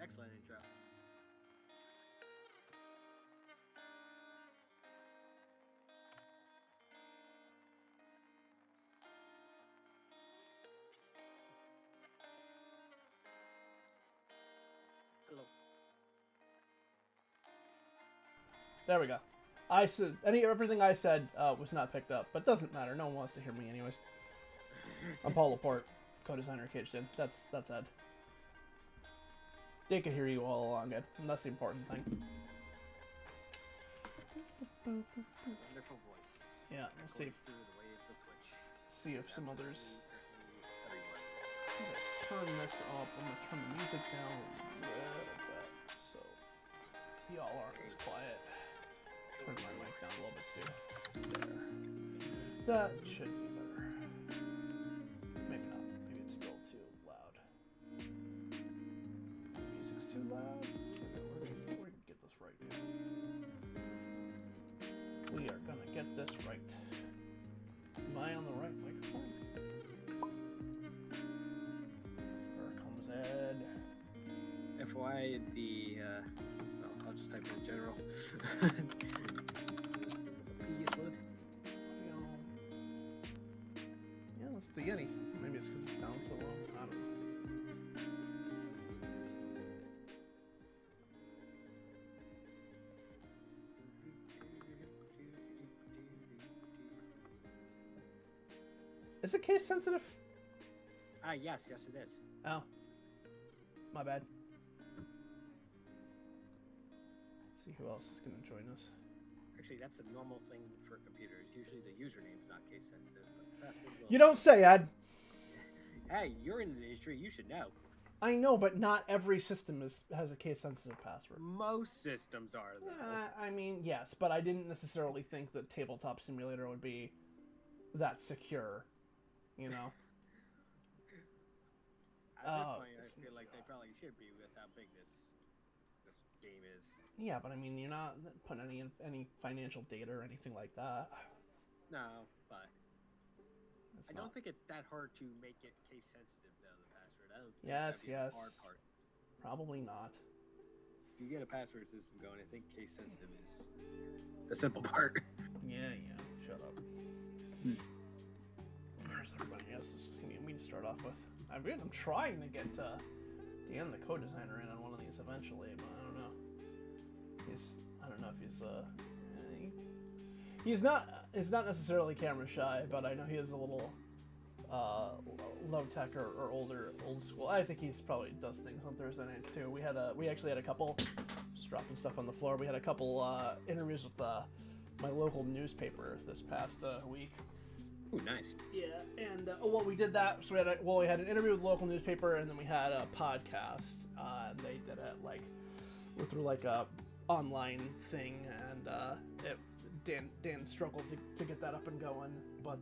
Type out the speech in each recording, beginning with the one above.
Excellent intro. Hello. There we go. I said everything I said was not picked up, but doesn't matter. No one wants to hear me anyways. I'm Paul Laporte, co-designer of Caged In. That's Ed. They could hear you all along, Ed, and that's the important thing. Wonderful voice. Yeah, we'll see. Through the waves of Twitch. See if some others. Everywhere. I'm gonna turn this up. I'm gonna turn the music down a little bit so y'all aren't as quiet. Turn my mic down a little bit too. There. That should be better. Maybe not. Maybe it's still too loud. Music's too loud. We're gonna get this right, dude. We are gonna get this right. Am I on the right microphone? Here comes Ed. FYI, I'll just type in general. Yeah, that's the Yeti. Maybe it's because it's down so low. I don't know. Is it case sensitive? Yes, it is. Oh. My bad. Let's see who else is going to join us. Actually, that's a normal thing for computers. Usually the username's not case sensitive. But you don't say, Ed. Hey, you're in the industry. You should know. I know, but not every system has a case sensitive password. Most systems are, though. I mean, yes, but I didn't necessarily think that Tabletop Simulator would be that secure. You know? At this point, I feel like they probably should be with how big this game is. Yeah, but I mean, you're not putting any financial data or anything like that. No, but I don't think it's that hard to make it case sensitive, though, the password. I don't think that'd be the hard part. Probably not. If you get a password system going, I think case sensitive is the simple part. Yeah. Shut up. Where's everybody else? This is just gonna get me to start off with. I'm trying to get Dan, the co-designer, in on one of these eventually, but I don't know. I don't know if he's not necessarily camera shy, but I know he is a little low tech or old school. I think he's probably does things on Thursday nights too. We actually had a couple, just dropping stuff on the floor. We had a couple interviews with my local newspaper this past week. Ooh, nice. Yeah, and we did that. So we had an interview with the local newspaper, and then we had a podcast. And they did it we're through a online thing, and Dan struggled to get that up and going. But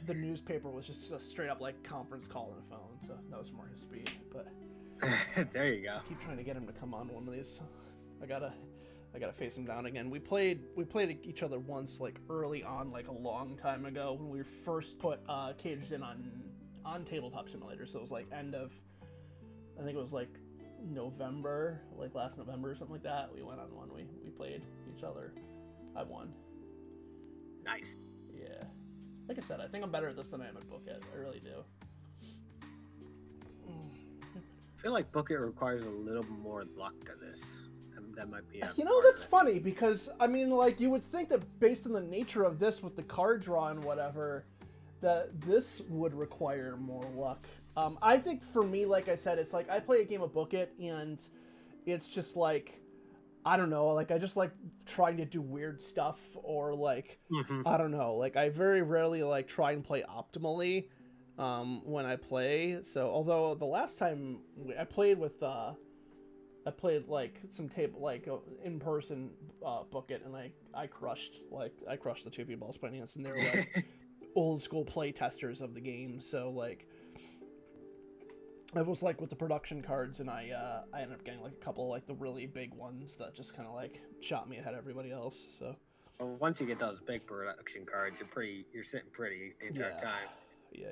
the newspaper was just a straight up conference call on the phone, so that was more his speed. But there you go. I keep trying to get him to come on one of these. I gotta face him down again. We played each other once early on, a long time ago, when we first put Caged In on Tabletop Simulator. So it was end of, I think it was November, last November or something like that. We went on one. We played each other. I won. Nice. Yeah. Like I said, I think I'm better at this than I am at Book It. I really do. I feel like Book It requires a little more luck to this. That might be that's funny, because I mean, you would think that based on the nature of this with the card draw and whatever, that this would require more luck. I think for me, like I said, it's I play a game of Book It, and it's just I don't know, I just trying to do weird stuff, or I don't know, I very rarely try and play optimally when I play. So although the last time I played with some table in person Book It, and I crushed the two people I was playing against, and they were old school play testers of the game. So I was with the production cards, and I ended up getting a couple the really big ones that just kind of shot me ahead of everybody else. So once you get those big production cards, you're sitting pretty the entire time.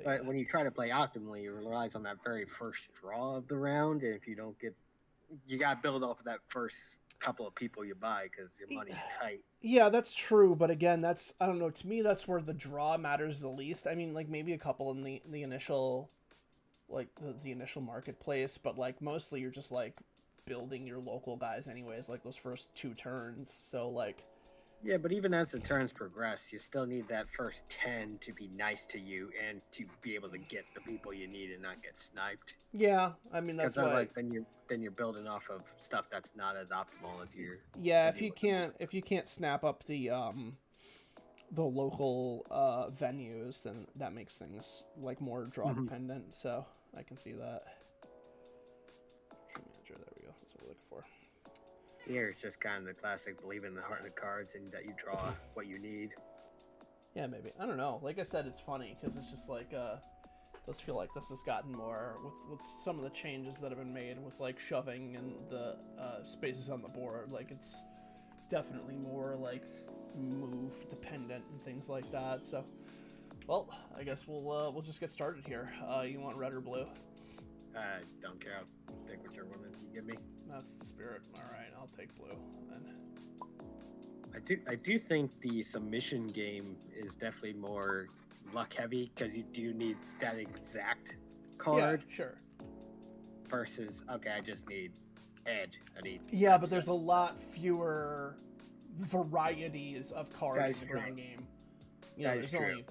But when you try to play optimally, it relies on that very first draw of the round, and if you don't get, you got to build off of that first couple of people you buy because your money's tight. Yeah, that's true, but again, that's, I don't know, to me that's where the draw matters the least. I mean, like maybe a couple in the initial, like the initial marketplace, but like mostly you're just like building your local guys anyways, like those first 2 turns. So like, yeah, but even as the turns progress, you still need that first 10 to be nice to you and to be able to get the people you need and not get sniped. Yeah, I mean that's otherwise then you're building off of stuff that's not as optimal as you're. Yeah, if you can't snap up the local venues, then that makes things like more draw dependent. So I can see that. Manager, there we go. That's what we're looking for. Here it's just kind of the classic believe in the heart of the cards and that you draw what you need. Yeah, maybe. I don't know. Like I said, it's funny because it's just like does feel like this has gotten more with some of the changes that have been made with like shoving and the spaces on the board. Like it's definitely more like move dependent and things like that. So, well, I guess we'll just get started here. You want red or blue? Don't care. I'll take whichever one you give me. That's the spirit. All right, I'll take blue then. I do think the submission game is definitely more luck heavy because you do need that exact card. Yeah, sure. Versus, okay, I just need Ed. I need. Yeah, but there's a lot fewer varieties of cards in the ground game. You know, there's only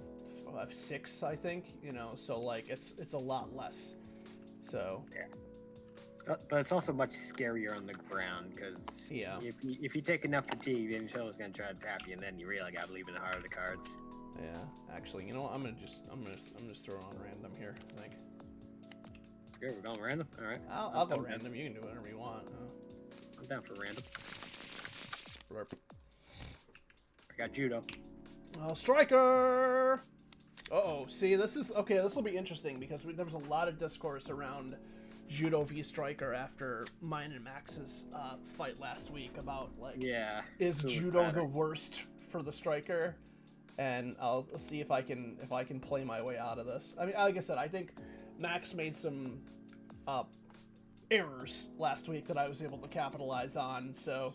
6, I think. You know, so like it's a lot less. So yeah. But it's also much scarier on the ground because if you take enough fatigue, then Show's gonna try to tap you, and then you really gotta believe in the heart of the cards. Yeah, actually, you know what? I'm gonna just throw on random here. I think. Good, we're going random. All right. I'll go random. You can do whatever you want. I'm down for random. Burp. I got judo. Oh, striker! Uh-oh. See, this is okay. This will be interesting because there was a lot of discourse around Judo v Striker after mine and Max's fight last week about like, is Judo the worst for the Striker? And I'll see if I can play my way out of this. I mean, like I said, I think Max made some errors last week that I was able to capitalize on. So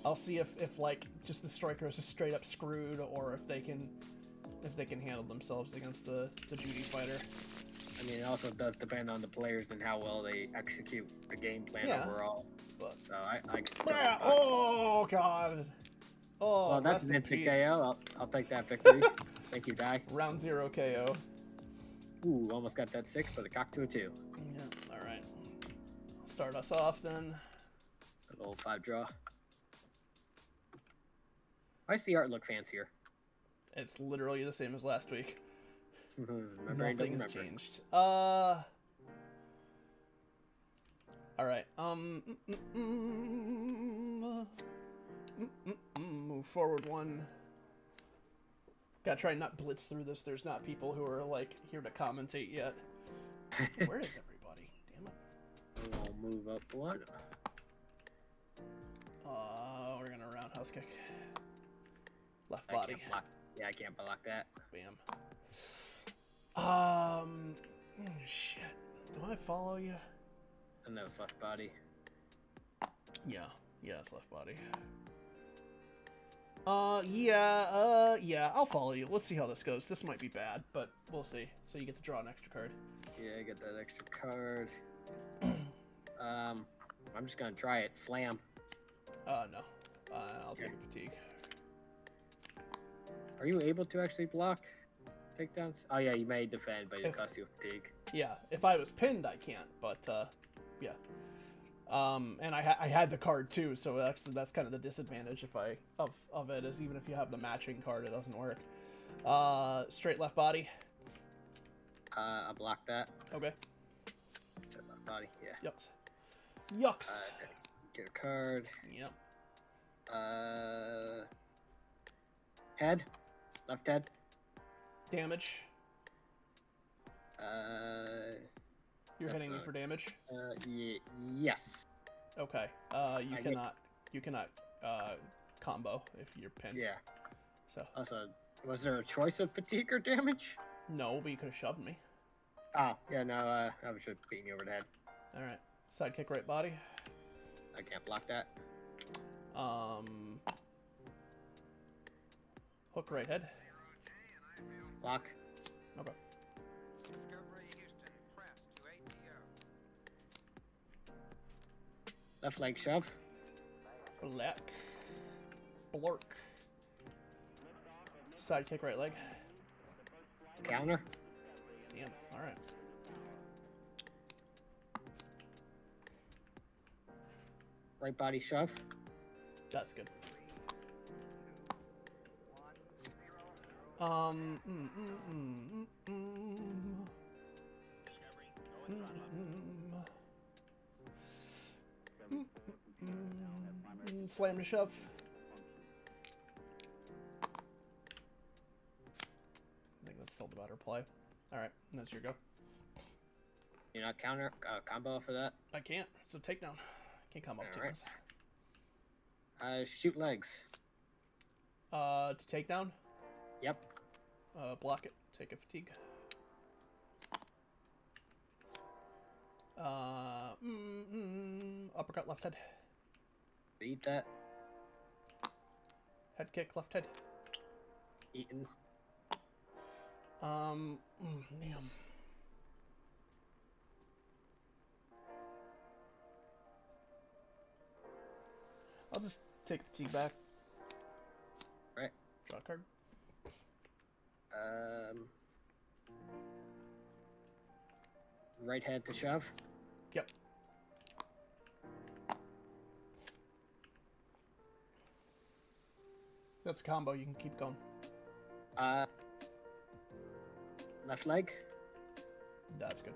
I'll see if like just the Striker is just straight up screwed, or if they can handle themselves against the Judy fighter. I mean, it also does depend on the players and how well they execute the game plan overall. But so I oh god. Oh, well, that's an instant KO. I'll take that victory. Thank you, Dai. Round 0 KO. Ooh, almost got that 6, but it cocked to a 2. Yeah, all right. Start us off then. A little 5 draw. Why does the art look fancier? It's literally the same as last week. Nothing's changed. All right. Move forward 1. Gotta try not blitz through this. There's not people who are like here to commentate yet. Where is everybody? Damn it. I'll move up 1. We're gonna roundhouse kick. Left body. I can't block that. Bam. Shit. Do I follow you? No, it's left body. Yeah, it's left body. Yeah, I'll follow you. Let's see how this goes. This might be bad, but we'll see. So you get to draw an extra card. Yeah, I get that extra card. I'm just gonna try it. Slam. No. I'll take a fatigue. Are you able to actually block takedowns? Oh yeah, you may defend, but it costs you a fatigue. Yeah, if I was pinned, I can't. But yeah. And I had the card too, so actually that's kind of the disadvantage of it is even if you have the matching card, it doesn't work. Straight left body. I blocked that. Okay. Straight left body. Yeah. Yucks. Get a card. Yep. Head. Left head. Damage. You're hitting me for damage? Yes. Okay. You cannot combo if you're pinned. Yeah. So. Also, was there a choice of fatigue or damage? No, but you could have shoved me. Oh, yeah, no, I was just beating you over the head. All right. Side kick, right body. I can't block that. Hook, right head. Block. Okay. Left leg shove. Black. Blork. Side kick, right leg. Counter. Damn. All right. Right body shove. That's good. Mm. Slam to shove. I think that's still the better play. All right, that's your go. You're not counter combo for that. I can't. It's a takedown. Can't come up to Alright. this. Shoot legs. To take down. Yep. Block it. Take a fatigue. Uppercut left head. Eat that. Head kick left head. Eaten. Damn. I'll just take fatigue back. Right. Draw a card. Right head to shove. Yep. That's a combo. You can keep going. Left leg. That's good.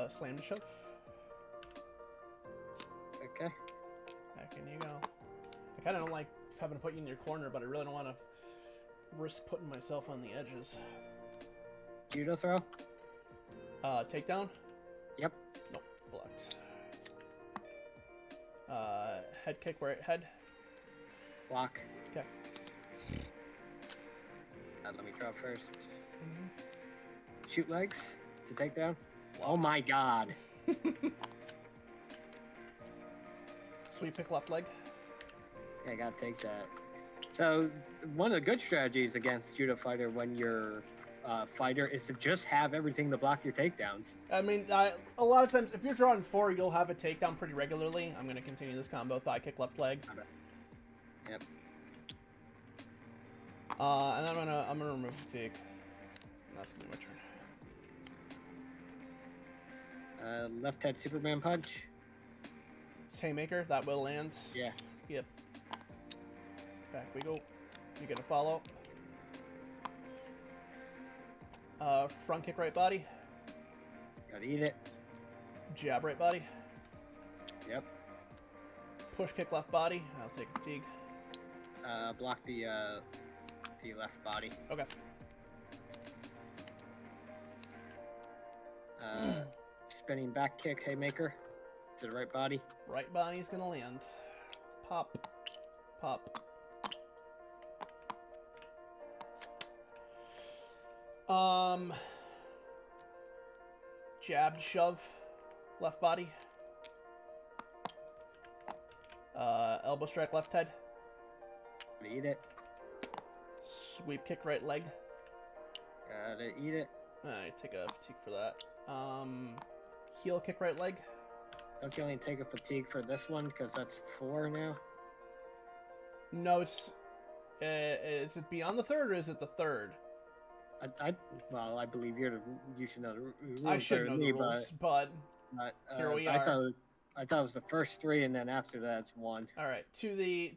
Slam to shove. Okay. Back in you go. I kind of don't like having to put you in your corner, but I really don't want to risk putting myself on the edges. Judo throw. Takedown? Yep. Nope, blocked. Head kick, right head. Block. Okay. Let me draw first. Shoot legs to take down. Oh my god. Sweep pick left leg. Yeah, I gotta take that. So one of the good strategies against judo fighter when you're fighter is to just have everything to block your takedowns. I mean, a lot of times, if you're drawing 4, you'll have a takedown pretty regularly. I'm going to continue this combo. Thigh kick, left leg. Yep. And then I'm gonna remove fatigue. That's gonna be my turn. Left head Superman punch. Haymaker, that will land. Yeah. Yep. Back we go. You get a follow. Front kick, right body. Gotta eat it. Jab, right body. Yep. Push kick, left body. I'll take fatigue. Block the left body. Okay. Spinning back kick haymaker to the right body. Right body's gonna land. Pop. Pop. Jab, shove, left body. Elbow strike, left head. Gotta eat it. Sweep kick, right leg. Gotta eat it. I take a fatigue for that. Heel kick, right leg. Don't you only take a fatigue for this one because that's 4 now? No, it's. Is it beyond the third or is it the third? Well, I believe you should know the rules. I should know the rules, but here we are. I thought it was the first 3, and then after that it's 1. All right, to the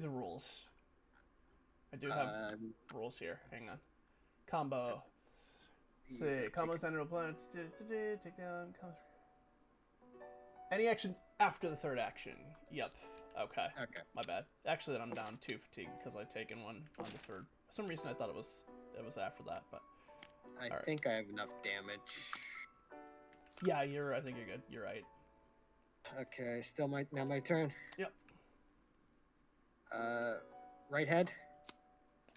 rules. I do have rules here. Hang on. Combo. See, combo center opponent. Take down. Any action after the third action. Yep. Okay. Okay. My bad. Actually, then I'm down 2 fatigue because I've taken 1 on the third. For some reason, I thought it was after that, but I think I have enough damage. yeah, I think you're good. You're right. Okay, still my turn. Yep. Right head.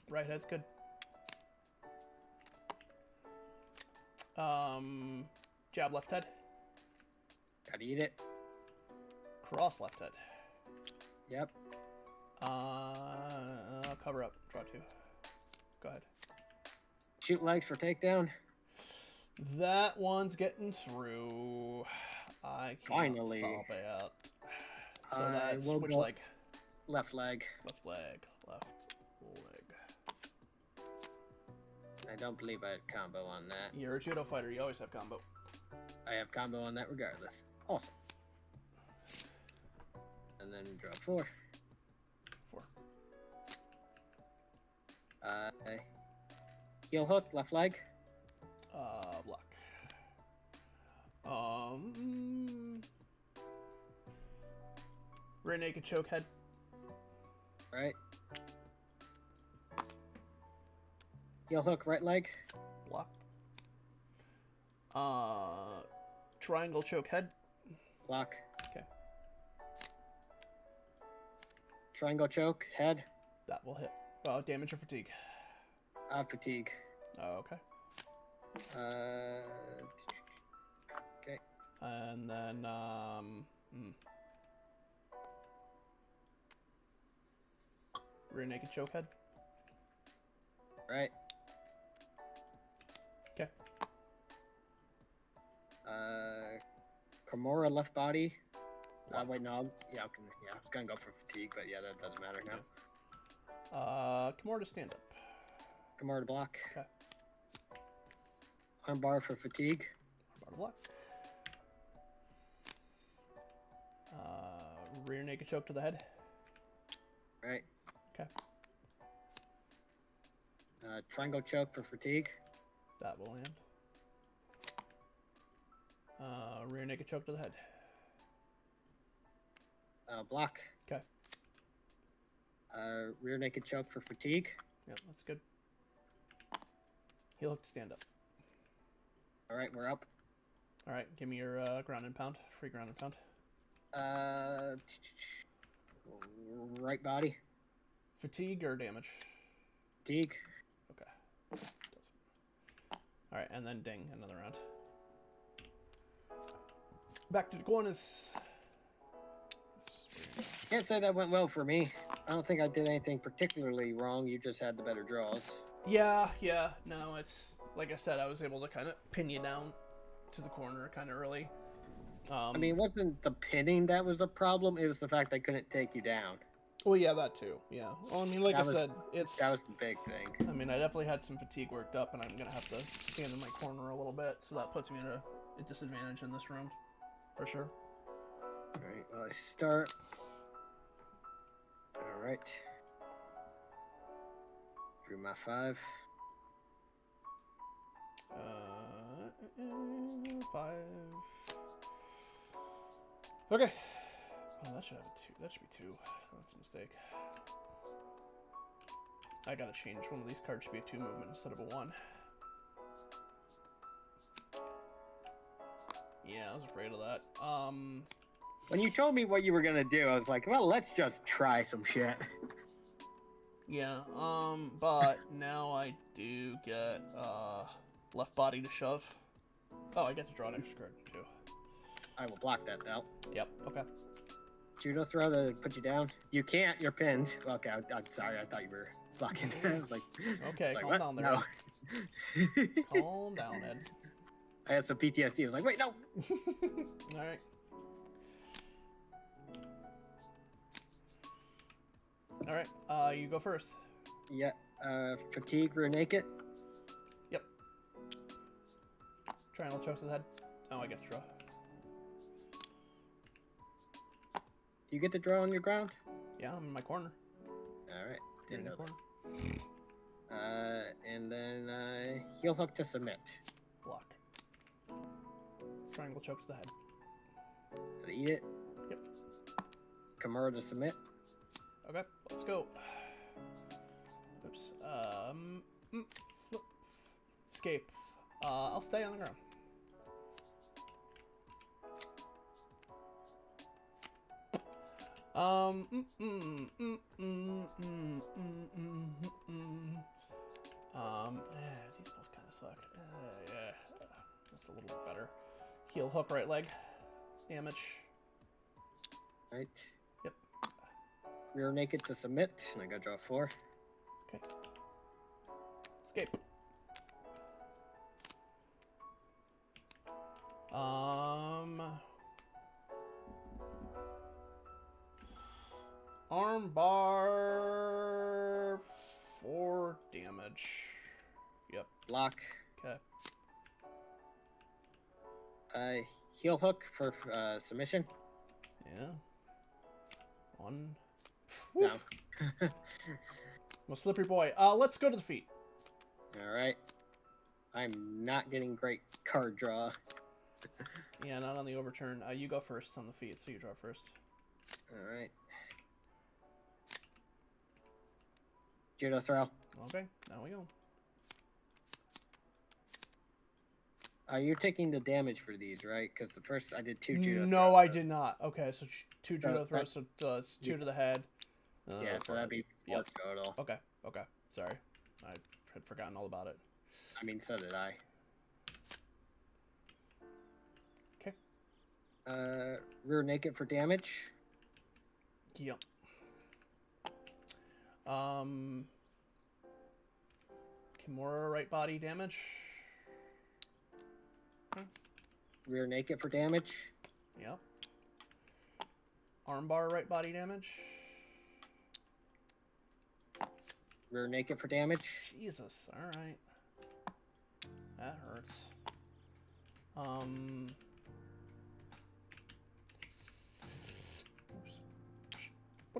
Right head's good. Jab left head. Gotta eat it. Cross left head. Yep. Cover up. Draw 2. Go ahead. Shoot legs for takedown. That one's getting through. I can't Finally. stop it. So I that's will which go- leg? Left leg. Left leg. Left leg. I don't believe I had combo on that. You're a judo fighter. You always have combo. I have combo on that regardless. Awesome. And then draw 4. 4. Heel hook, left leg. Block. Rear naked choke head. Right. Heel hook, right leg. Block. Triangle choke head. Block. Okay. Triangle choke, head. That will hit. Damage or fatigue. Fatigue. Okay. Okay. And then rear naked choke head. Right. Okay. Kimura, left body. Wait, no. Yeah, I was gonna go for fatigue, but yeah, that doesn't matter now. Kimura to stand up. Kimura to block. Okay. Armbar for fatigue. Bar to block. Rear naked choke to the head. Right. Okay. Triangle choke for fatigue. That will land. Rear naked choke to the head. Block. Okay. Rear naked choke for fatigue. Yep, that's good. Heel hook to stand up. All right, we're up. All right, give me your ground and pound. Free ground and pound. Right body. Fatigue or damage? Fatigue. Okay. All right, and then ding, another round. Back to the corners. Can't say that went well for me. I don't think I did anything particularly wrong. You just had the better draws. Yeah. No, it's like I said, I was able to kind of pin you down to the corner kind of early. I mean, it wasn't the pinning that was a problem. It was the fact I couldn't take you down. Well, yeah, that too. Yeah. Well, I mean, like I said, That was the big thing. I mean, I definitely had some fatigue worked up, and I'm gonna have to stand in my corner a little bit, so that puts me at a disadvantage in this round, for sure. All right, well, I start. All right. Drew my 5. 5. Okay. Oh, that should have a 2. That should be 2. That's a mistake. I gotta change. One of these cards should be a 2 movement instead of a 1. Yeah, I was afraid of that. When you told me what you were gonna do, I was like, well, let's just try some shit. Yeah, but now I do get, left body to shove. Oh, I get to draw an extra card, too. I will block that, though. Yep, okay. Judo throw to put you down. You can't, you're pinned. Okay, I'm sorry, I thought you were blocking. I was like, Okay, like, calm what? down there. No. Calm down, Ed. I had some PTSD. I was like, wait, no. Alright. Alright, you go first. Yeah, fatigue, rear naked. Yep. Triangle choke to the head. Oh, I get to draw. Do you get to draw on your ground? Yeah, I'm in my corner. Alright, In didn't the know corner. that. And then heel hook to submit. Block. Triangle choke to the head. Did I eat it? Yep. Kimura to submit. Okay, let's go. Oops. Flip. Escape. I'll stay on the ground. These both kind of suck. Yeah, that's a little bit better. Heel hook, right leg. Damage. Right. Yep. Rear naked to submit, and I gotta draw 4. Okay. Escape. Arm bar 4 damage. Yep. Block. Okay. Heel hook for submission. Yeah. 1. No. I'm a slippery boy. Let's go to the feet. All right. I'm not getting great card draw. Yeah, not on the overturn. You go first on the feet, so you draw first. All right. Judo throw. Okay, now we go. You're taking the damage for these, right? Because the first I did 2 judo throws. No, I did not. Okay, so 2 judo that- throws, so it's 2 to the head. Yeah, so that'd be 4 total. Okay. Sorry. I had forgotten all about it. I mean, so did I. Okay. Rear naked for damage. Yep. Kimura right body damage. Rear naked for damage. Yep. Armbar right body damage. Rear naked for damage. Jesus. All right. That hurts.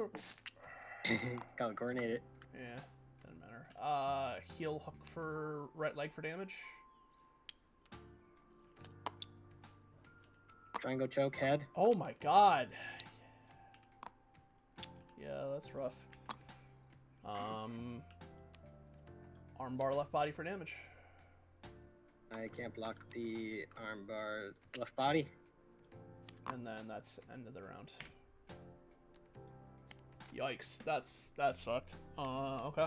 Oops. Gotta coordinate it. Yeah, doesn't matter. Heel hook for right leg for damage. Triangle choke head. Oh my god. Yeah, that's rough. Armbar left body for damage. I can't block the armbar left body. And then that's end of the round. Yikes, that sucked. Okay.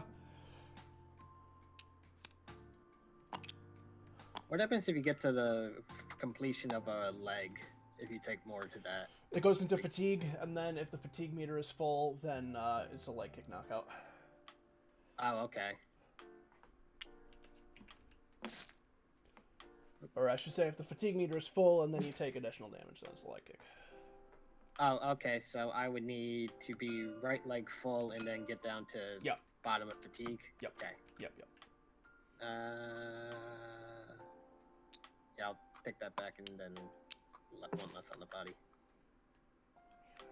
What happens if you get to the completion of a leg? If you take more to that. It goes into fatigue, and then if the fatigue meter is full, then it's a leg kick knockout. Oh, okay. Or I should say, if the fatigue meter is full, and then you take additional damage, then it's a leg kick. Oh, okay. So I would need to be right leg full and then get down to Yep. bottom of fatigue. Yep. Okay. Yep. Yeah, I'll take that back and then left one less on the body.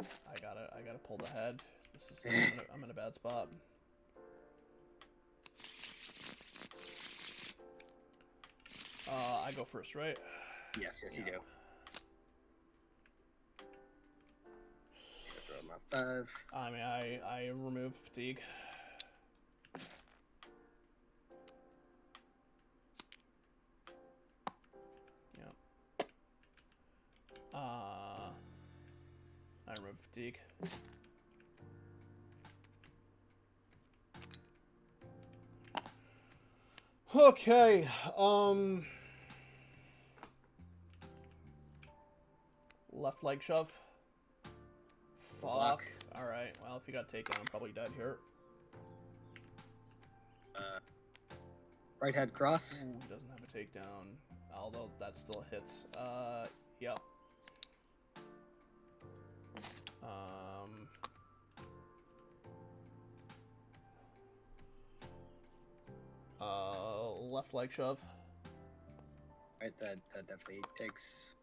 I gotta pull the head. This is I'm in a bad spot. I go first, right? Yes, you Yeah. do. Throw my 5. I mean, I remove fatigue. Yep. I remove fatigue. Okay, left leg shove. Fuck. Block. Alright, well, if you got takedown, I'm probably dead here. Right head cross. Ooh, he doesn't have a takedown, although that still hits. Yep. Left leg shove. Right, that definitely takes.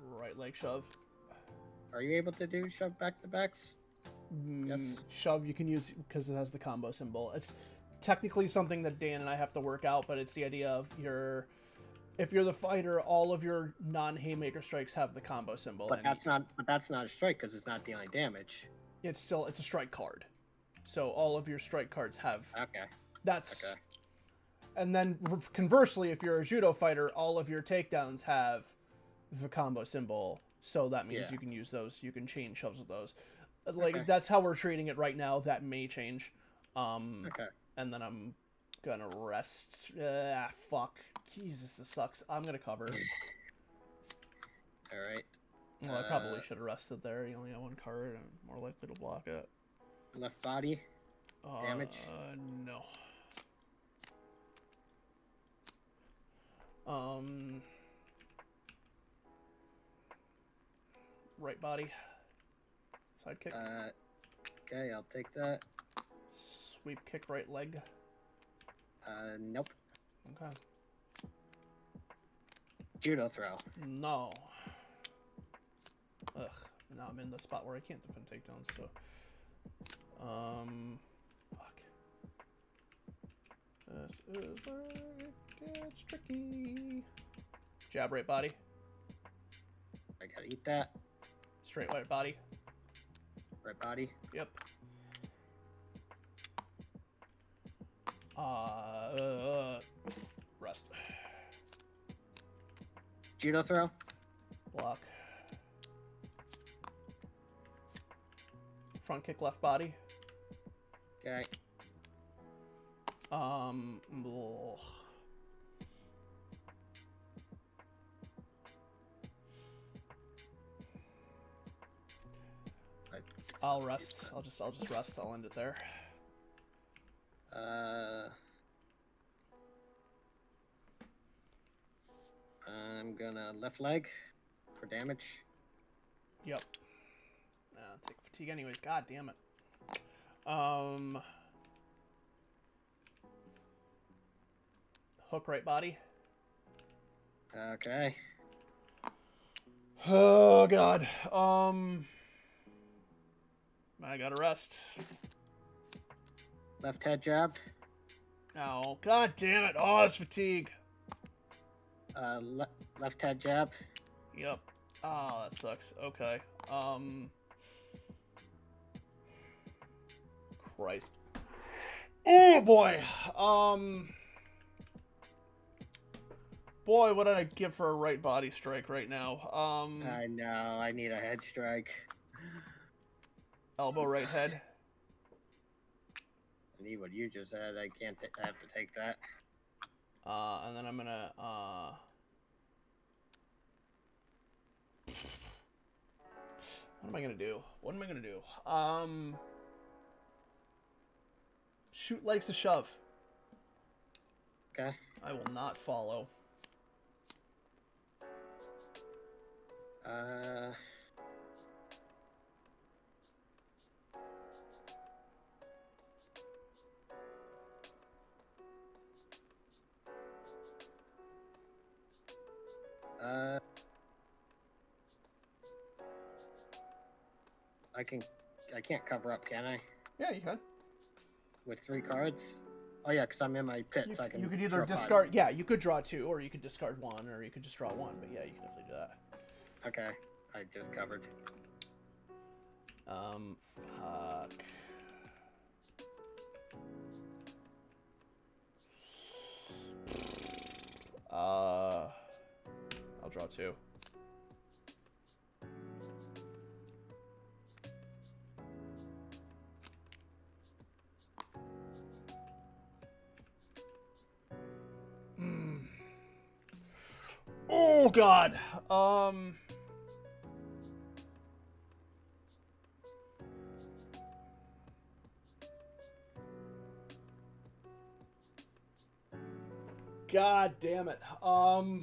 Right leg shove. Are you able to do shove back to backs? Yes. Shove you can use because it has the combo symbol. It's technically something that Dan and I have to work out, but it's the idea of if you're the fighter, all of your non-haymaker strikes have the combo symbol. But that's not a strike because it's not dealing damage. It's a strike card. So all of your strike cards have. Okay. That's. Okay. And then conversely, if you're a judo fighter, all of your takedowns have the combo symbol So that means Yeah. you can use those. You can chain shoves with those. Like Okay. that's how we're treating it right now. That may change. Okay. And then I'm gonna rest. Fuck. Jesus, this sucks. I'm gonna cover. All right. Well, I probably should have rested there. You only have one card. I'm more likely to block it. Left body. Damage. No. Right body. Sidekick. Okay, I'll take that. Sweep kick right leg. Nope. Okay. Judo throw. No. Ugh. Now I'm in the spot where I can't defend takedowns, so. Fuck. This is where it gets tricky. Jab right body. I gotta eat that. Straight right body. Right body. Yep. Rest. Judo throw. Block. Front kick left body. Okay. Ugh. I'll rest. I'll just rest. I'll end it there. I'm gonna left leg for damage. Yep. Take fatigue anyways. God damn it. Hook right body. Okay. Oh god. I gotta rest. Left head jab. Oh god damn it. Oh, it's fatigue. Left head jab. Yep. Oh, that sucks. Okay. Christ. Oh boy. Boy, what did I give for a right body strike right now? I know. I need a head strike. Elbow right head. I need what you just said. I can't. I have to take that. And then I'm gonna what am I gonna do? What am I gonna do? Shoot likes a shove. Okay. I will not follow. I can't cover up, can I? Yeah, you can. With 3 cards? Oh yeah, because I'm in my pit, so I can. You could either draw 5. discard. Yeah, you could draw 2, or you could discard 1, or you could just draw 1. But yeah, you can definitely do that. Okay, I just covered. Fuck. I'll draw 2. Oh god. God damn it. I'll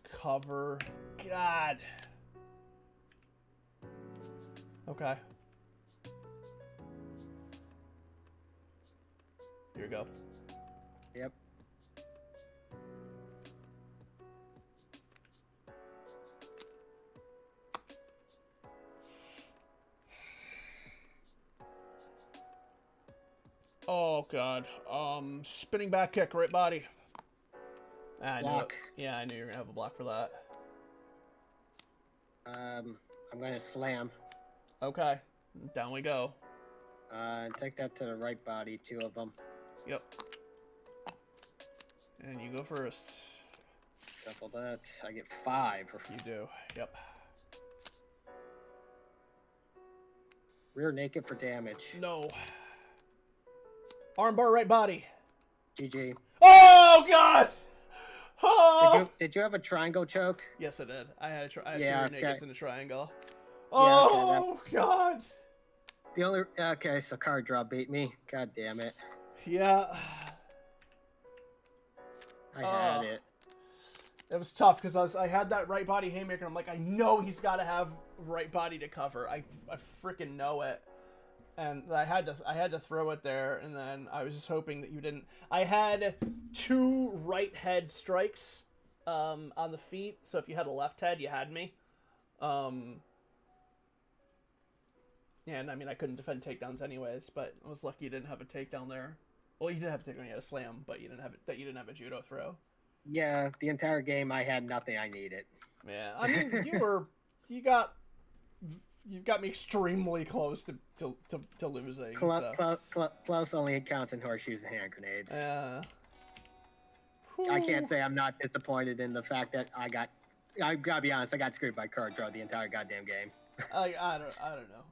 cover. God. Okay. Here we go. Yep. Oh god. Spinning back kick, right body. I knew it. Block. Yeah, I knew you were gonna have a block for that. I'm gonna slam. Okay. Down we go. Take that to the right body, 2 of them. Yep. And you go first. Shuffle that. I get 5. You do. Yep. Rear naked for damage. No. Armbar, right body. GG. Oh God! Oh! Did you have a triangle choke? Yes, I did. I had two Yeah, rear nakeds okay. in a triangle. Yeah, okay, Oh God! The only okay, so card draw beat me. God damn it. Yeah. I had it. It was tough because I had that right body haymaker. I'm like, I know he's got to have right body to cover. I freaking know it. And I had to throw it there, and then I was just hoping that you didn't. I had 2 right head strikes on the feet, so if you had a left head, you had me. Yeah, and I mean, I couldn't defend takedowns anyways, but I was lucky you didn't have a takedown there. Well, you did have a takedown, you had a slam, but you didn't have a judo throw. Yeah, the entire game I had nothing I needed. Yeah, I mean, you got me extremely close to losing. Close only counts in horseshoes and hand grenades. Whew. I can't say I'm not disappointed in the fact that I gotta be honest, I got screwed by card draw the entire goddamn game. I don't know.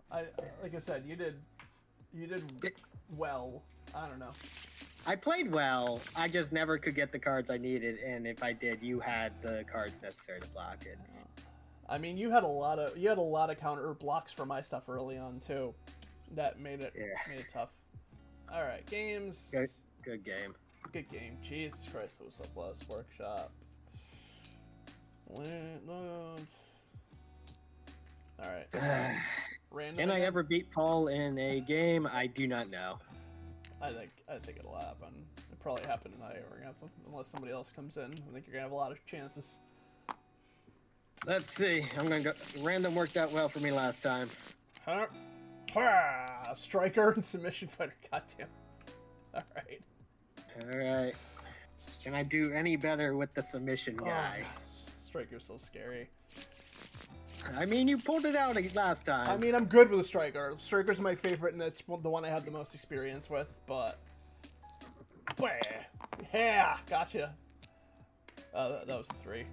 Like I said, you did well. I don't know. I played well. I just never could get the cards I needed, and if I did, you had the cards necessary to block it. I mean, you had a lot of counter blocks for my stuff early on too. That made it tough. All right, games. Good game. Good game. Jesus Christ, it was hopeless. Workshop. All right. Random. Can I ever beat Paul in a game? I do not know. I think it'll happen. It probably happened tonight. We're gonna have to, unless somebody else comes in. I think you're gonna have a lot of chances. Let's see. I'm gonna go. Random worked out well for me last time. Huh? Striker and submission fighter. Goddamn. All right. All right. Can I do any better with the submission guy? God. Striker's so scary. I mean, you pulled it out last time. I mean, I'm good with a striker. Striker's my favorite, and that's the one I have the most experience with. But yeah, gotcha. That was 3.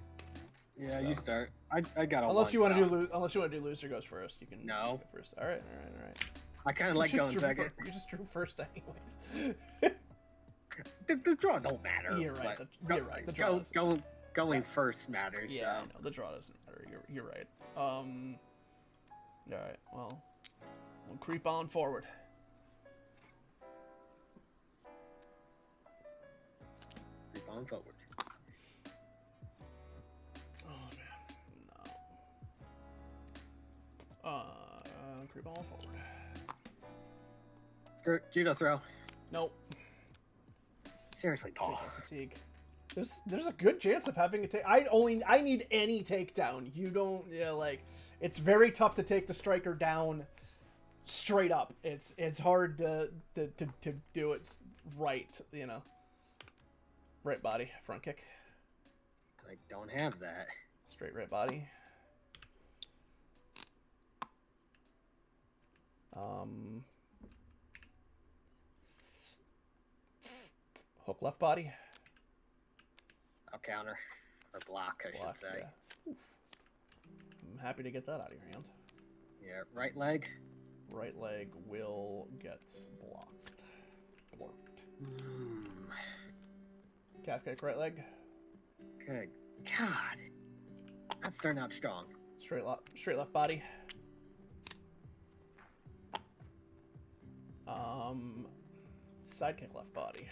Yeah, you start. I got a unless you want to do loser goes first. You can no go first. All right. I kind of like going second. You just drew first, anyways. The draw don't matter. You're right. You're right. The draw going first matters. Yeah, so. I know. The draw doesn't matter. You're right. All right. Well, we'll creep on forward. Creep on forward. Oh man, no. Creep on forward. Skirt, judo throw. Nope. Seriously, Paul. Fatigue. There's a good chance of having a take. I need any takedown. You don't. Yeah, like it's very tough to take the striker down straight up. It's hard to do it right. You know. Right body, front kick. I don't have that. Straight right body. Hook left body. I'll counter. Or block, I should say. Yeah. I'm happy to get that out of your hand. Yeah, right leg. Right leg will get blocked. Calf kick, right leg. Good God. That's starting out strong. Straight left body. Side kick left body.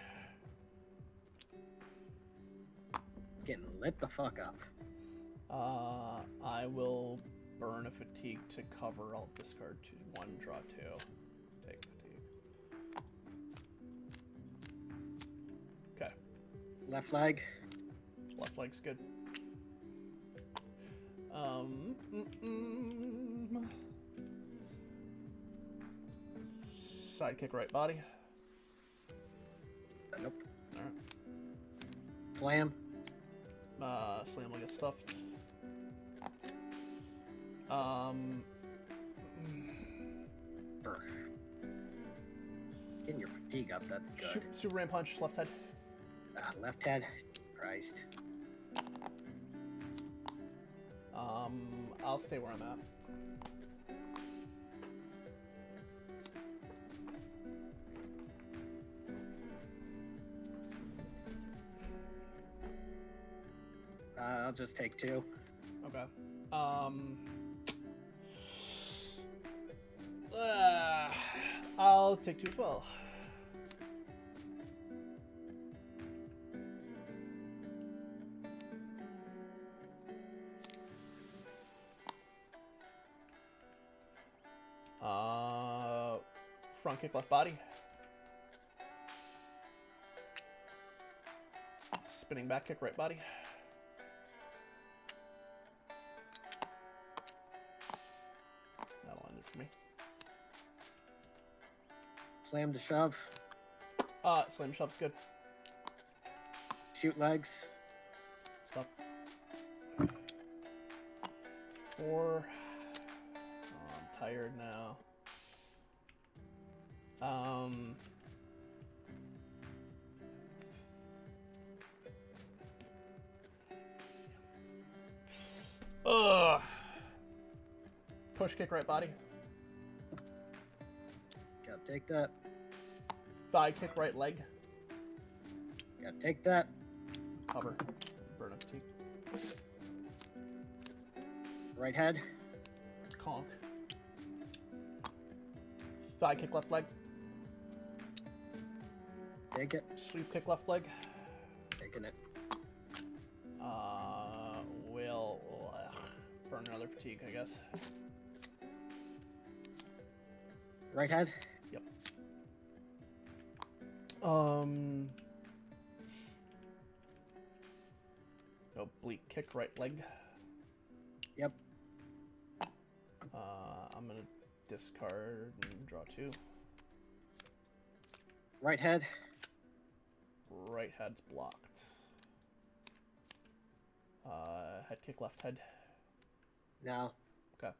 Getting lit the fuck up. I will burn a fatigue to cover. I'll discard 1, draw 2. Take fatigue. Okay. Left leg. Left leg's good. Side kick right body. Nope. Alright. Slam. Slam will get stuffed. Getting your fatigue up, that's good. Superman punch, left head. Left head. Christ. I'll stay where I'm at. I'll just take 2. Okay. I'll take 2 as well. Front kick, left body. Spinning back kick, right body. That'll end it for me. Slam to shove. Slam shove's good. Shoot legs. Stop. 4. Oh, I'm tired now. Ugh. Push kick, right body. Gotta take that. Thigh kick, right leg. Gotta take that. Cover. Burn of fatigue. Right head. Conk. Thigh kick, left leg. Take it. Sweep kick, left leg. Taking it. Will burn another fatigue, I guess. Right head. Yep. Oblique kick, right leg. Yep. I'm gonna discard and draw 2. Right head. Right head's blocked. Head kick, left head. Now. Okay.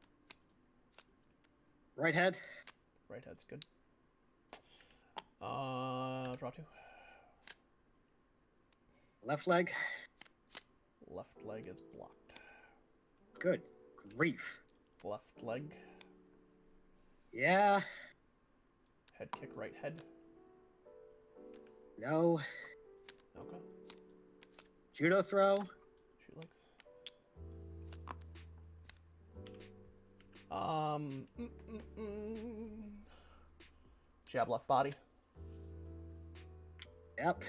Right head. Right head's good. Draw 2. Left leg. Left leg is blocked. Good grief. Left leg. Yeah. Head kick, right head. No. Okay. Judo throw. Shoot legs. Jab left body. Yep.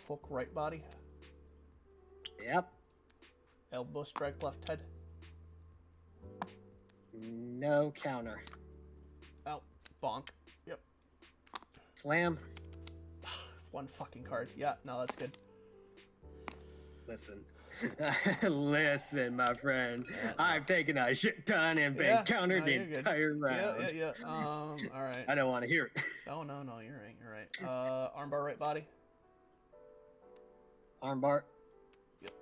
Hook right body. Yep. Elbow strike left head. No counter. Out. Bonk. Yep. Slam. One fucking card. Yeah, no, that's good. Listen. Listen, my friend. Yeah, no. I've taken a shit ton and been Yeah, countered no, the you're good. entire round. Yeah. All right. I don't want to hear it. No, you're right. Armbar right body. Armbar. Yep.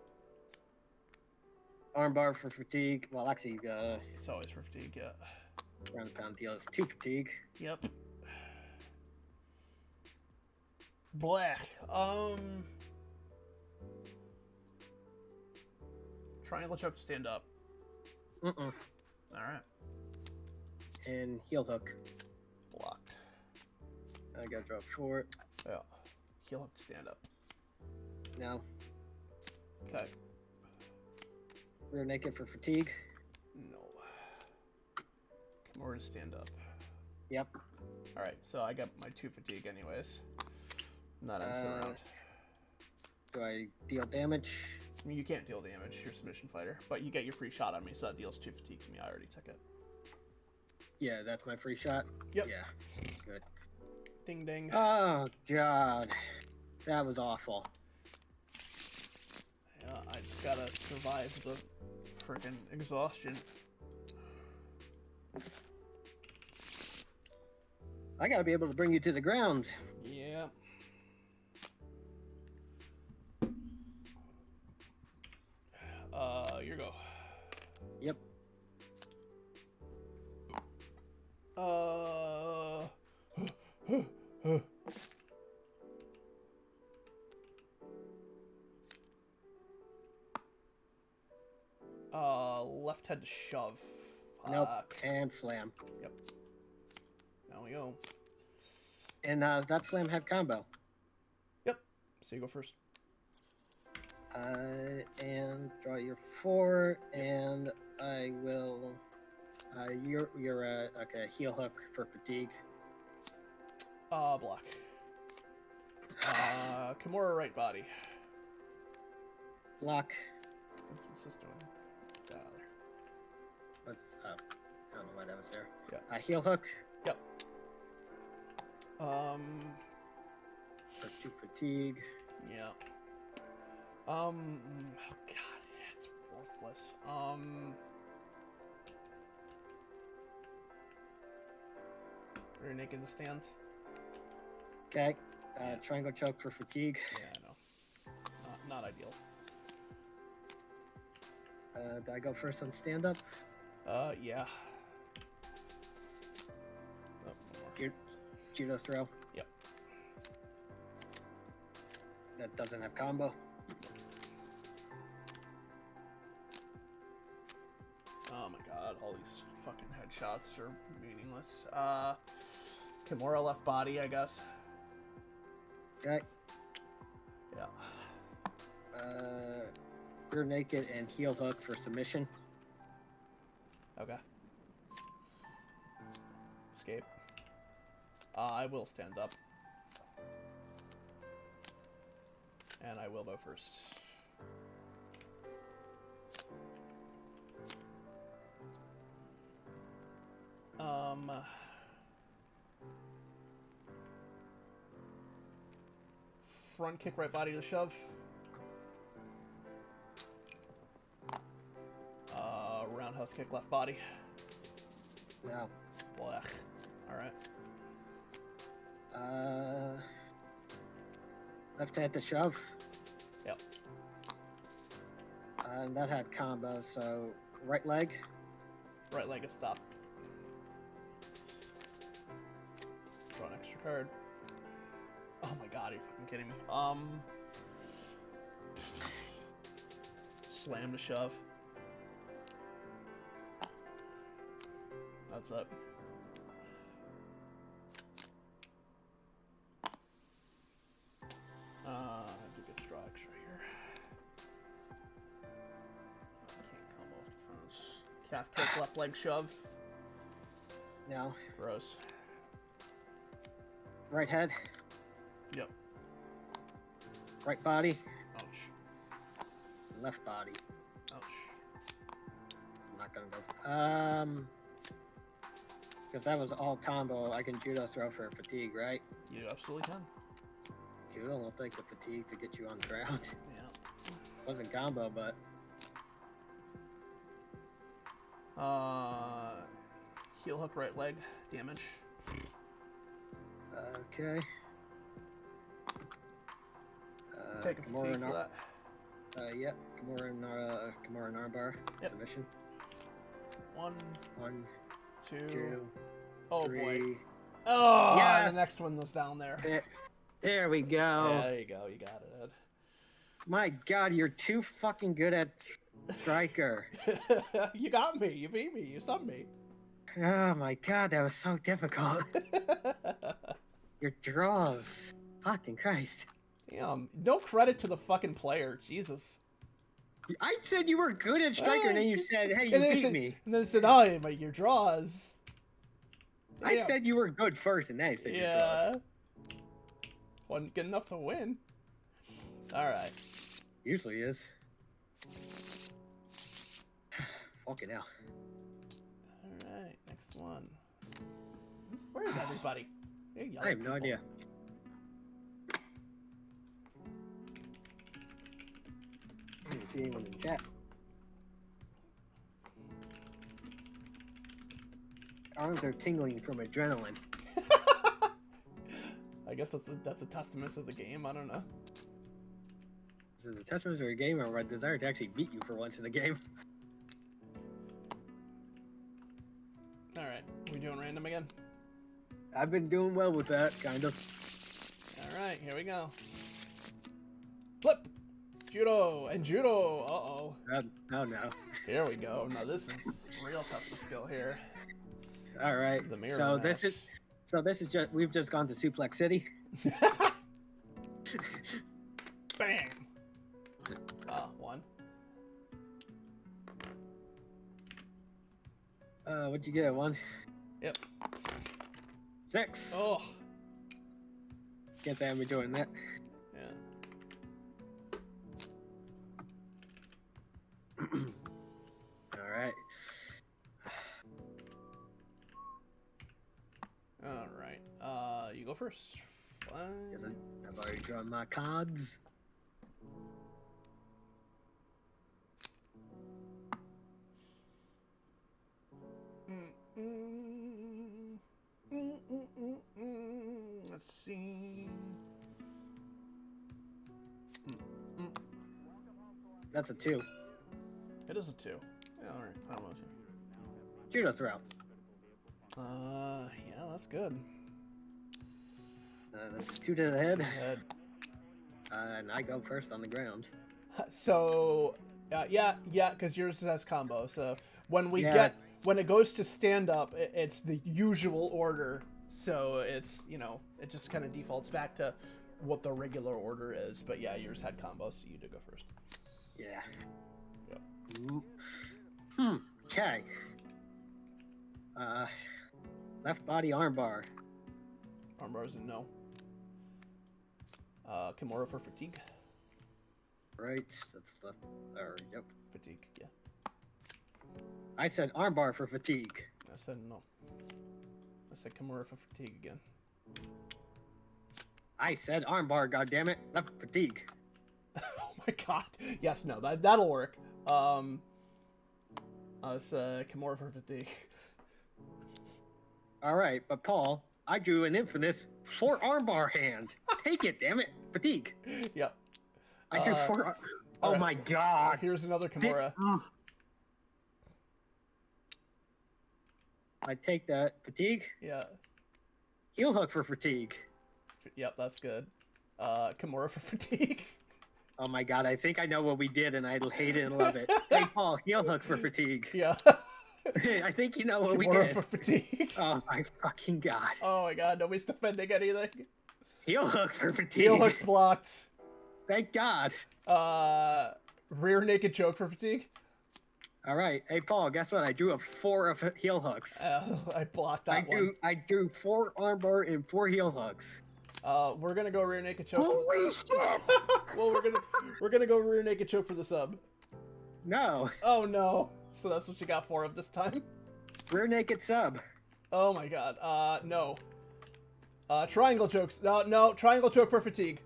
Armbar for fatigue. Well, actually, It's always for fatigue, yeah. round the pound deal is 2 fatigue. Yep. Black. Triangle choke to stand up. Mm-mm. Alright. And heel hook. Blocked. I gotta draw 4. Yeah. Heel hook to stand up. Now, Okay. rear naked for fatigue. No. Come over to stand up. Yep. Alright, so I got my 2 fatigue anyways. And that ends the round. Do I deal damage? I mean, you can't deal damage, you're a submission fighter, but you get your free shot on me, so that deals 2 fatigue to me. I already took it. Yeah, that's my free shot. Yep. Yeah. Good. Ding ding. Oh god, that was awful. Yeah, I just gotta survive the freaking exhaustion. I gotta be able to bring you to the ground. Yeah. Your go. Yep. Left head to shove. Nope. Fuck. And slam. Yep. Now we go. And that slam had combo. Yep. So you go first. And draw your 4, and I will. You're okay. Heel hook for fatigue. Block. Kimura right body. Block. What's this doing? What's up? I don't know why that was there. Yeah. Heel hook. Yep. For 2 fatigue. Yeah. Oh god, it's worthless. Rear naked to stand. Okay. Triangle choke for fatigue. Yeah, I know. Not ideal. Do I go first on stand up? Yeah. Oh, Judo throw. Yep. That doesn't have combo. Oh my god, all these fucking headshots are meaningless. Kimura left body, I guess. Okay. Yeah. Rear naked and heel hook for submission. Okay. Escape. I will stand up. And I will go first. Front kick, right body to shove. Roundhouse kick, left body. No. Blech. Alright. Left hand to shove. Yep. And that had combo, so right leg. Right leg is stop. Draw an extra card. Oh my god, are you fucking kidding me? Slam to shove. That's it. I do get to draw extra here. Can't combo off the fronts. Calf kick, left leg shove. No. Gross. Right head. Yep. Right body. Ouch. Left body. Ouch. I'm not gonna go. Because that was all combo. I can judo throw for fatigue, right? You absolutely can. Cool. I'll take the fatigue to get you on the ground. Yeah. Wasn't combo, but Heel hook, right leg, damage. okay. Take a Kimura fatigue for that. Yep. Kimura and armbar. Yep. Submission. 1, 1, 2. 2, Oh 3. boy. Oh, Yeah. the next one was down there. There we go. Yeah, there you go. You got it, My God, you're too fucking good at striker. Ed. You got me. You beat me. You subbed me. Oh my God, that was so difficult. Your draws. Fucking Christ. Damn. No credit to the fucking player. Jesus. I said you were good at striker, and then you said, hey, you And then beat said, me. And then it said, oh, but your draws. I Damn. said you were good first, and then I said your Yeah. draws. Wasn't good enough to win. Alright. Usually is. Fucking hell. Alright, next one. Where is everybody? Hey, I have no idea. I didn't see anyone in the chat. Arms are tingling from adrenaline. I guess that's a testament to the game. I don't know. This is a testament to a game or a desire to actually beat you for once in a game. Alright, we doing random again? I've been doing well with that, kind of. Alright, here we go. Flip! Judo and judo. Uh-oh. No. Here we go. Now this is real tough to skill here. All right. The mirror So match. this is just we've just gone to Suplex City. Bang. One. What'd you get? 1. Yep. 6. Oh. Can't say I'm doing that. Yeah. All right. All right. You go first. Guess I've already drawn my cards. Let's see. That's a 2. It is a 2. Yeah, all right. I don't know. Judo throw. Yeah, that's good. That's 2 to the head. Good. And I go first on the ground. So, yeah, because yours has combo. So when Yeah. when it goes to stand up, it's the usual order. So it's it just kind of defaults back to what the regular order is. But yeah, yours had combo, so you did go first. Yeah. Yep. Okay. Left body armbar. Armbars and no. Kimura for fatigue. Right. That's left. Yep. Fatigue, yeah. I said armbar for fatigue. I said no. I said Kimura for fatigue again. I said armbar. Goddammit. Left fatigue. Oh my god. Yes, no, that'll work. It's Kimura for fatigue. All right, but Paul, I drew an infamous 4 armbar hand. Take it, damn it. Fatigue. Yep. I drew 4. Oh right. my god. Here's another Kimura. I take that. Fatigue. Yeah. Heel hook for fatigue. Yep, that's good. Kimura for fatigue. Oh my god, I think I know what we did and I hate it and love it. Hey Paul, heel hook for fatigue. Yeah. I think you know what we Kimura did. for fatigue. Oh my fucking god. Oh my god, nobody's defending anything. Heel hook for fatigue. Heel hook's blocked. Thank god. Rear naked choke for fatigue. All right. Hey Paul, guess what? I drew a 4 of heel hooks. I blocked that one. I drew 4 armbar and 4 heel hooks. We're gonna go rear naked choke. Holy shit! Well, we're gonna go rear naked choke for the sub. No. Oh no. So that's what you got 4 of this time. Rear naked sub. Oh my god. No. Triangle chokes. No. Triangle choke for fatigue.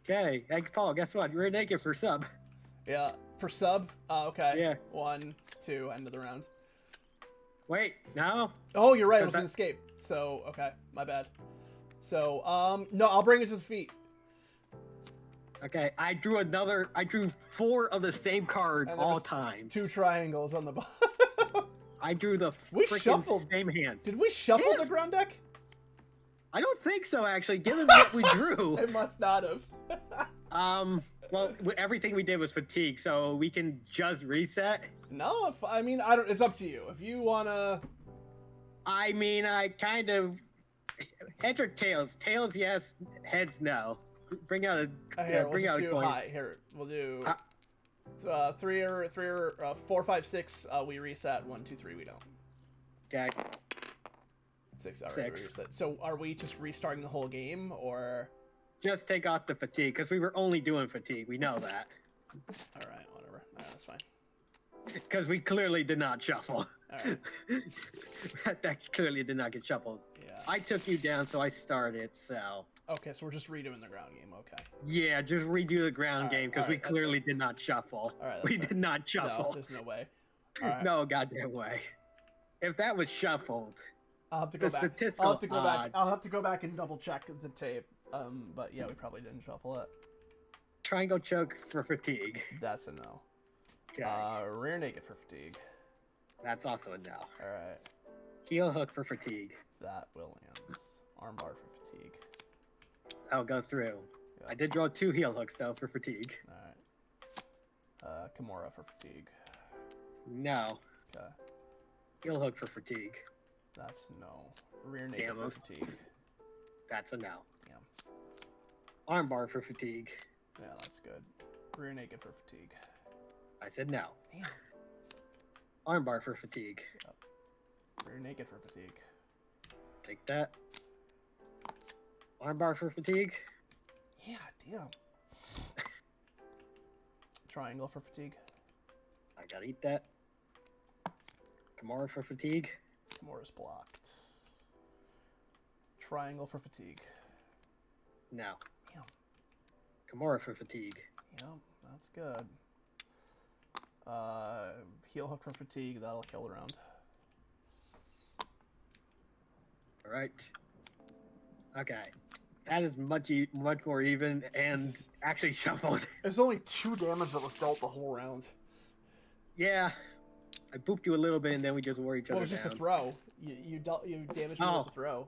Okay. Hey Paul, guess what? Rear naked for sub. Yeah. For sub. Okay. Yeah. 1, 2. End of the round. Wait. No. Oh, you're right. It was That- an escape. So okay. My bad. So no, I'll bring it to the feet. Okay. I drew 4 of the same card And there all was times. 2 triangles on the bottom. I drew the We freaking shuffled. same hand. Did we shuffle Yes. the ground deck? I don't think so, actually, given what we drew. It must not have. Well, everything we did was fatigue, so we can just reset. No, I mean, I don't. It's up to you. If you wanna. I mean, I kind of heads or tails. Tails, yes. Heads, no. Bring out a Here, we'll bring just out a do coin. high. Here, we'll do. Uh, 3 or 4, 5, 6. We reset. 1, 2, 3. We don't. Okay. 6. All right. 6. We reset. So are we just restarting the whole game, or? Just take off the fatigue, because we were only doing fatigue. We know that. All right. Whatever. All right, that's fine. Because we clearly did not shuffle. All right. That clearly did not get shuffled. Yeah. I took you down, so I started, so... Okay, so we're just redoing the ground game. Okay. Yeah, just redo the ground Alright, game, because we alright, that's clearly did not shuffle. Alright, We that's did not No, shuffle. there's no way. All right. No goddamn way. If that was shuffled, I'll have to go the back. statistical I'll have to go back. odds. I'll have to go back and double check the tape. But yeah, we probably didn't shuffle it. triangle choke for fatigue. That's a no. Okay. Rear naked for fatigue. That's also a no. All right. Heel hook for fatigue. That will land. Armbar for fatigue. That'll go through. Yeah. I did draw 2 heel hooks though for fatigue. All right. Kimura for fatigue. No. Okay. Heel hook for fatigue. That's no. Rear naked Damn for it. fatigue. That's a no. Yeah. Armbar for fatigue. Yeah, that's good. Rear naked for fatigue. I said no. Damn. Armbar for fatigue. Rear naked for fatigue. Take that. Armbar for fatigue. Yeah, damn. Triangle for fatigue. I gotta eat that. Kimura for fatigue. Kimura's blocked. Triangle for fatigue. No. Damn. Kimura for fatigue. Yep, that's good. Heel hook for fatigue. That'll kill the round. All right. Okay. That is much more even and actually shuffled. There's only 2 damage that was dealt the whole round. Yeah. I booped you a little bit and then we just wore each Well, other it was just down. a throw. You damaged me with the throw.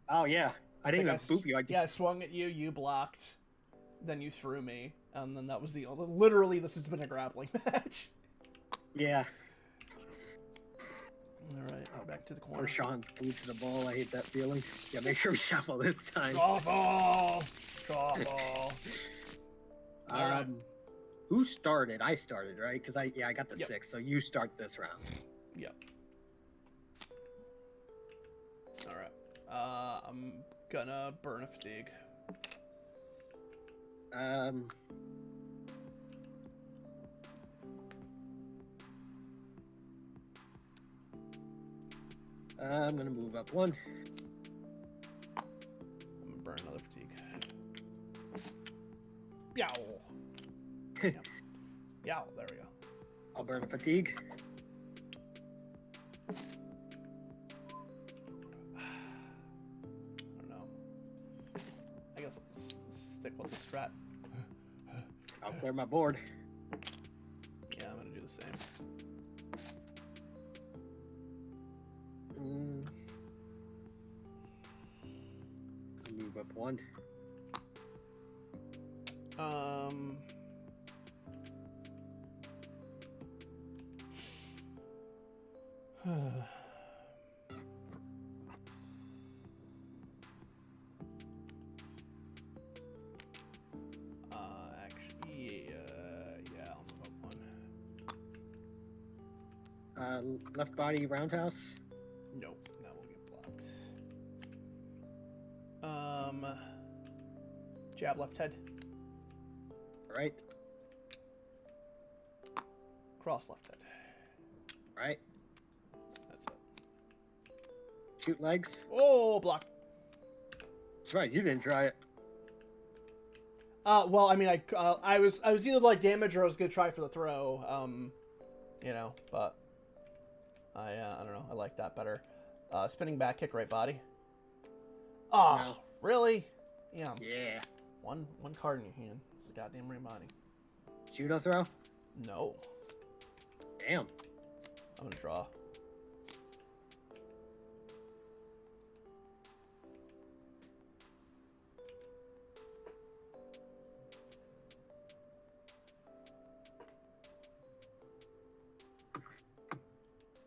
Oh, yeah. I didn't even think boop you. Yeah, I swung at you, you blocked, then you threw me, and then that was the... Literally, this has been a grappling match. Yeah. Alright, back to the corner. Or Sean's glued to the ball. I hate that feeling. Yeah, make sure we shuffle this time. Draw ball! Draw ball! Alright. Who started? I started, right? Because I got the Yep. 6, so you start this round. Yep. Alright. I'm gonna burn a fatigue. I'm gonna move up 1. I'm gonna burn another fatigue. Yow! Yep. Yow, there we go. I'll burn a fatigue. I don't know. I guess I'll stick with the strat. I'll clear my board. Yeah, I'm gonna do the same. I'll move up 1. Actually, yeah, I'll move up 1. Left body roundhouse. Nope, that will get blocked. Jab left head, Right. cross left head. Right. That's it. Shoot legs. Oh, block. That's right. You didn't try it. Well, I mean, I was either like damage or I was gonna try for the throw. You know, but I don't know. I like that better. Spinning back kick, right body. Oh, No. really? Yeah. Yeah. One card in your hand. It's a goddamn right body. Judo throw. No. Damn. I'm gonna draw.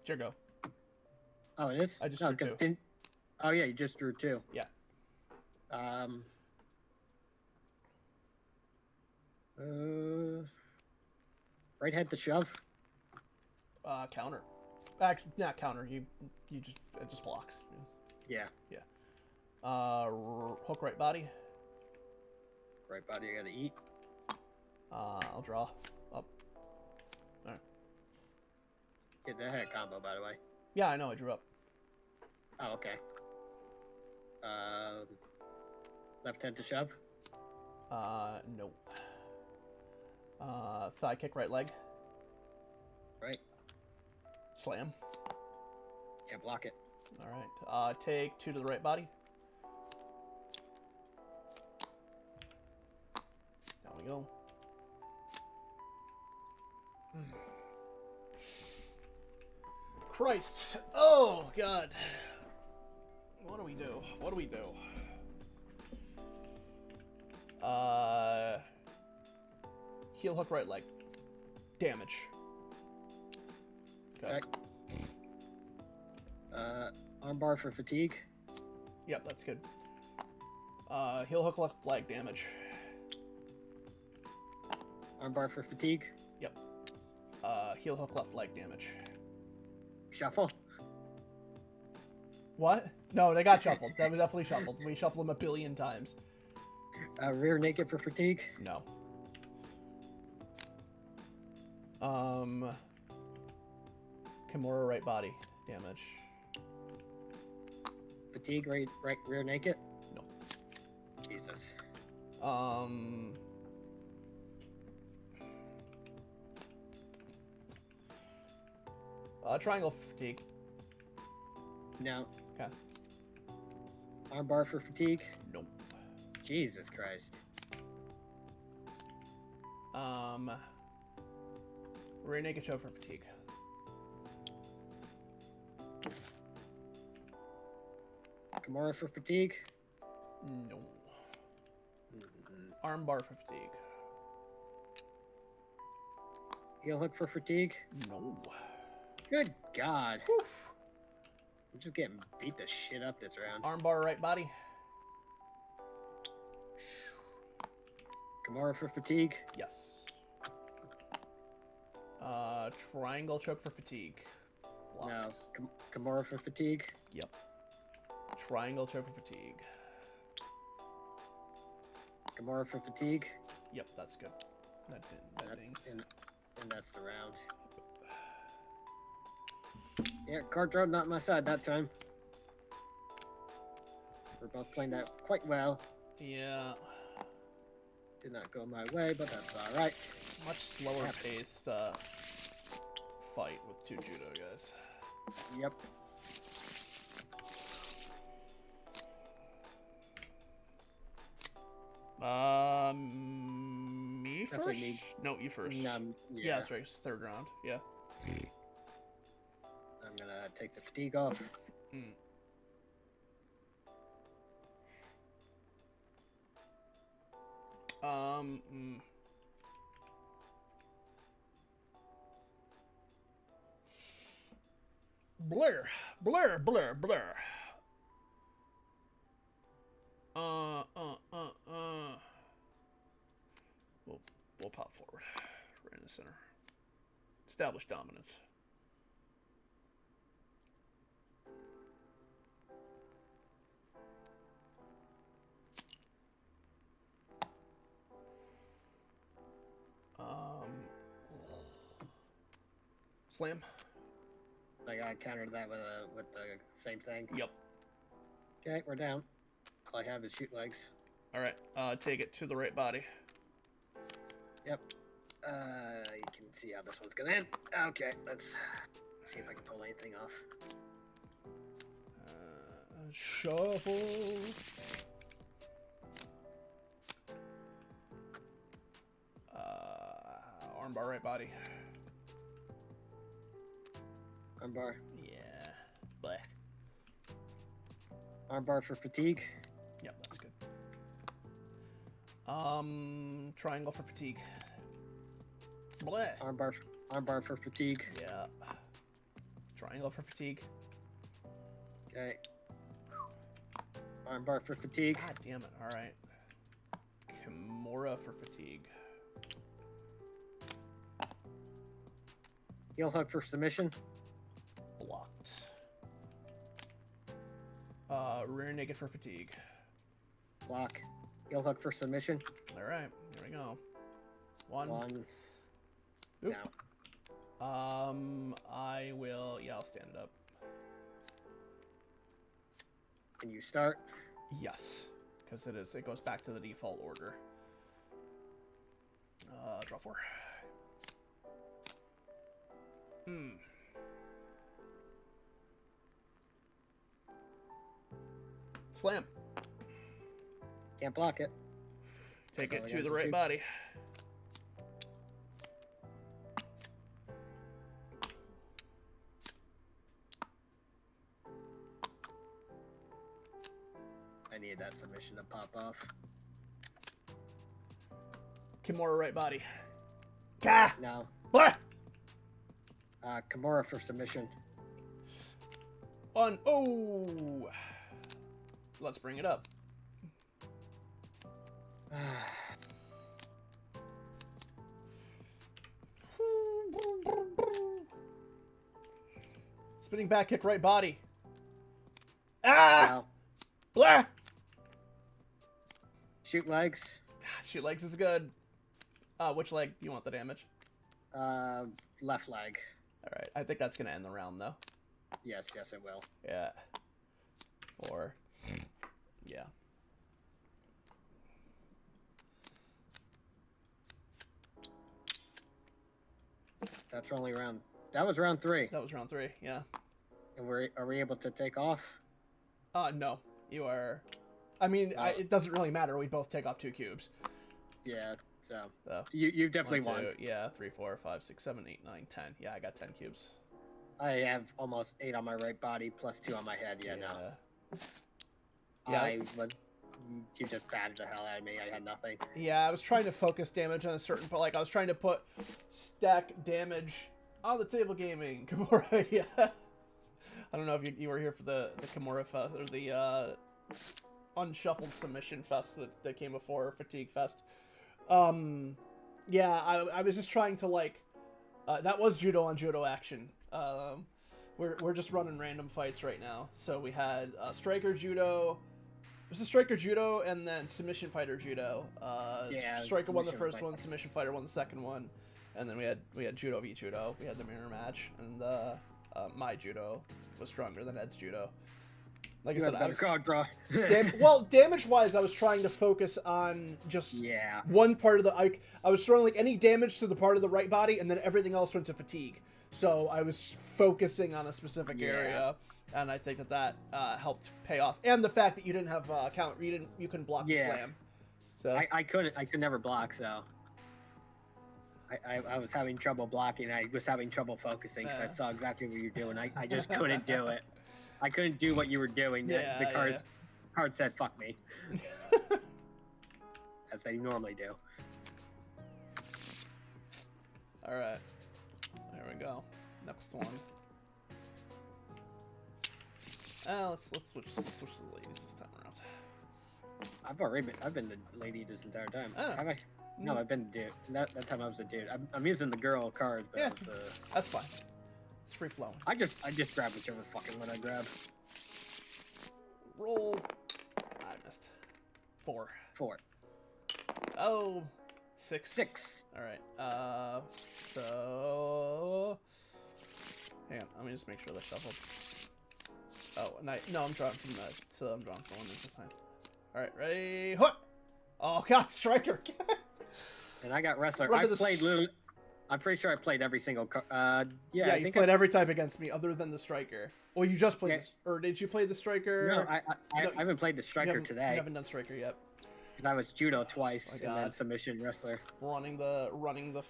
It's your go. Oh, it is. I just no, drew 'cause 2. didn't. Oh yeah, you just drew 2. Yeah. Right head to shove. Counter. Actually, not counter. You just it just blocks. Yeah. Hook right body. Right body. I gotta eat. I'll draw up. Alright. Yeah, that had a combo, by the way. Yeah, I know. I drew up. Oh, okay. Left head to shove. Nope. Thigh kick, right leg. Right. Slam. Can't block it. All right. Take 2 to the right body. Down we go. Christ. Oh, God. What do we do? What do we do? Heel hook right leg. damage. Okay. Armbar for fatigue. Yep, that's good. Heel hook left leg damage. Armbar for fatigue. Yep. Heel hook left leg damage. Shuffle. What? No, they got shuffled. That was definitely shuffled. We shuffled them a billion times. Rear naked for fatigue. No. Kimura right body damage. Fatigue right rear naked. No. Jesus. Triangle fatigue. No. Okay. Armbar for fatigue. Nope. Jesus Christ. Rear naked choke for fatigue. Kimura for fatigue. No. Mm-mm. Armbar for fatigue. Heel hook for fatigue. No. Good God. Whew. I'm just getting beat the shit up this round. Armbar right body. Kimura for fatigue. Yes. Triangle choke for fatigue. Blocked. No. Kimura for fatigue. Yep. Triangle choke for fatigue. Kimura for fatigue. Yep, that's good. That dings. And that's the round. Yeah, card draw not my side that time. We're both playing that quite well. Yeah. Did not go my way, but that's alright. Much slower paced fight with two judo guys. Yep. Me Definitely first? me. No, you first. Yeah. Yeah, that's right. It's third round. Yeah. I'm gonna take the fatigue off. Mm. Mm. Blur. We'll pop forward. Right in the center. Establish dominance. Slam. I gotta counter that with the same thing. Yep. Okay, we're down. All I have is shoot legs. All right. Take it to the right body. Yep. You can see how this one's gonna end. Okay, let's see if I can pull anything off. Shuffle. Armbar right body. Armbar. Yeah. Bleh. Armbar for fatigue. Yep, that's good. Triangle for fatigue. Bleh. Armbar for fatigue. Yeah. Triangle for fatigue. Okay. Armbar for fatigue. God damn it. All right. Kimura for fatigue. Heel hook for submission. Blocked. Rear naked for fatigue. Block. Heel hook for submission. All right. Here we go. One. Oop. Now. I will. Yeah, I'll stand it up. Can you start? Yes, because it is. It goes back to the default order. Draw 4. Slam. Can't block it. Take That's all it I to got the is a right two. body. I need that submission to pop off. Kimura right body. Gah! No. Blah! Kimura for submission. Oh! Let's bring it up. Spinning back kick, right body. Ah! Well, Blah! shoot legs. Shoot legs is good. Which leg do you want the damage? Left leg. Alright, I think that's gonna end the round, though. Yes, it will. Yeah. 4. Yeah. That's only round. That was round 3. That was round 3, yeah. And are we able to take off? No. You are... I mean, it doesn't really matter. We both take off 2 cubes. Yeah, so... So, You definitely 1, 2, won. Yeah, 3, 4, 5, 6, 7, 8, 9, 10. Yeah, I got 10 cubes. I have almost 8 on my right body, plus 2 on my head. Yeah, no. Yeah. You just batted the hell out of me. I had nothing. Yeah, I was trying to focus damage on a certain... But, like, I was trying to put stack damage on the table gaming. Kimura, yeah. I don't know if you were here for the Kimura Fest, or the Unshuffled Submission Fest that came before Fatigue Fest. Yeah, I was just trying to, like... that was judo on judo action. We're just running random fights right now. So we had striker judo... It was a striker judo and then submission fighter judo. Yeah, Striker won the submission first fighter. one, submission fighter won the second one, and then we had judo v judo. We had the mirror match, and my judo was stronger than Ed's judo. Like You I had said, a I better was, card draw. damage wise, I was trying to focus on just Yeah. one part of the. I was throwing like any damage to the part of the right body, and then everything else went to fatigue. So I was focusing on a specific area. And I think that helped pay off, and the fact that you didn't have counter, you couldn't block the slam. So I could never block, so I was having trouble blocking. I was having trouble focusing, so I saw exactly what you're doing. I just couldn't do it. I couldn't do what you were doing. The card said "fuck me," as they normally do. All right, there we go. Next one. Let's switch to the ladies this time around. I've been the lady this entire time. Oh. Have I? No, I've been the dude. That time I was a dude. I'm using the girl cards, but Yeah. I was That's fine. It's free flowing. I just grab whichever fucking one I grab. Roll. I missed. 4. 4. Oh, 6. 6. All right. So hang on. Let me just make sure they're shuffled. Oh, no, I'm drawing from that. So I'm drawing from one this time. All right, ready? Hut! Oh God, striker. And I got wrestler. Remember I played little. I'm pretty sure I played every single card. Yeah, I you think played every type against me other than the striker. Well, you just played, or did you play the striker? No, I haven't played the striker today. You haven't done striker yet. Because I was judo twice Oh my and then God. submission wrestler. Running the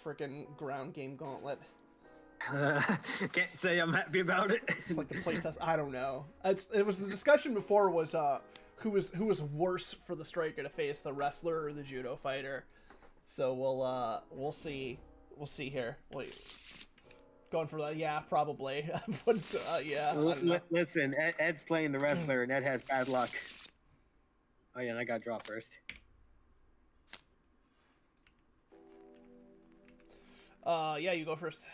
frickin' ground game gauntlet. Can't say I'm happy about it. It's like the playtest. I don't know. It was the discussion before was who was worse for the striker to face, the wrestler or the judo fighter. So we'll see. We'll see here. Wait, going for that? Yeah, probably. But yeah. I don't know. Listen, Ed's playing the wrestler and Ed has bad luck. Oh yeah, and I got draw first. Yeah, you go first.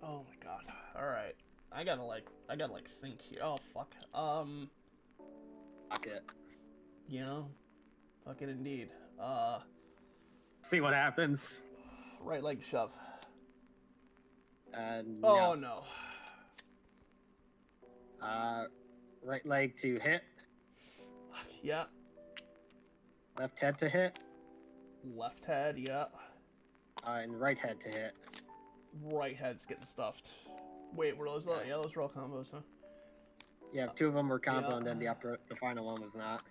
Oh my God. All right. I gotta think here. Oh fuck. Fuck it. Yeah. Fuck it indeed. See what happens. Right leg shove. No. Oh no. Right leg to hit. Yeah. Left head to hit. Left head. Yeah. And right head to hit. Right head's getting stuffed. Wait, were those? Yeah, those were all combos, huh? Yeah, 2 of them were combo, Yeah. and then the final one was not.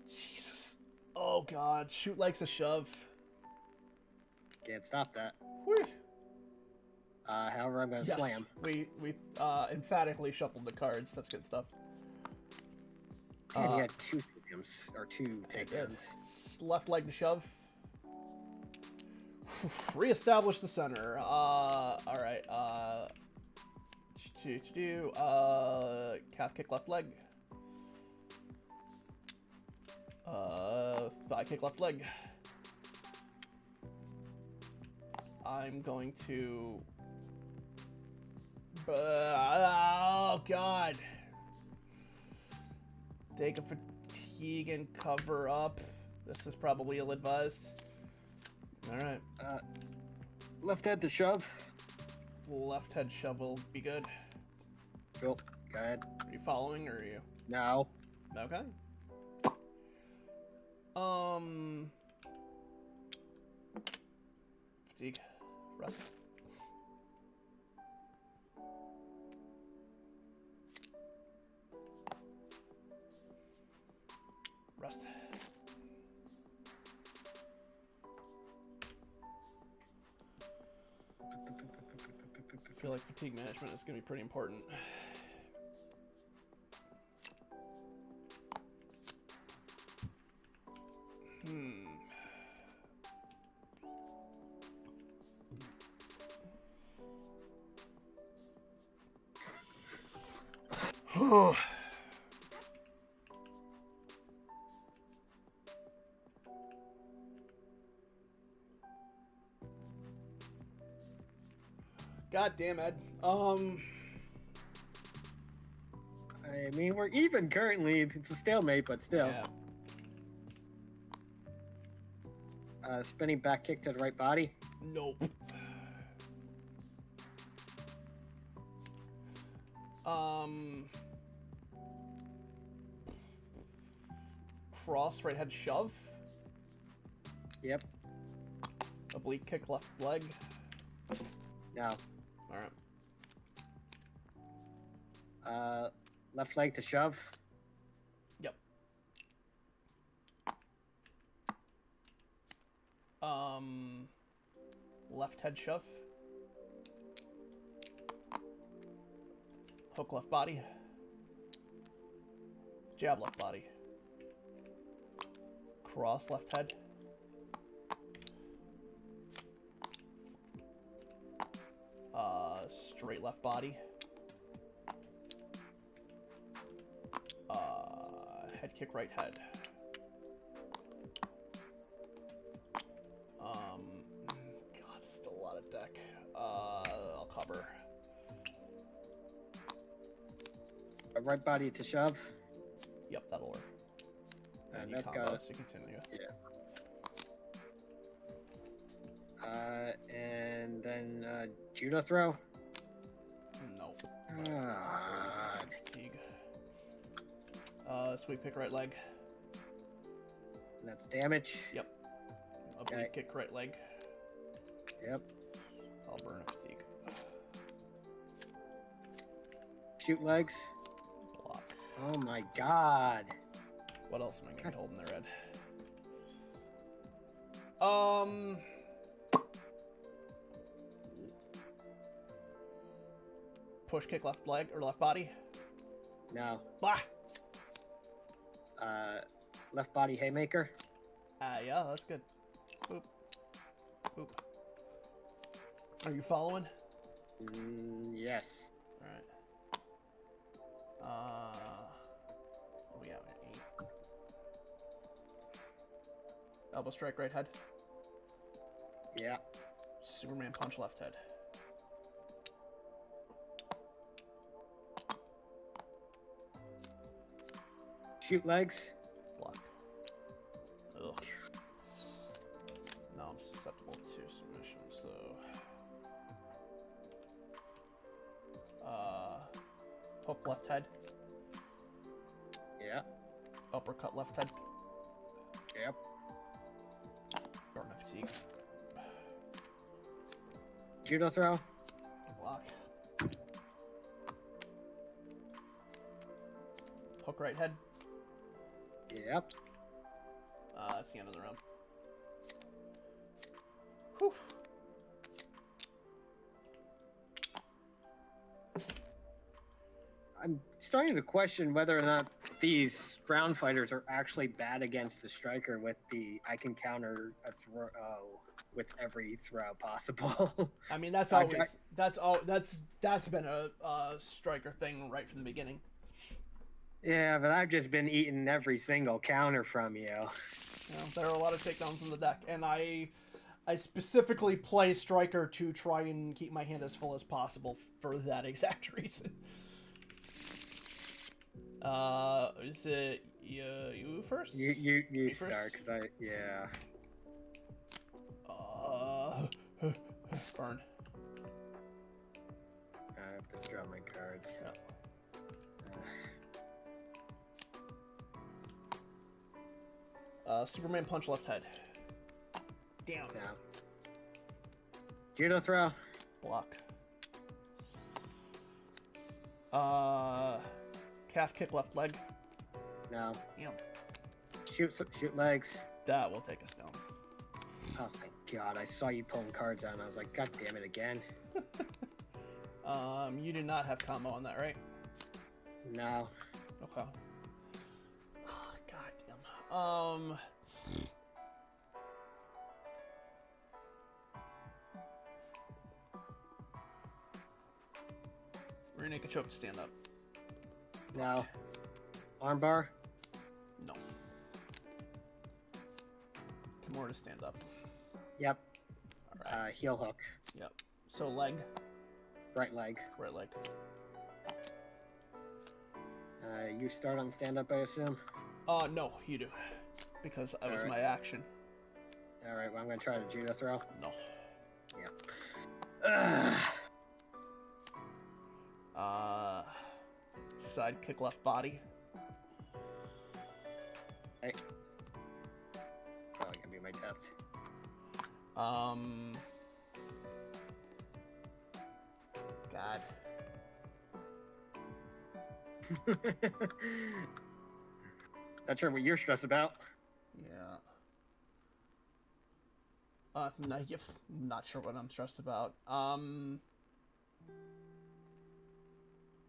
Jesus. Oh God. Shoot likes a shove. Can't stop that. Whee. However, I'm gonna Yes. slam. We emphatically shuffled the cards. That's good stuff. And he had 2 takedowns or 2 Good. takedowns. Left leg to shove. Reestablish the center. All right. Calf kick left leg. Thigh kick left leg. I'm going to. Oh God. Take a fatigue and cover up. This is probably ill-advised. All right. Left head to shove. Left head shove will be good. Cool. Go ahead. Are you following, or are you? No. Okay. Fatigue. Rest. Rest. I feel like fatigue management is going to be pretty important. God damn it. I mean, we're even currently. It's a stalemate, but still. Yeah. Spinning back kick to the right body. Nope. Cross right head shove. Yep. Oblique kick left leg. No. Alright. Left leg to shove. Yep. Left head shove. Hook left body. Jab left body. Cross left head. Straight left body. Head kick right head. God, still a lot of deck. I'll cover. Right body to shove. Yep, that'll work. And you that's combo, got it. so you continue. Yeah. And then judo throw. No. God. Fatigue. Sweep kick right leg. And that's damage. Yep. Oblique kick right leg. Yep. I'll burn a fatigue. Shoot legs. Block. Oh my God. What else am I going to hold in the red? Push kick left leg or left body. No. Bah! Left body haymaker. Yeah, that's good. Boop. Boop. Are you following? Yes. Alright. What we got? 8. Elbow strike right head. Yeah. Superman punch left head. Shoot legs. Block. Ugh. Now I'm susceptible to submissions, though. Hook left head. Yeah. Uppercut left head. Yep. Burn of fatigue. Judo throw. Block. Hook right head. Yep. That's the end of the round. Whew. I'm starting to question whether or not these ground fighters are actually bad against the striker with the I can counter a throw with every throw possible. I mean, that's I- always that's been a striker thing right from the beginning. Yeah, but I've just been eating every single counter from you. You know, there are a lot of takedowns in the deck, and I specifically play striker to try and keep my hand as full as possible for that exact reason. Is it you first? You first? start, because I, yeah. Burn. I have to draw my cards. Yeah. Superman punch left head. Damn. Yeah. Judo throw. Block. Calf kick left leg. No. Damn. Shoot legs. That will take us down. Oh, thank God. I saw you pulling cards out, and I was like, God damn it again. You do not have combo on that, right? No. Okay. Oh, God damn. Renake choke to stand up. No. Armbar. No. Kimura to stand up. Yep. Alright. Heel hook. Yep. So leg. Right leg. Right leg. You start on stand up, I assume? No, you do. Because that was Alright. my action. Alright, well, I'm going to try the judo throw. No. Ugh. Side kick left body. Hey. Probably going to be my death. God. Not sure what you're stressed about. Yeah. No, not sure what I'm stressed about.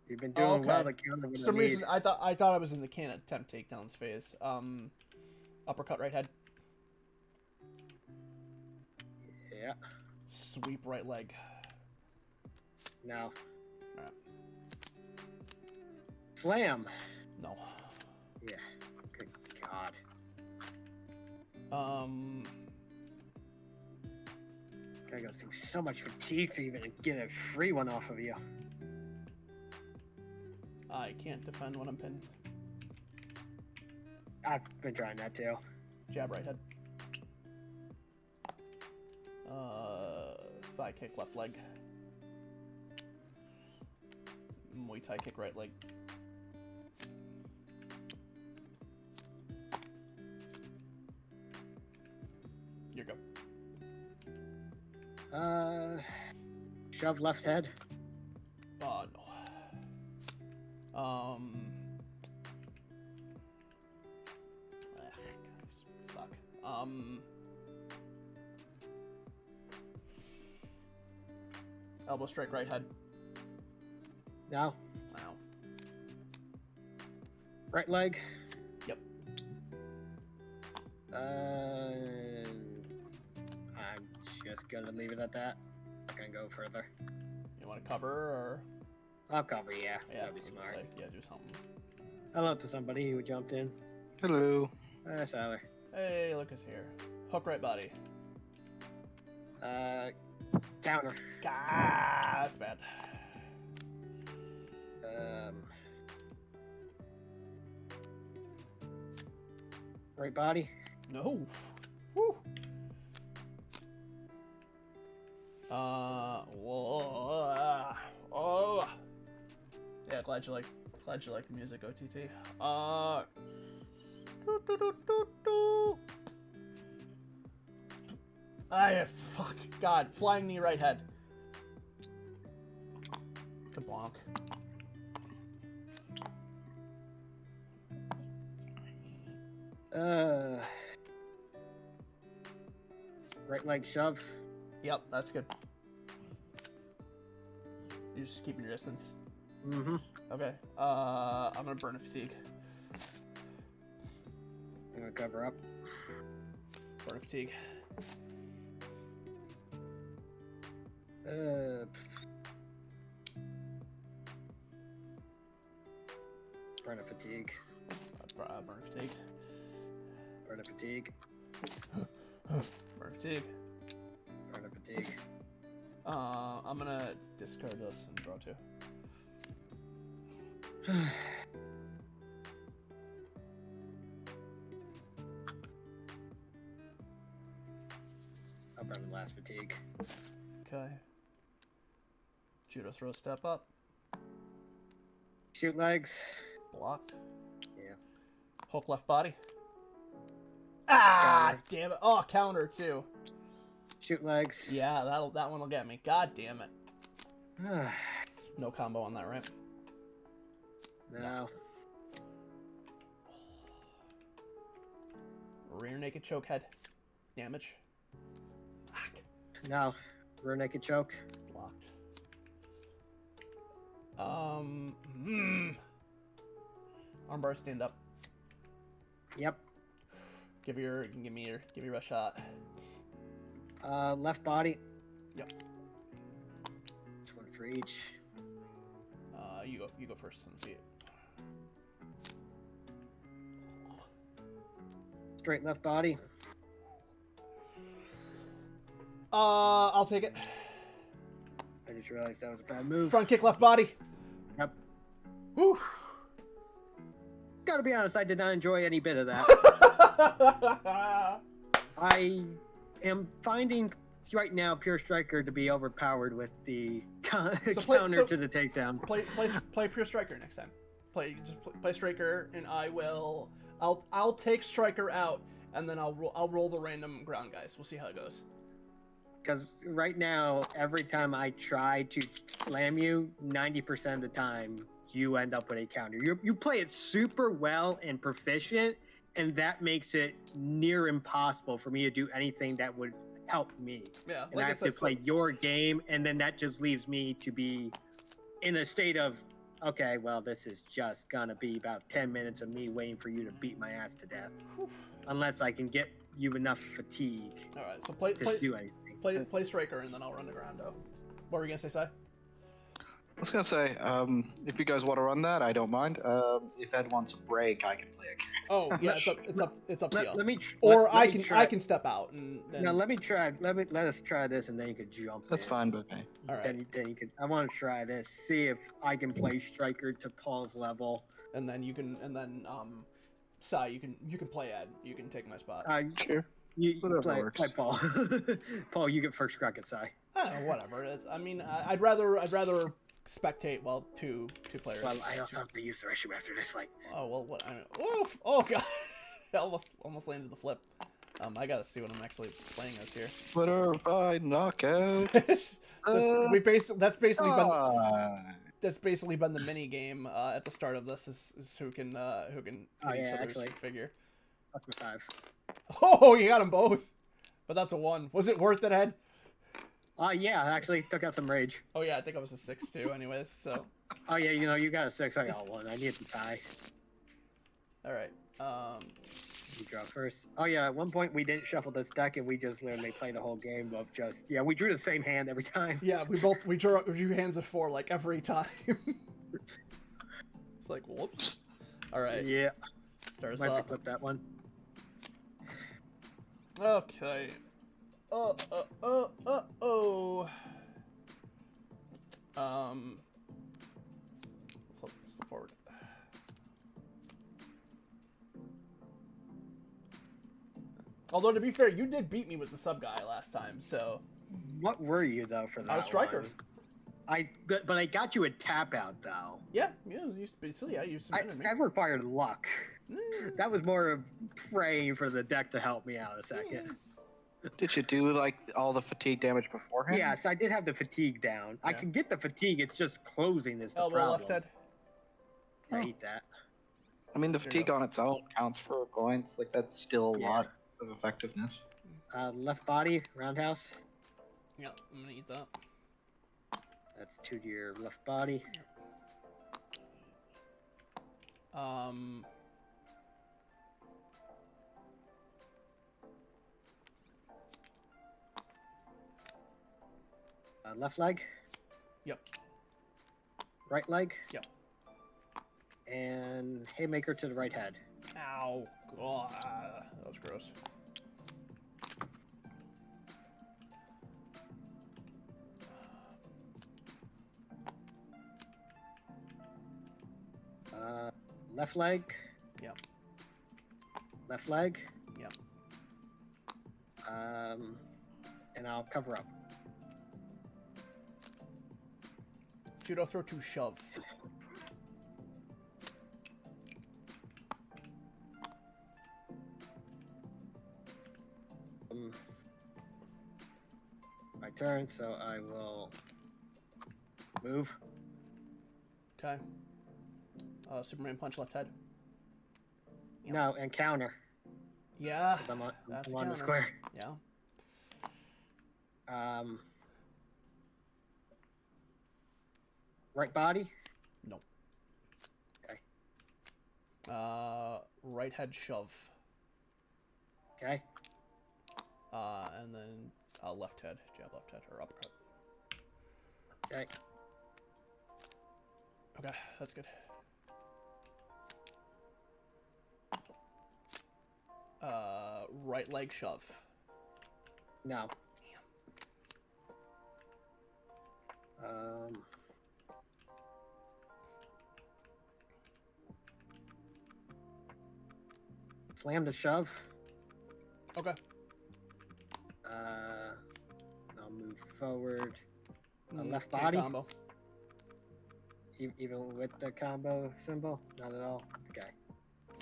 You've been doing well okay. to counter For what some I reason, need. I thought I was in the can attempt takedowns phase. Uppercut right head. Yeah. Sweep right leg. No. Alright. Slam. No. Yeah. Good God. Gotta go through so much fatigue to even get a free one off of you. I can't defend when I'm pinned. I've been trying that too. Jab right head. Thigh kick left leg. Muay Thai kick right leg. Your go. Shove left head. Oh no. Guys suck. Elbow strike right head. No. Wow. Right leg. Yep. I'm just gonna leave it at that. Not gonna go further. You want to cover or? I'll cover, yeah. Yeah, That'd be I was gonna smart. say, yeah, do something. Hello to somebody who jumped in. Hello. Tyler. Hey, Lucas here. Hook right body. Counter. Ah, that's bad. Right body. No. Woo. Whoa. Oh. Yeah, glad you like the music, OTT. Fuck God, flying knee right head. The bonk. Right leg shove. Yep, that's good. You're just keeping your distance. Mm-hmm. Okay. I'm gonna burn a fatigue. I'm gonna cover up. Burn a fatigue. Burn of fatigue. Burn fatigue. Burn of fatigue. Burn fatigue. Burn of fatigue. I'm gonna discard this and draw 2. I'll burn the last fatigue. Okay. Judo throw, step up. Shoot legs. Blocked. Yeah. Hook left body. Ah, Counter. damn it. Oh, counter too. Shoot legs. Yeah, that one will get me. God damn it. No combo on that, right? No. Rear naked choke head. Damage. Fuck. No. Rear naked choke. Blocked. Armbar stand up. Yep. Give me your best shot. Left body. Yep. It's one for each. You go first and see it. Straight left body. I'll take it. I just realized that was a bad move. Front kick left body. Yep. Woo. Gotta be honest, I did not enjoy any bit of that. I am finding right now Pure Striker to be overpowered with the counter to the takedown. Play Pure Striker next time. Play Striker, and I'll take Striker out, and then I'll roll the random ground guys. We'll see how it goes. Because right now, every time I try to slam you, 90% of the time, you end up with a counter. You play it super well and proficient, and that makes it near impossible for me to do anything that would help me. Yeah, and I have to play your game, and then that just leaves me to be in a state of, okay, well, this is just gonna be about 10 minutes of me waiting for you to beat my ass to death. Unless I can get you enough fatigue All right, so to do anything. play Striker, and then I'll run the Groundo. What were you gonna say, Si? I was gonna say, if you guys want to run that, I don't mind. If Ed wants a break, I can play a character. Oh yeah, it's up to you. Let me I can step out and then. No, let us try this, and then you could jump. That's fine with me. All right. Then you could. I want to try this. See if I can play Striker to Paul's level. And then Si, you can play Ed. You can take my spot. Sure. You Whatever play works. Paul. Paul, you get first crack at Sai. Whatever. I'd rather spectate while two players. Well, I also have to use the restroom after this fight. Oh well, what? Oh god, almost landed the flip. I gotta see what I'm actually playing as here. Splitter by knockout. That's basically been Ah. that's basically been the mini game at the start of this is who can hit each other's actually. figure. Up to 5. Oh, you got them both, but that's a 1. Was it worth it, Ed? Yeah, I actually took out some rage. Oh yeah, I think I was a 6 too. Anyways, so. Oh yeah, you got a 6. I got 1. I need to tie. All right. You draw first. Oh yeah, at one point we didn't shuffle this deck, and we just literally played a whole game of just we drew the same hand every time. Yeah, we drew hands of 4 like every time. It's like whoops. All right. Yeah. Stars Might have to up. clip that one. Okay. Oh. Flip forward. Although to be fair, you did beat me with the sub guy last time, so. What were you though for that? I was Striker. But I got you a tap out though. Yeah, you submitted me. I required luck. Mm. That was more of praying for the deck to help me out a second. Did you do like all the fatigue damage beforehand? Yes, I did have the fatigue down. I Yeah. can get the fatigue. It's just closing is the Elbow problem. left head. I eat that. I mean, the Sure. fatigue on its own counts for points. Like that's still a Yeah. lot of effectiveness. Left body roundhouse. Yeah, I'm gonna eat that. That's 2 to your left body. Left leg. Yep. Right leg. Yep. And haymaker to the right head. Ow. God, that was gross. Left leg. Yep. Left leg. Yep. And I'll cover up. Judo throw to shove. My turn, so I will move. Okay. Superman punch left head. Yep. No, and counter. Yeah. 'Cause I'm on That's the counter. square. Yeah. Right body. Nope. Okay. Right head shove. Okay. And then left head, jab left head, or uppercut. Okay. Okay, that's good. Right leg shove. No. Slam to shove. Okay. I'll move forward. Left Okay, body. combo. Even with the combo symbol? Not at all. Okay.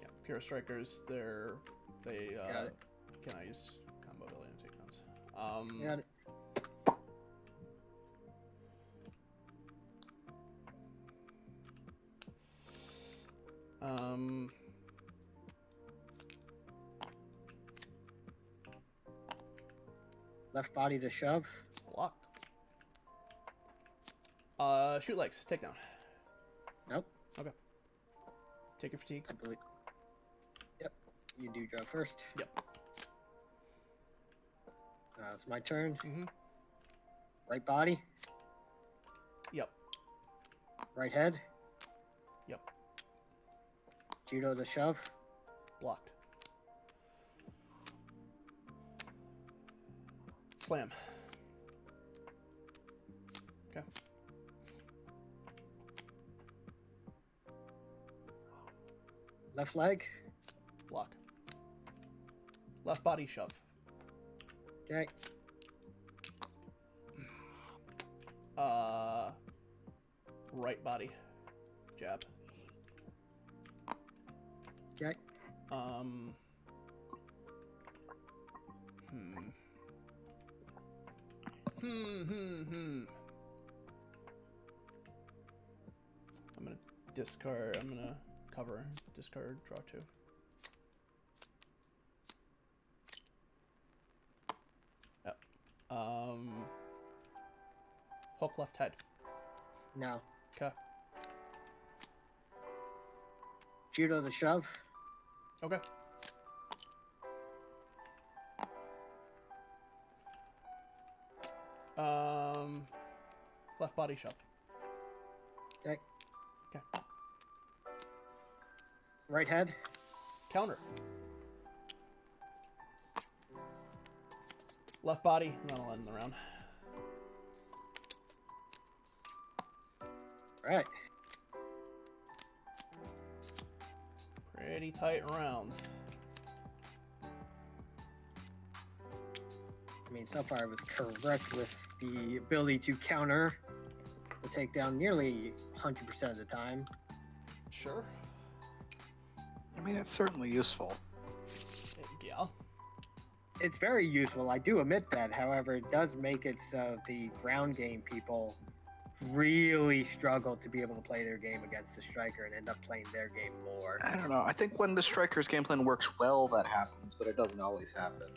Yeah, pure strikers. They Got it. cannot use combo ability and takedowns. Got it. Left body to shove. Block. Shoot legs. Takedown. Nope. Okay. Take your fatigue. I believe. Yep. You do draw first. Yep. It's my turn. Mm-hmm. Right body. Yep. Right head. Yep. Judo to shove. Blocked. Slam. Okay. Left leg. Block. Left body shove. Okay. Right body jab. Okay. Hmm. I'm gonna discard. I'm gonna cover. Discard. Draw 2. Yep. Hook left head. No. Okay. Judo to shove. Okay. Left body shove. Okay. Okay. Right head. Counter. Left body. That'll end the round. All right. Pretty tight round. I mean, so far I was correct with the ability to counter the takedown nearly 100% of the time. Sure. I mean, it's certainly useful. Yeah. It's very useful, I do admit that. However, it does make it so the ground game people really struggle to be able to play their game against the striker and end up playing their game more. I don't know. I think when the striker's game plan works well, that happens, but it doesn't always happen.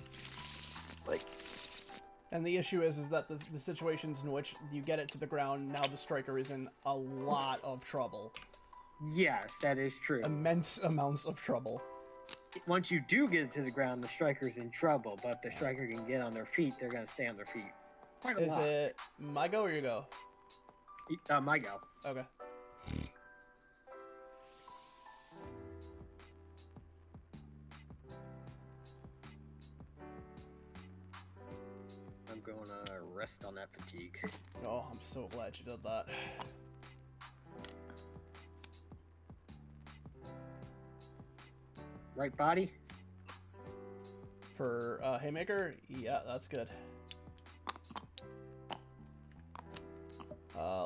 Like, And the issue is that the situations in which you get it to the ground, now the striker is in a lot of trouble. Yes, that is true. Immense amounts of trouble. Once you do get it to the ground, the striker's in trouble, but if the striker can get on their feet, they're going to stay on their feet. Quite a Is lot. it my go or your go? My go. Okay. I'm going to rest on that fatigue. Oh, I'm so glad you did that. Right body? For Haymaker, yeah, that's good.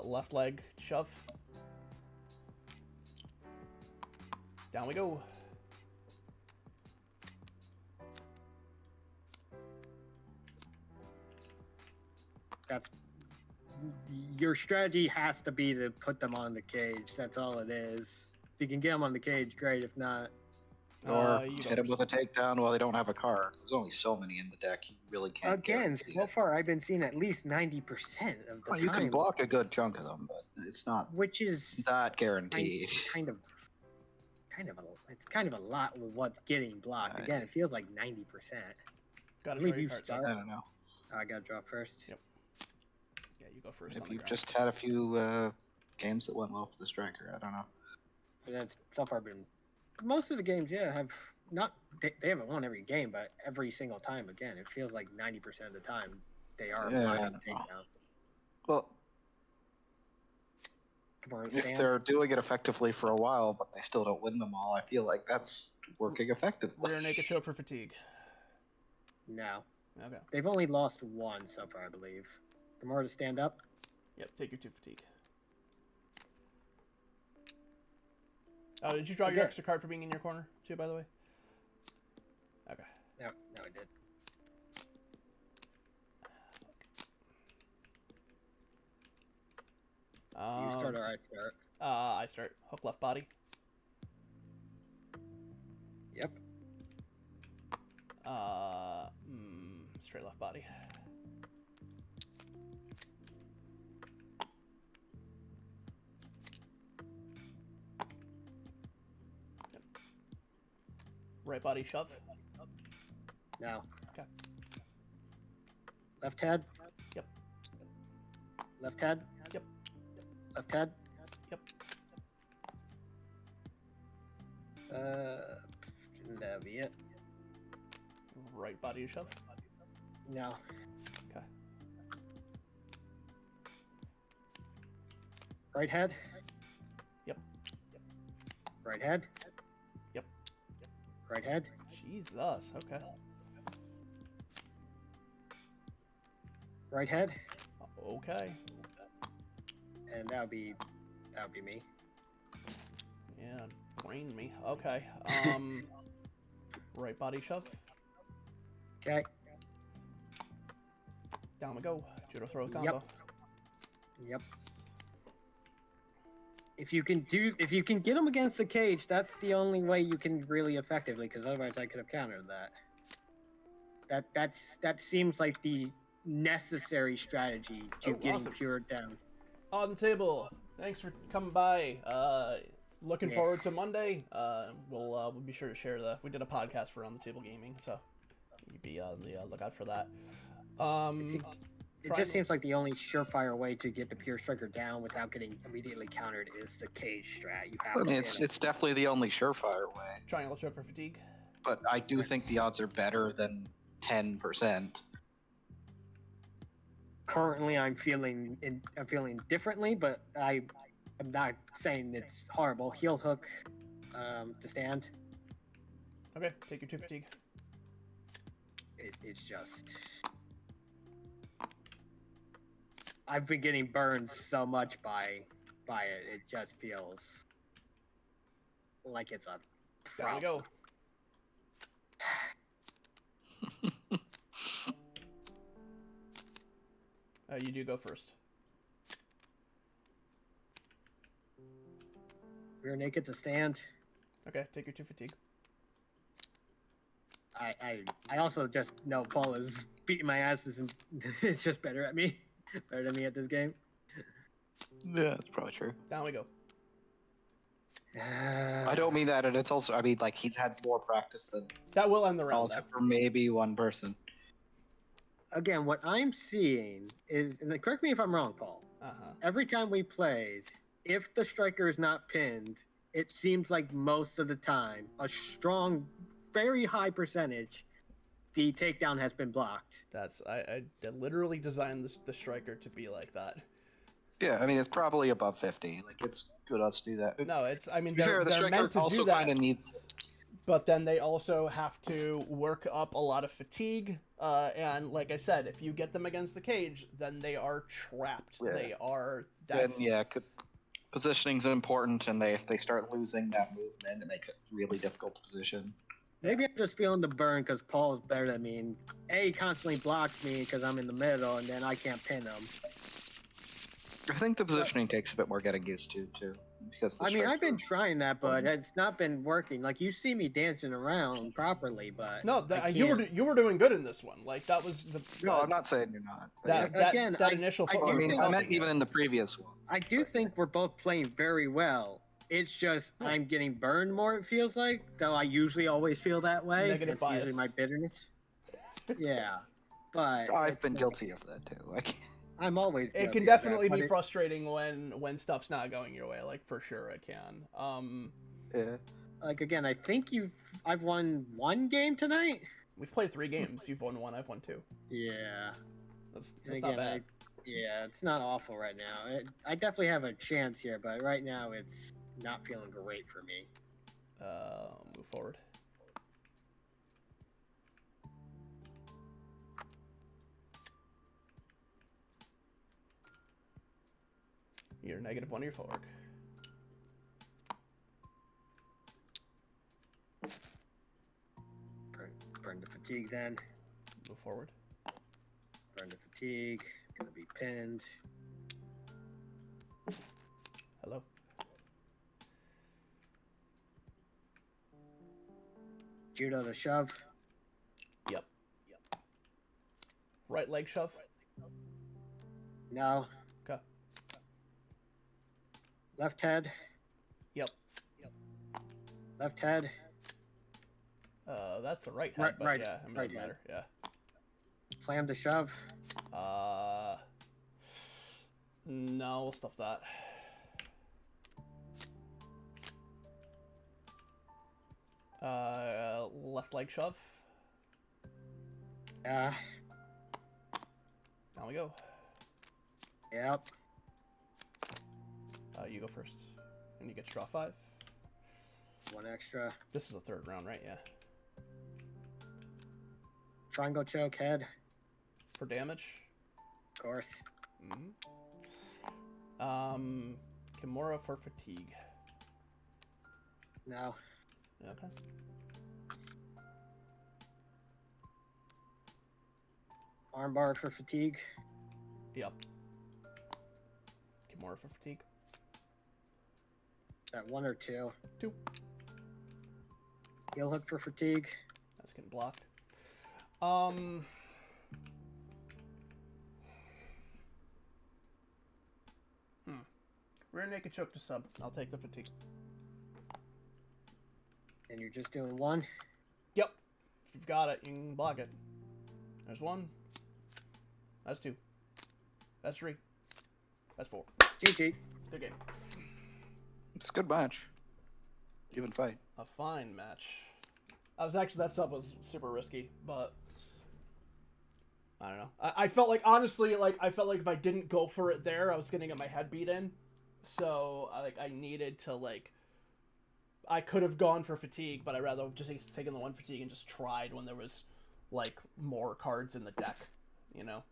Left leg shove. Down we go. That's your strategy has to be to put them on the cage. That's all it is. If you can get them on the cage, great. If not, Or You go hit him first. with a takedown while they don't have a card. There's only so many in the deck. You really can't. again, guarantee so it. far I've been seeing at least 90% of the Well, you time, can block a good chunk of them, but it's not which is that guaranteed. kind of it's kind of a lot with what's getting blocked. Right. Again, it feels like 90%. Gotta I believe draw your you cards, start. I don't know. I gotta draw first. Yep. Yeah, you go first. If On the you've ground. just had a few games that went well for the striker, I don't know. But that's so far been most of the games. Yeah, have not they haven't won every game, but every single time. Again, it feels like 90% of the time they are Yeah, I blocking don't know. takedown. Well, Kimura if stand. they're doing it effectively for a while, but they still don't win them all, I feel like that's working effectively. Rear naked choke for fatigue. No, Okay. they've only lost one so far, I believe. Kimura to stand up. Yep. Take your 2 fatigue. Oh, did you draw your Okay. extra card for being in your corner too? By the way. Okay. No, I did. You start or I start. I start. Hook left body. Yep. Straight left body. Yep. Right body shove. No. Okay. Left head. Yep. Left head. Yep. Left head. Yep. That'll be it. Right body shove. No. Okay. Right head. Yep. Right head. Yep. Right head. Jesus. Okay. Right head. Okay. And that'll be me. Yeah, brain me. Okay. Right body shove. Okay. Down we go. Judo throw combo. Yep. If you can get them against the cage, that's the only way you can really effectively. Because otherwise, I could have countered that. That seems like the necessary strategy to Oh, getting awesome. Pure down. On the table. Thanks for coming by. Looking Yeah. forward to Monday. We'll be sure to share we did a podcast for On the Table Gaming, so you be on the lookout for that. It just seems like the only surefire way to get the Pure Striker down without getting immediately countered is the cage strat. You have I to mean, hit it. it's definitely the only surefire way, Triangle choke for fatigue. but I do think the odds are better than 10%. Currently I'm feeling differently, but I'm not saying it's horrible. Heel hook to stand. Okay, take your 2 fatigue. It's just I've been getting burned so much by it. It just feels like it's a Down we problem. go. You do go first. Rear naked to stand. Okay, take your 2 fatigue. I also just know Paul is beating my ass and is just better at me. Better than me at this game. Yeah, that's probably true. Down we go. I don't mean that, and it's also, I mean, like, he's had more practice than That will end the round. relative for maybe one person. again, what I'm seeing is, and correct me if I'm wrong, Paul. Every time we played, if the striker is not pinned, it seems like most of the time, a strong, very high percentage, the takedown has been blocked. I literally designed the striker to be like that. Yeah, I mean it's probably above 50. Like it's good us do that. No, it's I mean To be fair, the they're striker meant to also do that, kind of needs. but then they also have to work up a lot of fatigue. And like I said, if you get them against the cage, then they are trapped. Yeah. They are. And positioning's important, and if they start losing that movement, it makes it really difficult to position. Maybe I'm just feeling the burn because Paul's better than me. And he constantly blocks me because I'm in the middle, and then I can't pin him. I think the positioning takes a bit more getting used to too, because I mean, I've been trying that, but it's not been working. Like you see me dancing around properly, but No, you were doing good in this one. Like that was the. No, I'm not saying you're not. That initial. I meant even in the previous ones. I do think we're both playing very well. It's just I'm getting burned more. It feels like, though I usually always feel that way. Negative bias. Usually my bitterness. Yeah, but I've been guilty of that too. I'm always. It can definitely be frustrating when stuff's not going your way. Like for sure, it can. Yeah. Like again, I think I've won one game tonight. We've played 3 games. You've won 1. I've won 2. Yeah. That's again, not bad. Yeah, it's not awful right now. I definitely have a chance here, but right now it's not feeling great for me. Move forward. You're -1 to your forward. Burn the fatigue then. Move forward. Burn the fatigue. Gonna be pinned. Hello. Judo to shove. Yep. Right leg shove. No. Okay. Left head. Yep. Left head. That's a right head, but right, yeah, it right doesn't matter. Yeah. Slam to shove. No, we'll stuff that. Left leg shove. Yeah. Down we go. Yep. You go first, and you get to draw 5. 1 extra. This is the 3rd round, right? Yeah. Triangle choke head. For damage. Of course. Kimura for fatigue. No. Okay. Armbar for fatigue. Yep. Kimura for fatigue. Is that 1 or 2? 2. Heel hook for fatigue. That's getting blocked. Rear naked choke to sub. I'll take the fatigue. And you're just doing 1? Yep. If you've got it, you can block it. There's 1. That's 2. That's 3. That's 4. GG. Good game. It's a good match. Even fight. A fine match. That sub was super risky, but I don't know. I felt like, honestly, I felt like if I didn't go for it there, I was gonna get my head beat in. So I needed to I could have gone for fatigue, but I'd rather just taken the 1 fatigue and just tried when there was more cards in the deck, you know.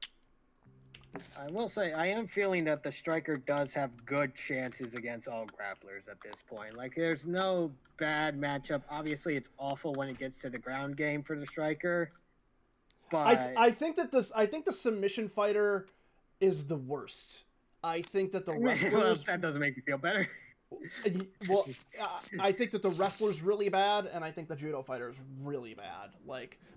I will say, I am feeling that the striker does have good chances against all grapplers at this point. There's no bad matchup. Obviously, it's awful when it gets to the ground game for the striker. But I think the submission fighter is the worst. I think that the wrestlers... well, that doesn't make me feel better. Well, I think that the wrestler's really bad, and I think the judo fighter is really bad.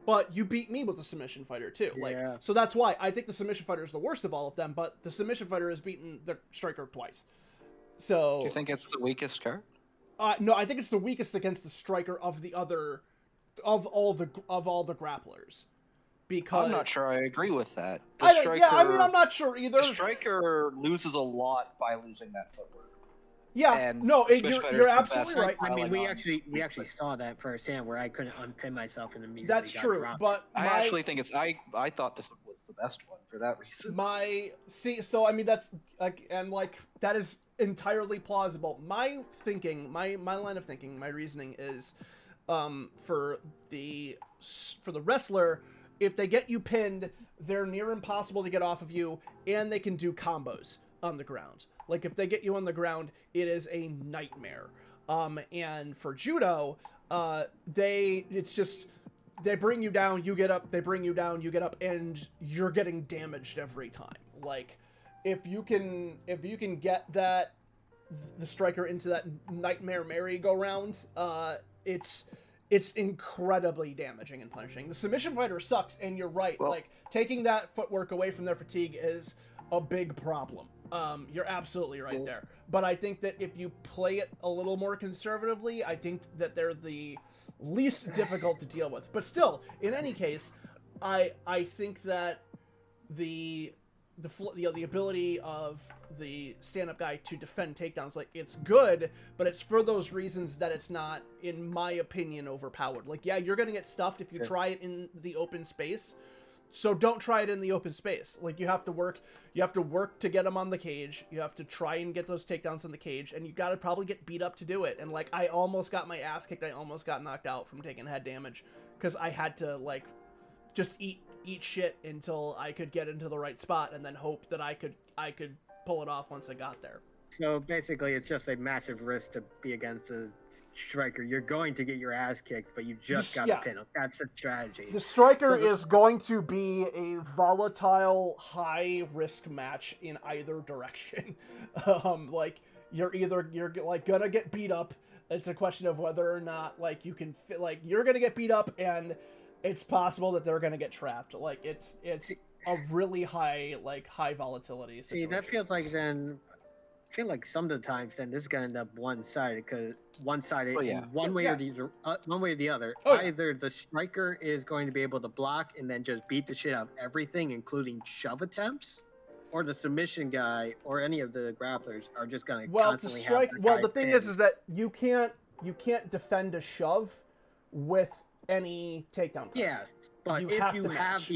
But you beat me with the submission fighter too. Yeah. So that's why I think the submission fighter is the worst of all of them. But the submission fighter has beaten the striker twice. So Do you think it's the weakest card? no, I think it's the weakest against the striker of all the grapplers. because I'm not sure I agree with that. The I'm not sure either. The striker loses a lot by losing that footwork. Yeah, And no, Smash you're Fighter's the absolutely best right. I mean, we on actually saw that firsthand where I couldn't unpin myself and immediately That's got true, dropped. but I actually think it's I thought this was the best one for that reason. so I mean that's like, and like that is entirely plausible. My thinking, my line of thinking, my reasoning is, for the wrestler, if they get you pinned, they're near impossible to get off of you, and they can do combos on the ground. Like if they get you on the ground, it is a nightmare. And for judo, they bring you down, you get up, they bring you down, you get up, and you're getting damaged every time. Like if you can get the striker into that nightmare merry-go-round, it's incredibly damaging and punishing. The submission fighter sucks, and you're right. Well, like taking that footwork away from their fatigue is a big problem. You're absolutely right there. But I think that if you play it a little more conservatively, I think that they're the least difficult to deal with. But still, in any case, I think that the ability of the stand-up guy to defend takedowns, like, it's good, but it's for those reasons that it's not, in my opinion, overpowered. Like, yeah, you're gonna get stuffed if you try it in the open space, so don't try it in the open space. Like, you have to work to get them on the cage, you have to try and get those takedowns in the cage, and you gotta probably get beat up to do it. And, like, I almost got my ass kicked, I almost got knocked out from taking head damage, because I had to, like, just eat shit until I could get into the right spot, and then hope that I could pull it off once I got there. So basically, it's just a massive risk to be against a striker. You're going to get your ass kicked, but you just got to pin him. That's the strategy. The striker is going to be a volatile, high-risk match in either direction. Like, you're like gonna get beat up. It's a question of whether or not, like, you can fit. Like, you're gonna get beat up, and it's possible that they're gonna get trapped. Like, it's a really high volatility situation. See, that feels like then. I feel like some of the times then this is gonna end up one-sided in one way or the other. Either the striker is going to be able to block and then just beat the shit out of everything, including shove attempts, or the submission guy or any of the grapplers are just gonna constantly have the thing is that you can't defend a shove with any takedown. Yes, but if you have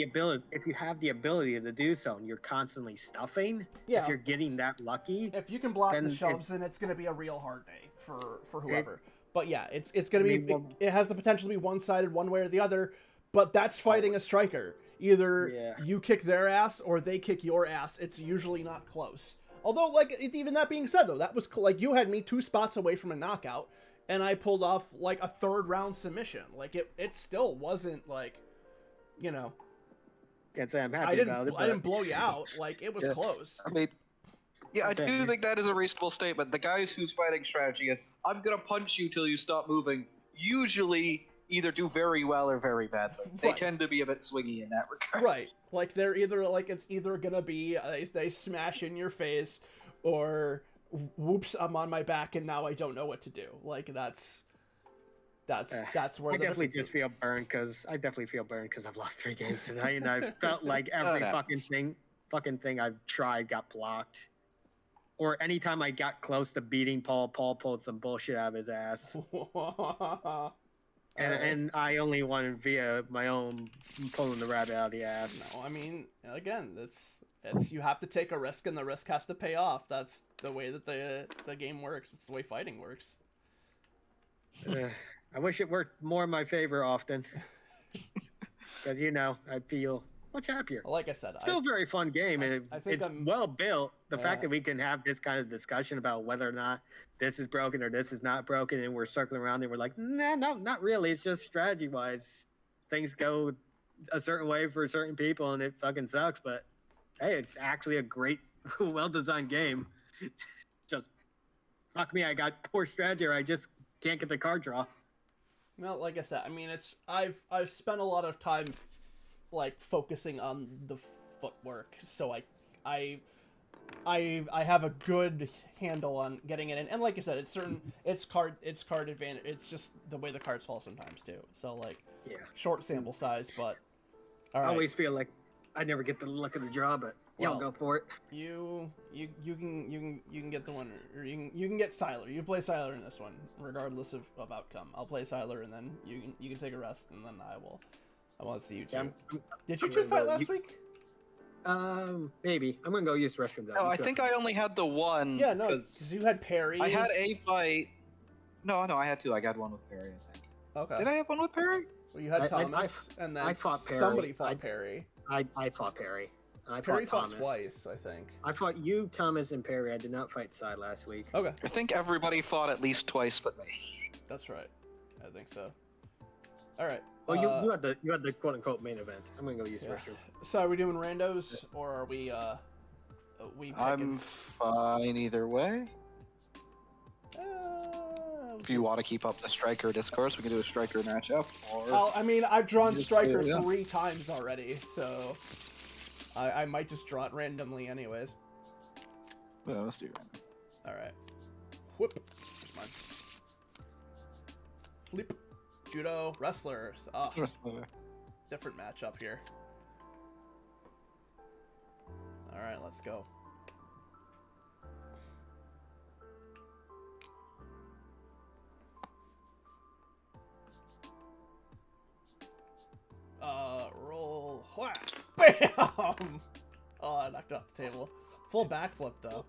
the ability to do so, and you're constantly stuffing, if you're getting that lucky, if you can block the shoves, then it's going to be a real hard day for whoever. But yeah, it's going to be. It has the potential to be one-sided, one way or the other. But that's fighting a striker. Either you kick their ass or they kick your ass. It's usually not close. Although, like, even that being said, though, that was like you had me 2 spots away from a knockout. And I pulled off, like, a 3rd round submission. Like, it still wasn't, like, you know. Can't say I'm happy about it. I didn't blow you out. Like, it was close. I mean, I do think that is a reasonable statement. The guys whose fighting strategy is, I'm going to punch you till you stop moving, usually either do very well or very badly. They tend to be a bit swingy in that regard. Right. Like, they're either, like, it's either going to be they smash in your face, or whoops, I'm on my back and now I don't know what to do. Like, that's where I definitely just feel burned because I've lost 3 games tonight, and I felt like every fucking thing I've tried got blocked. Or anytime I got close to beating Paul pulled some bullshit out of his ass. And I only won via my own pulling the rabbit out of the ass. No, I mean, again, it's you have to take a risk, and the risk has to pay off. That's the way that the game works. It's the way fighting works. I wish it worked more in my favor often. Because, I feel much happier. Like I said, still a very fun game, and it's well built. The fact that we can have this kind of discussion about whether or not this is broken or this is not broken, and we're circling around and we're like, no, not really. It's just strategy-wise. Things go a certain way for certain people, and it fucking sucks, but hey, it's actually a great, well-designed game. Just, fuck me, I got poor strategy, or I just can't get the card draw. Well, like I said, I mean, I've spent a lot of time, like, focusing on the footwork, so I have a good handle on getting it in. And like I said, it's card advantage. It's just the way the cards fall sometimes too. So, like, short sample size, but All I right. always feel like I never get the luck of the draw, but y'all Well, go for it. You can get the one, or you can get Siler. You play Siler in this one, regardless of outcome. I'll play Siler, and then you can take a rest, and then I want to see you two. Yeah, Did you I'm two gonna fight go- last week? Maybe. I'm gonna go use the restroom though. No, You I two think have I only had the one. Yeah, no, because you had Perry. I had a fight. No, I had two. I got one with Perry, I think. Okay. Did I have one with Perry? Well, you had I- Thomas, and then I fought Perry. somebody fought Perry. I fought Perry. I Perry fought fought Thomas. twice, I think. I fought you, Thomas, and Perry. I did not fight Side last week. Okay, I think everybody fought at least twice but me. that's right. I think so. All right. Oh, you had the quote unquote main event. I'm gonna go use the Yeah. restroom. So are we doing randos, or are we we picking? I'm fine either way. If you want to keep up the striker discourse, we can do a striker matchup. Or Well, I mean, I've drawn Just Striker do it, yeah. 3 times already, so I might just draw it randomly anyways. yeah, let's do it. Alright. Whoop. Here's mine. Flip. Judo. Wrestlers. Ah, different matchup here. Alright, let's go. Roll. Whack. Bam! Oh, I knocked off the table. Full backflip, though.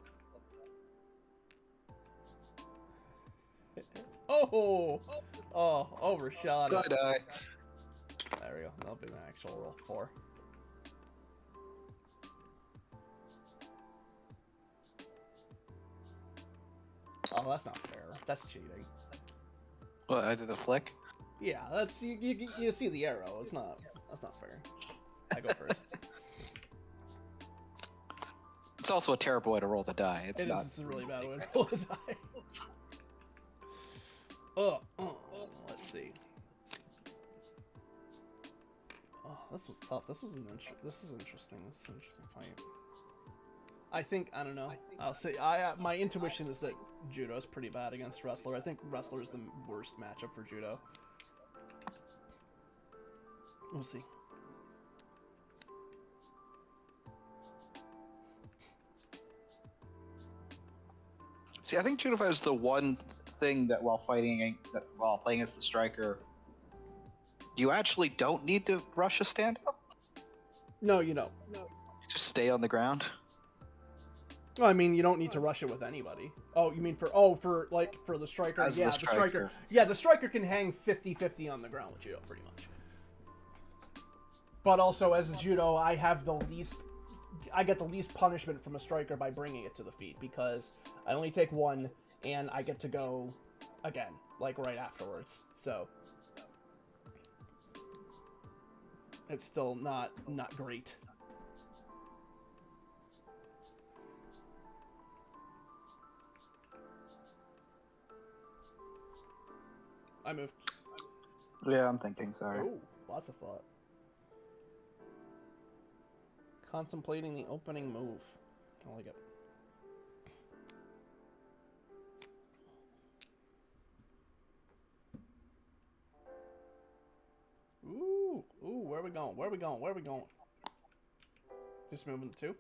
Oh! Oh, overshot it. Die. There we go. That'll be my actual roll. 4. Oh, that's not fair. That's cheating. What, I did a flick? Yeah, that's you see the arrow. It's not. That's not fair. I go first. It's also a terrible way to roll the die. It's It not. is. It's a really bad way to roll a die. Let's see. Oh, this was tough. This is interesting. This is an interesting fight. I think I don't know. I'll say my intuition is that Judo is pretty bad against Wrestler. I think Wrestler is the worst matchup for Judo. We'll see. See, I think Judify is the one thing that while playing against the striker, you actually don't need to rush a stand-up. No, you don't. Just stay on the ground. Well, I mean, you don't need to rush it with anybody. Oh, you mean for the striker? As Yeah, the the striker. striker. Yeah, the striker can hang 50-50 on the ground with Judo, pretty much. But also, as a Judo, I get the least punishment from a striker by bringing it to the feet, because I only take one, and I get to go again, like right afterwards. So it's still not great. I moved. Yeah, I'm thinking. Sorry. Oh, lots of thought. Contemplating the opening move. I like it. Ooh, where are we going? Where are we going? Where are we going? Just moving the 2?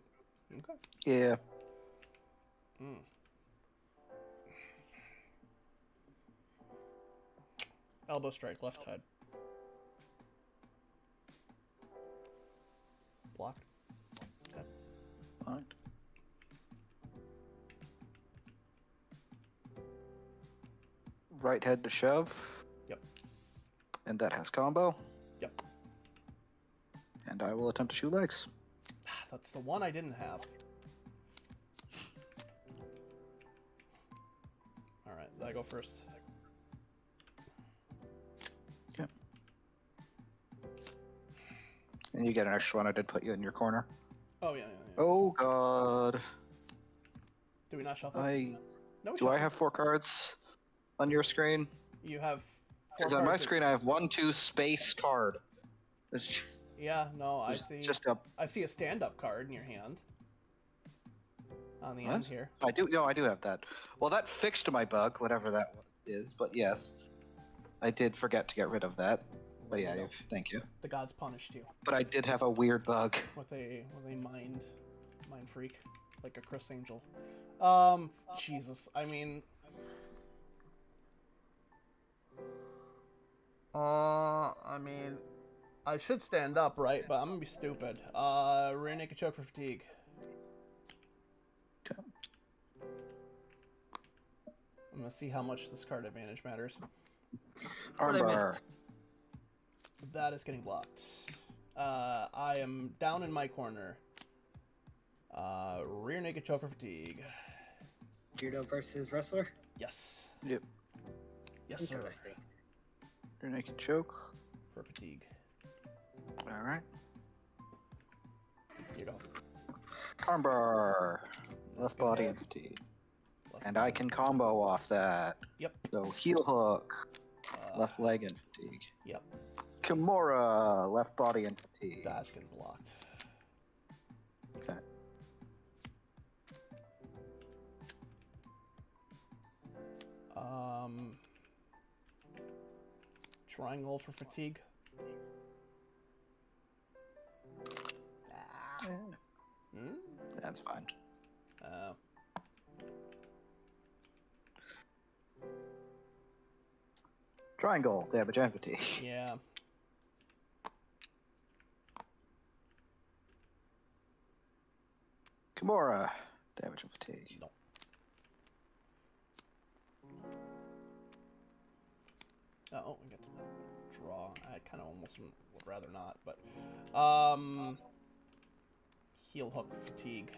Okay. Yeah. Elbow strike, left head. Blocked. Okay. Alright. Right head to shove. Yep. And that has combo. Yep. And I will attempt to shoot legs. That's the one I didn't have. Alright, I go first. Okay. And you get an extra one. I did put you in your corner. Oh, yeah. Oh god. Do we not shuffle? No, we do I shuffle. have 4 cards on your screen? You have 4 Because on my cards. screen I have 1, 2 space card. It's Yeah, no, I see. just a. I see a stand-up card in your hand. On the What? end here. I do have that. Well, that fixed my bug, whatever that is. But yes, I did forget to get rid of that. But yeah, you know, thank you. the gods punished you But I did have a weird bug. with a mind freak, like a Chris Angel. Jesus, I mean, I should stand up, right? But I'm gonna be stupid. Rear naked choke for fatigue. Okay. I'm gonna see how much this card advantage matters. Armbar. That is getting blocked. I am down in my corner. Rear naked choke for fatigue. Judo versus wrestler. Yes. Yep. Yes, sir. Interesting. Rear naked choke. For fatigue. All right. Judo. Armbar. Left good. body and fatigue. Left And I can combo off that. Yep. So heel hook. Left leg and fatigue. Yep. Kimura. Left body and fatigue. That's getting blocked. Okay. Triangle for fatigue. Ah. Hmm? That's fine. Triangle. Damage and fatigue. Yeah. Kimura. Damage and fatigue. No. Oh, we get to draw. I kind of almost would rather not, but heel hook fatigue.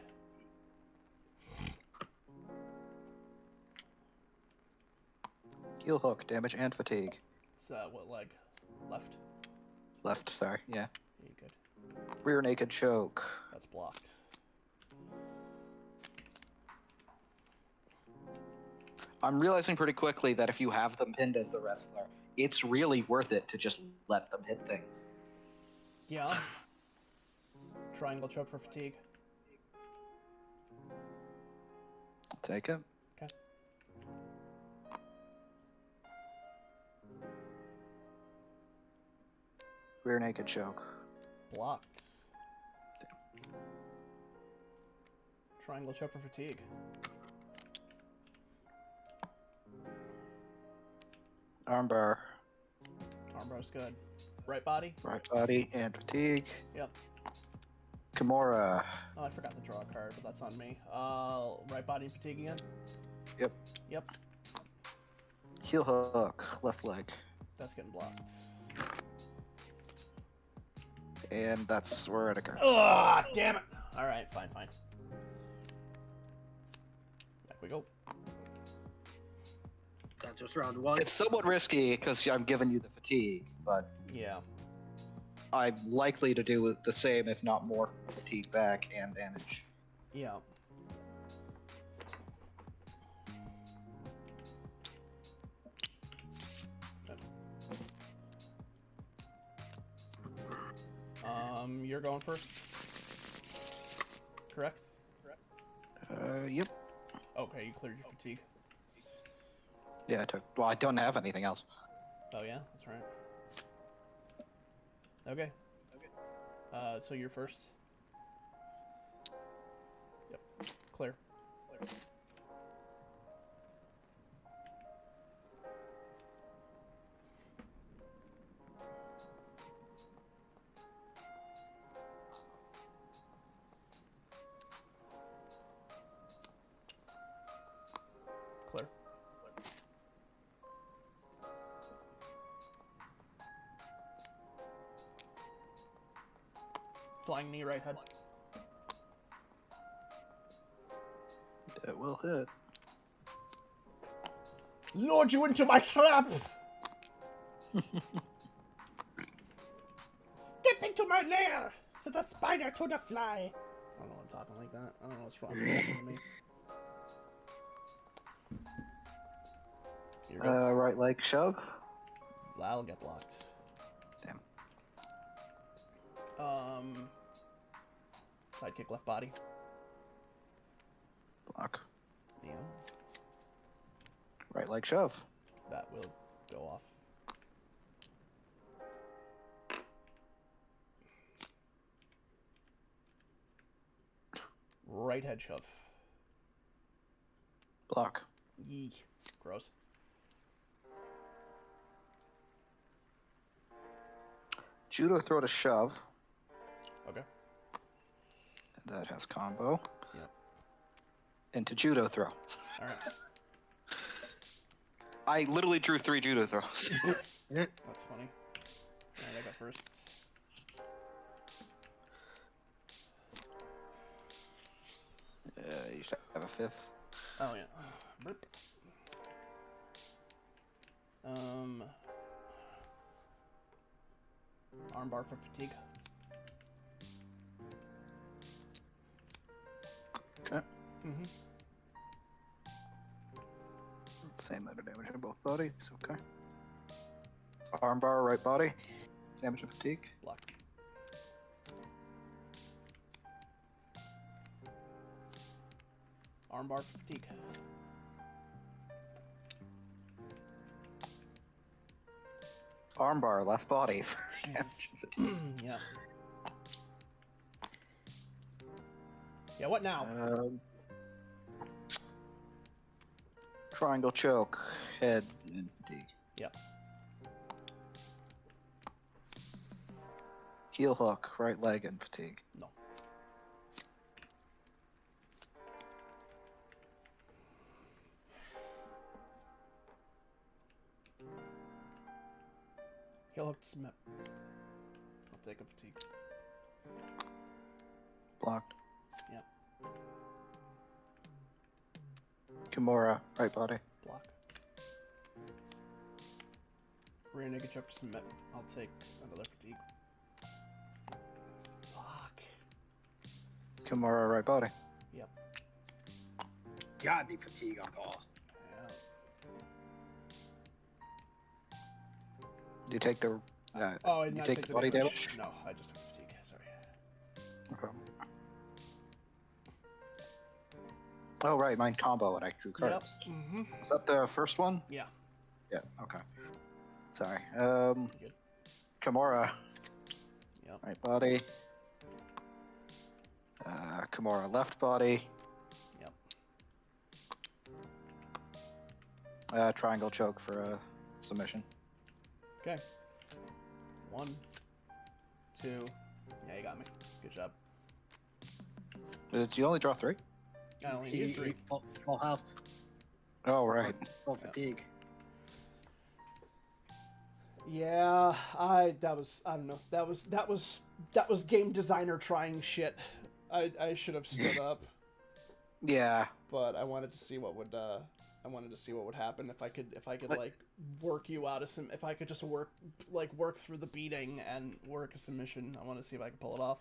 Heel hook. Damage and fatigue. So what leg? Left. Left. Sorry. Yeah. Yeah, good. Rear naked choke. That's blocked. I'm realizing pretty quickly that if you have them pinned as the wrestler, it's really worth it to just let them hit things. Yeah. Triangle choke for fatigue. Take it. Okay. Rear naked choke. Blocked. Triangle choke for fatigue. Armbar. Armbar's good. Right body? Right body and fatigue. Yep. Kimura. Oh, I forgot to draw a card, but that's on me. Right body and fatigue again? Yep. Yep. Heel hook. Left leg. That's getting blocked. And that's we're at a card. Ugh, damn it! Alright, fine. Back we go. That's just round one. It's somewhat risky because I'm giving you the fatigue, but Yeah. I'm likely to do the same, if not more, fatigue back and damage. Yeah. You're going first. Correct? Yep. Okay, you cleared your fatigue. Yeah, I took. Well, I don't have anything else. Oh yeah, that's right. Okay. So you're first. Yep. Clear. Clear. Flying knee, right head. That will hit. Lord you into my trap! Step into my lair! So the spider to the fly! I don't know I'm talking like that. I don't know what's wrong with me. Here we go. Right leg shove. That'll get blocked. Damn. Sidekick left body. Block. Yeah. Right leg shove. That will go off. Right head shove. Block. Yee. Gross. Judo throw to shove. Okay. That has combo. Yep. Into judo throw. All right. I literally drew 3 judo throws. That's funny. All right, I got first. You should have a 5th. Oh yeah. Burp. Armbar for fatigue. Okay. Mm-hmm. Same amount of damage on both bodies. Okay. Armbar, right body. Damage and fatigue. Block. Armbar for fatigue. Armbar, left body. Jesus. Yeah. Yeah, what now? Triangle choke, head, and fatigue. Yep. Heel hook, right leg, and fatigue. No. Heel hook to submit. I'll take a fatigue. Blocked. Yep. Kimura, right body. Block. Rear naked choke to submit. I'll take another fatigue. Block. Kimura, right body. Yep. God, the fatigue on Paul. Yeah. Do you take the Oh, I you did not take the body damage? No, I just took fatigue. Sorry. No problem. Oh right, mine combo and I drew cards. Yep. Mm-hmm. Is that the first one? Yeah. Yeah. Okay. Sorry. Good. Kimura, Yep. right body. Kimura, left body. Yep. Triangle choke for a submission. Okay. 1, 2. Yeah, you got me. Good job. Did you only draw 3? I only need 3. Full house. Oh right. Full fatigue. Yeah, I don't know. That was game designer trying shit. I should have stood up, Yeah. but I wanted to see what would happen if I could like work you out of some, if I could just work through the beating and work a submission. I want to see if I can pull it off.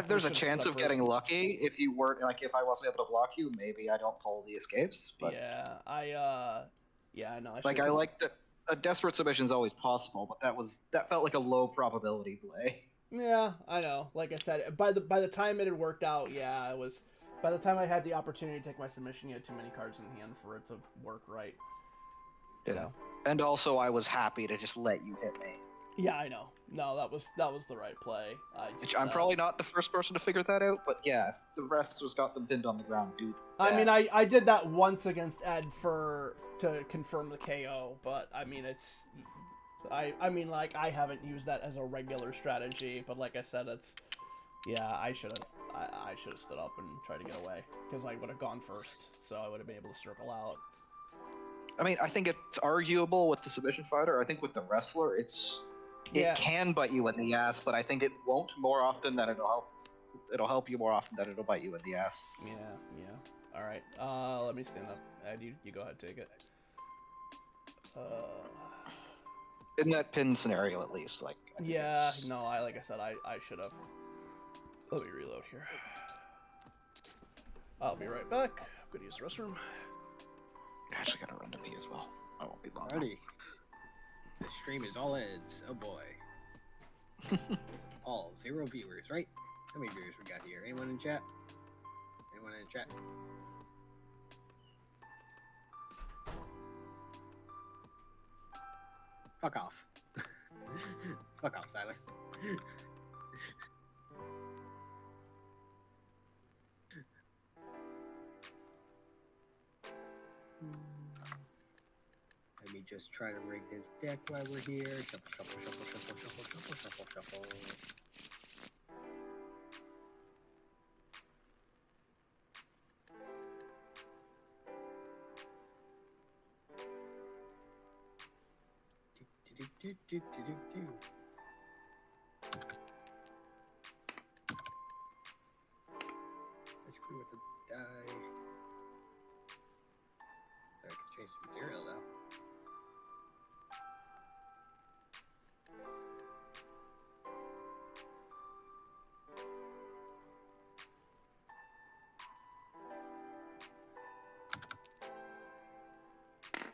There's a chance of getting lucky if you were if I wasn't able to block you. Maybe I don't pull the escapes. But Yeah, I know. I like that. A desperate submission is always possible, but that felt like a low probability play. Yeah, I know. Like I said, by the time it had worked out, yeah, it was. By the time I had the opportunity to take my submission, you had too many cards in hand for it to work right. Yeah. So. And also, I was happy to just let you hit me. Yeah, I know. No, that was the right play. I'm probably not the first person to figure that out, but yeah, if the rest was got them pinned on the ground, dude. I mean, I did that once against Ed to confirm the KO, but I mean it's. I mean, like, I haven't used that as a regular strategy, but like I said, it's... Yeah, I should have stood up and tried to get away, because I would have gone first, so I would have been able to circle out. I mean, I think it's arguable with the submission fighter. I think with the wrestler, it can bite you in the ass, but I think it won't more often than it'll help you more often than it'll bite you in the ass. Yeah. Alright, let me stand up. Ed, you go ahead, take it. In that pin scenario, at least, like. Yeah, no, like I said, I should have. Let me reload here. I'll be right back. I'm gonna use the restroom. I actually gotta run to pee as well. I won't be long. Alrighty. The stream is all ends. Oh boy. All 0 viewers, right? How many viewers we got here? Anyone in chat? Anyone in chat? Fuck off. Fuck off, Siler. just try to rig this deck while we're here. Shuffle, shuffle, shuffle, shuffle, shuffle, shuffle, shuffle, shuffle. Do. Let's screw with the die. I can change the material though.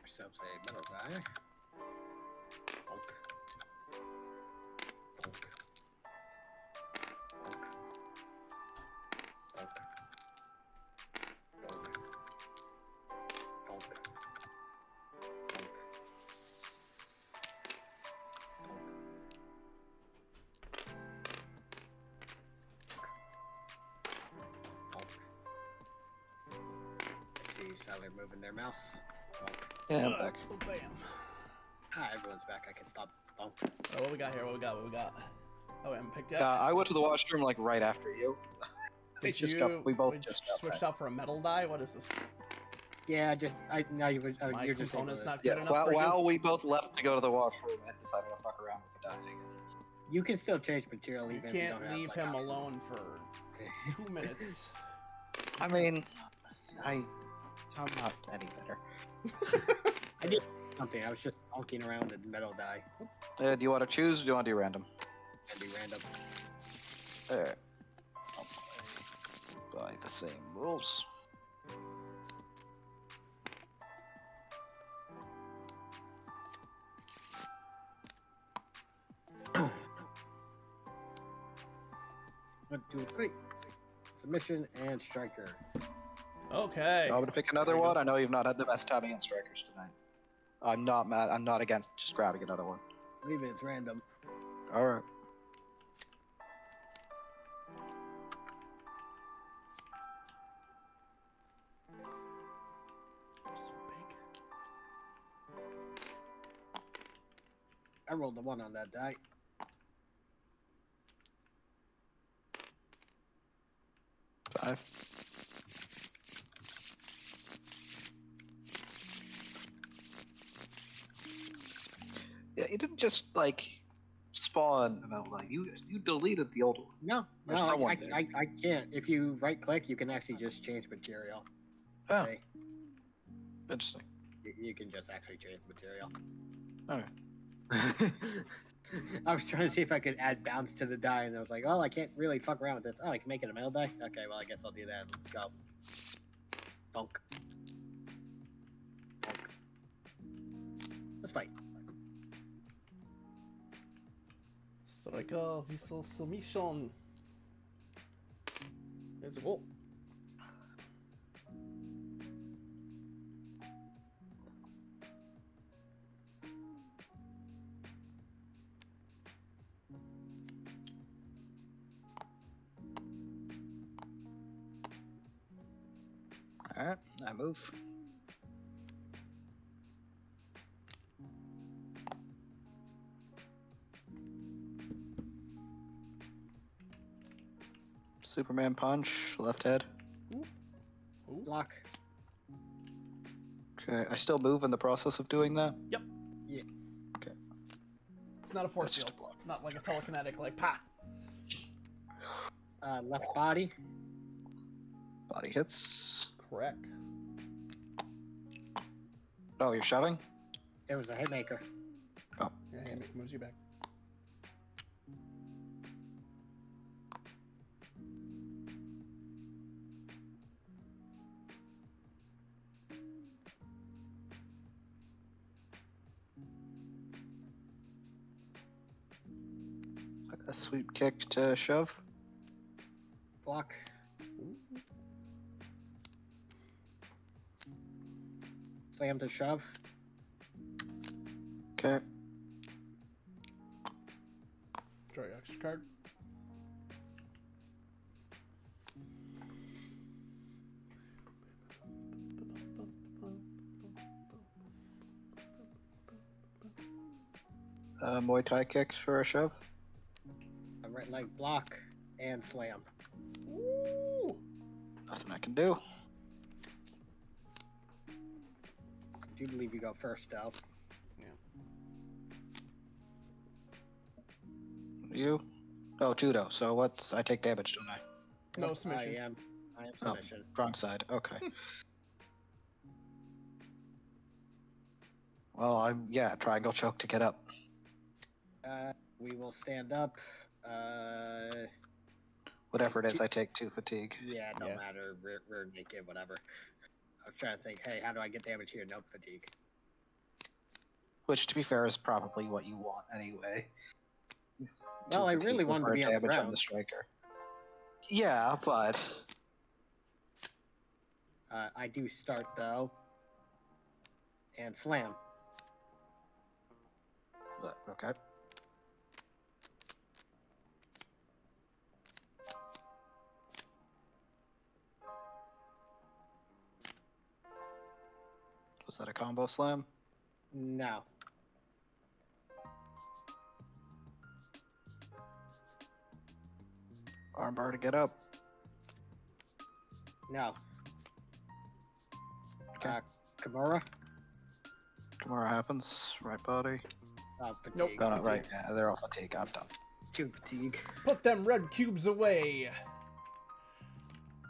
Ourselves a metal die. Bonk. Bonk. Bonk. Bonk. Bonk. Bonk. Bonk. Let's see how they're moving their mouse. Bonk. Yeah, I'm back. Oh, bam. Ah, everyone's back. I can stop. Bonk. Oh, what we got here? What we got? Oh, I haven't picked yet. I went to the washroom like right after you. We both just got switched back. out for a metal die. What is this? Yeah, now My you're just able component's to, not good Yeah, enough for while we both left to go to the washroom, I decided to fuck around with the die, I guess. you can still change material you. even You if you can't don't have leave like, him options. alone for 2 minutes. I mean, I'm not any better. I did something. I was just honking around the metal die. Do you want to choose or do you want to do random? And be random. There. I'll play by the same rules. One, two, three. Submission and striker. Okay. I'm going to pick another one. I know you've not had the best time against strikers tonight. I'm not mad. I'm not against just grabbing another one. Believe me, it's random. All right. So big. I rolled a 1 on that die. Five. Yeah, you didn't just like spawn about like you deleted the old one. No, Or no, someone did. I can't. If you right click, you can actually just change material. Oh, Okay? interesting. You can just actually change material. Okay. I was trying to see if I could add bounce to the die, and I was like, oh, I can't really fuck around with this. Oh, I can make it a metal die? Okay, well, I guess I'll do that. Let's go. Bonk. Bonk. Let's fight. Striker Visual Submission. Let's go. All right, I move. Superman punch, left head. Ooh. Block. Okay, I still move in the process of doing that. Yep. Yeah. It's not a force That's just field. a block. Not like a telekinetic, like pa. Left body. Body hits. Correct. Oh, you're shoving? It was a hitmaker. Oh, Yeah, it moves you back. a sweep kick to shove. Block. Slam to shove. Okay. Draw your extra card. Muay Thai kicks for a shove. A right leg block and slam. Ooh. Nothing I can do. I do believe you go first, though. You? Oh, judo. So what's? I take damage, don't I? No Nope, submission. I am Oh, submission. wrong side. Okay. Well, triangle choke to get up. We will stand up. Whatever it is, I take 2 fatigue. Yeah, it don't Yeah. matter. Rear naked, whatever. I was trying to think, hey, how do I get damage here? Nope, fatigue. Which, to be fair, is probably what you want anyway. Well, 2 I really fatigue wanted to for be on the damage on ground. the striker. Yeah, but I do start, though. And slam. okay. Was that a combo slam? No. Armbar to get up. No. Okay. Kimura? Tomorrow happens. Right body. Fatigue. Nope. No, not right. Yeah, they're all fatigue. I'm done. 2 fatigue. Put them red cubes away.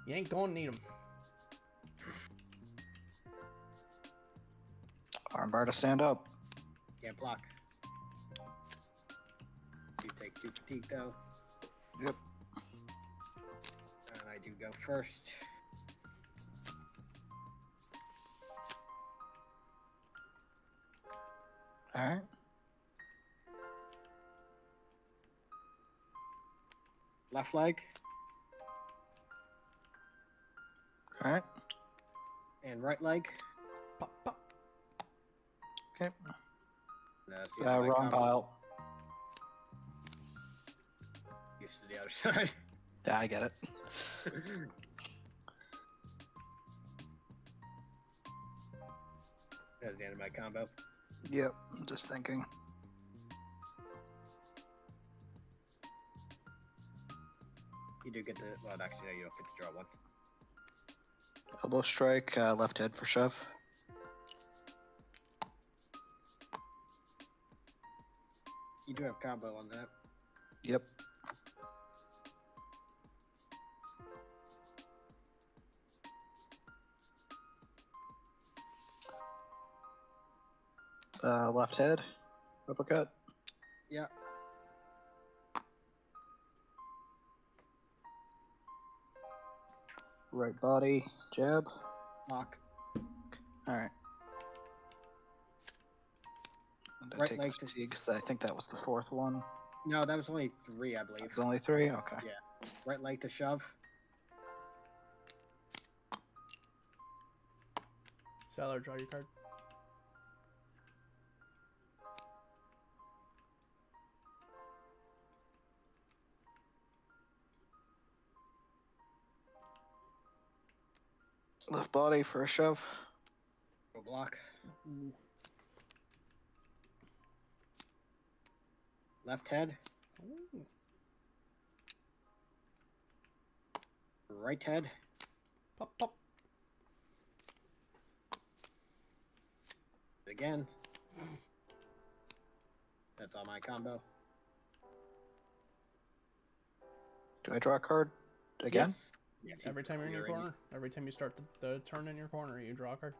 You ain't gonna need them. Armbar to stand up. Can't block. You take 2 fatigue, though. Yep. And I do go first. Alright. Left leg Alright. and right leg. Pop, pop. Okay. That's the other leg Wrong combo. pile. Used to the other side. Yeah, I get it. That's the end of my combo. Yep, I'm just thinking. You do get the. Well, actually, no, you don't get to draw one. Elbow strike, left head for shove. You do have combo on that. Yep. Left head, uppercut. Yeah. Right body, jab. Lock. Alright. And I Right take leg to- fatigue, 'cause I think that was the 4th one. No, that was only 3, I believe. It's only 3? Okay. Yeah. Right leg to shove. Sailor, draw your card. Left body for a shove. Go block. Left head. Ooh. Right head. Pop, pop. Again. That's all my combo. Do I draw a card again? Yes. Yes, Every time you're in your in- corner, every time you start the turn in your corner, you draw a card.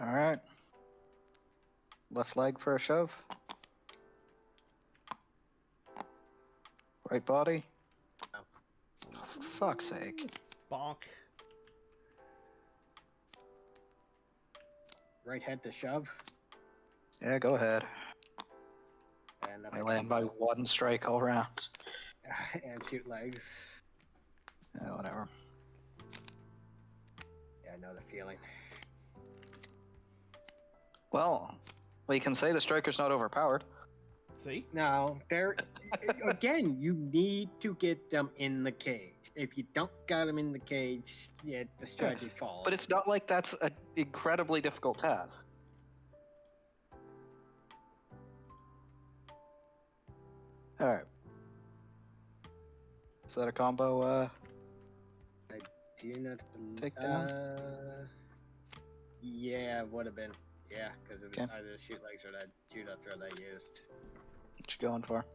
Alright. Left leg for a shove. Right body. No. Oh, for fuck's sake. Bonk. Right head to shove. Yeah, go ahead. And that's I a land by combo. 1 strike all round. And shoot legs. Yeah, whatever. Yeah, I know the feeling. Well, we can say the striker's not overpowered. See? No, there. Again, you need to get them in the cage. If you don't got them in the cage, yeah, the strategy falls. But it's not like that's an incredibly difficult task. Alright. Is that a combo, Do not Take down? Yeah, would have been. Yeah, because it was Okay. either the shoot legs or that judo throw that I used. What you going for?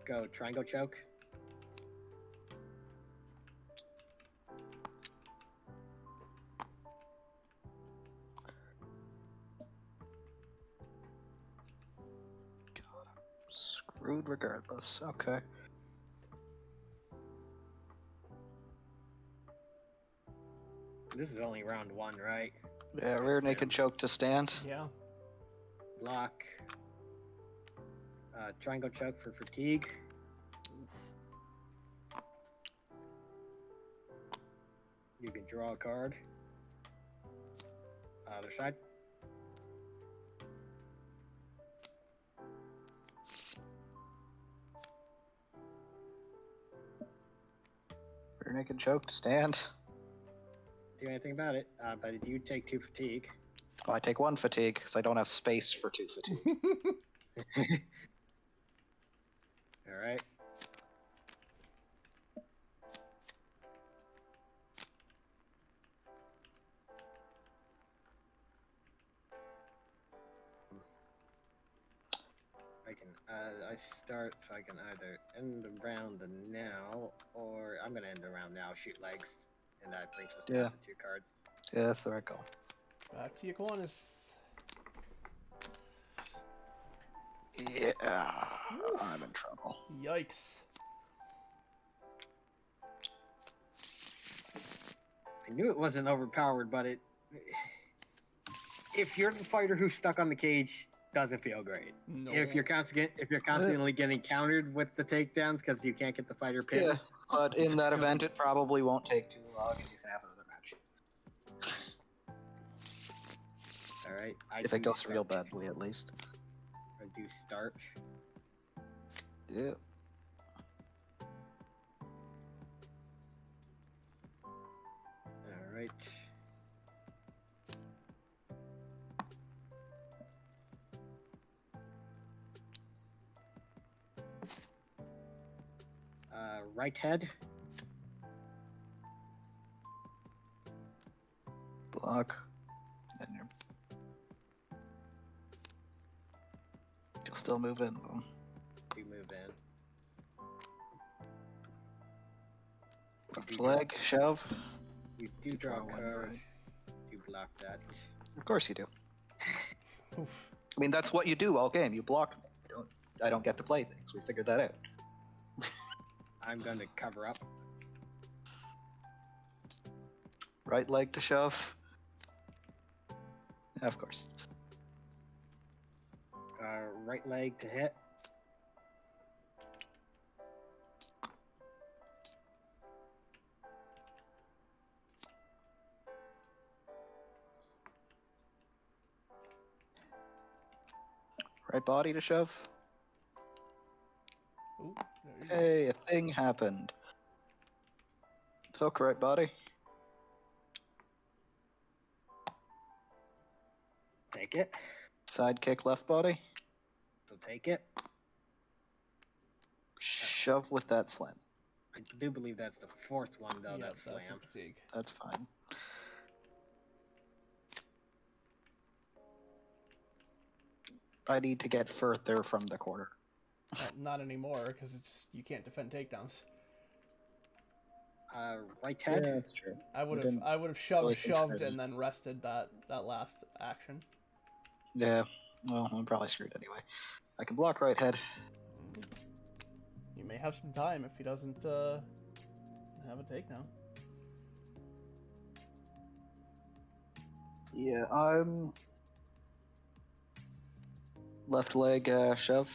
Go triangle choke. Screwed regardless. Okay. This is only round 1, right? Yeah, rear naked choke to stand. Yeah. Block. Triangle choke for fatigue. You can draw a card. Other side. Rear naked choke to stand. Do anything about it, but you take 2 fatigue. Well, I take 1 fatigue because I don't have space for 2 fatigue. All right. I start, so I can either end the round now, or I'm gonna end the round now. Shoot legs, and that brings us down to 2 cards. Yeah, that's the right call. Back to Iguanas. Yeah, I'm in trouble. Yikes. I knew it wasn't overpowered, but if you're the fighter who's stuck on the cage, doesn't feel great. No. If you're constantly getting countered with the takedowns because you can't get the fighter pinned. Yeah, but in that event, it probably won't take too long, and you can have another match. All right. If it goes real badly, at least. I do start. Yeah. All right. Right head. Block. And you'll still move in. Do move in. Left leg, shove. You do draw a Draw one, card. right. You block that. Of course you do. Oof. I mean, that's what you do all game. You block me. I don't get to play things. We figured that out. I'm going to cover up. Right leg to shove. Yeah, of course. Right leg to hit. Right body to shove. Ooh, there you go. Hey, a thing happened. Hook right body. Take it. Side kick left body. So take it. Shove with that slam. I do believe that's the 4th one, though. Yeah, That's that's a slam. fatigue. That's fine. I need to get further from the corner. Not anymore, because it's just you can't defend takedowns. Right head. Yeah, that's true. I would didn't have shoved, really shoved, consider and then rested that last action. Yeah, well, I'm probably screwed anyway. I can block right head. You may have some time if he doesn't have a takedown. Yeah, I'm left leg shove.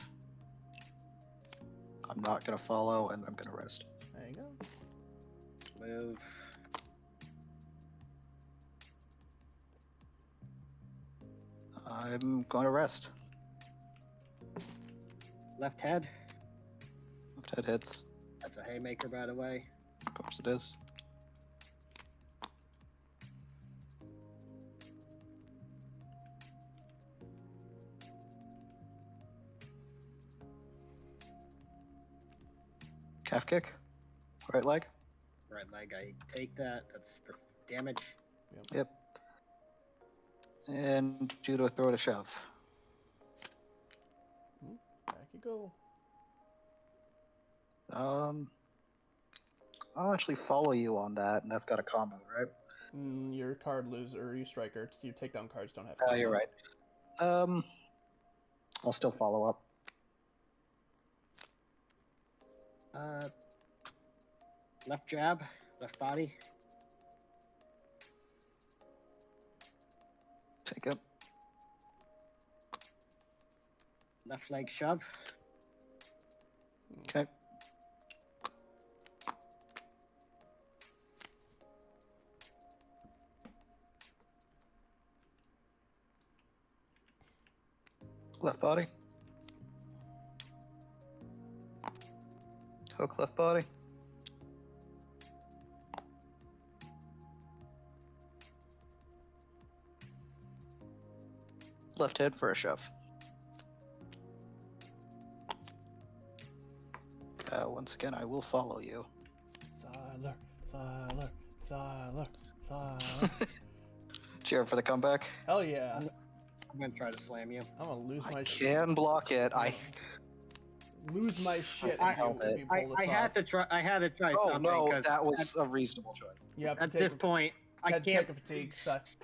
I'm not gonna follow, and I'm gonna rest. There you go. Move. I'm going to rest. Left head. Left head hits. That's a haymaker, by the way. Of course it is. Calf kick. Right leg. Right leg, I take that. That's for damage. Yep. And judo throw to shove. Back you go. I'll actually follow you on that, and that's got a combo, right? Your card loser, or you striker, your takedown cards don't have. Oh, you're right. I'll still follow up. Left jab, left body. Take it. Left leg shove. Okay. Left body. Hook left body. Left head for a shove. Once again, I will follow you. Siler. Cheer for the comeback. Hell yeah. I'm gonna try to slam you. I'm gonna lose my I shit. can block it. Lose my shit. I if held you, it. if you pull this I had off. to try. I had to try Oh something. no, 'cause that was a reasonable choice. You have to at take this a- point, I gotta can't. take a fatigue sucks.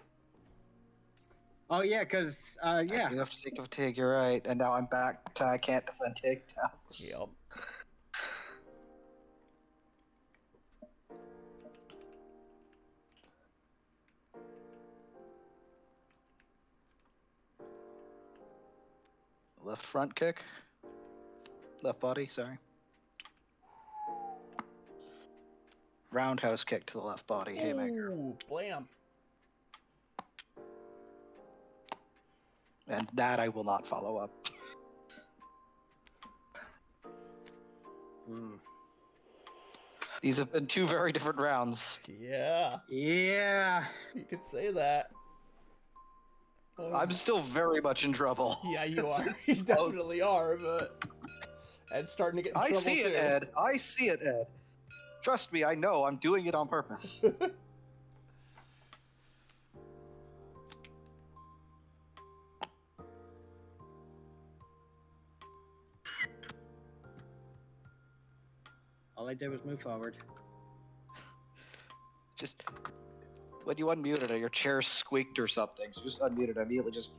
Oh yeah, because yeah. You have to take a fatigue. You're right, and now I'm back to I can't defend takedowns. Yep. Left front kick. Left body. Sorry. Roundhouse kick to the left body. Haymaker. Ooh, blam. And that I will not follow up. Hmm. These have been two very different rounds. Yeah, Yeah. you could say that. Oh, I'm still very much in trouble. yeah, you This are. is You close. definitely are, but Ed's starting to get in I trouble see it, too. Ed. I see it, Ed. Trust me, I know. I'm doing it on purpose. All I did was move forward. Just when you unmuted it, your chair squeaked or something. So just unmuted immediately. Just.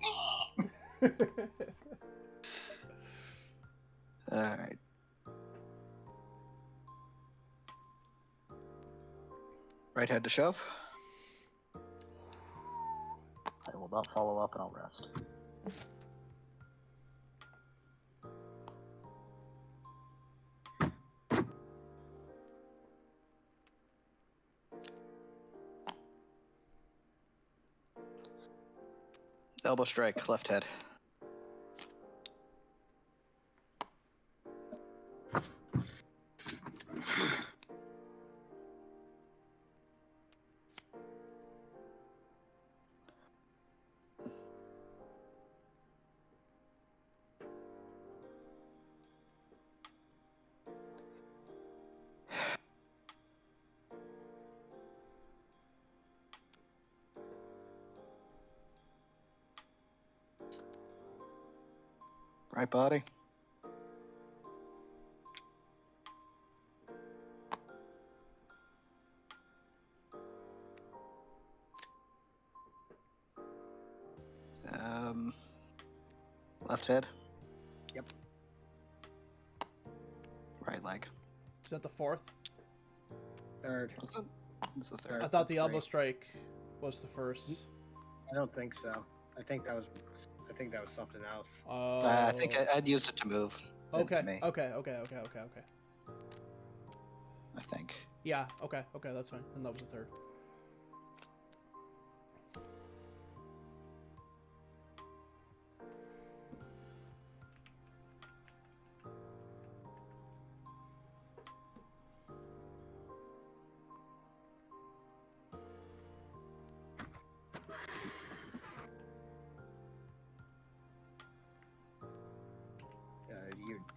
All right. Right head to shove. I will not follow up, and I'll rest. Elbow strike, left head. Right body. Left head. Yep. Right leg. Is that the fourth? Third. This is the third. I thought the That's elbow right. strike was the first. I don't think so. I think that was something else. I think Ed used it to move. Okay. To me, Okay. I think. Yeah. Okay. That's fine. And that was the third.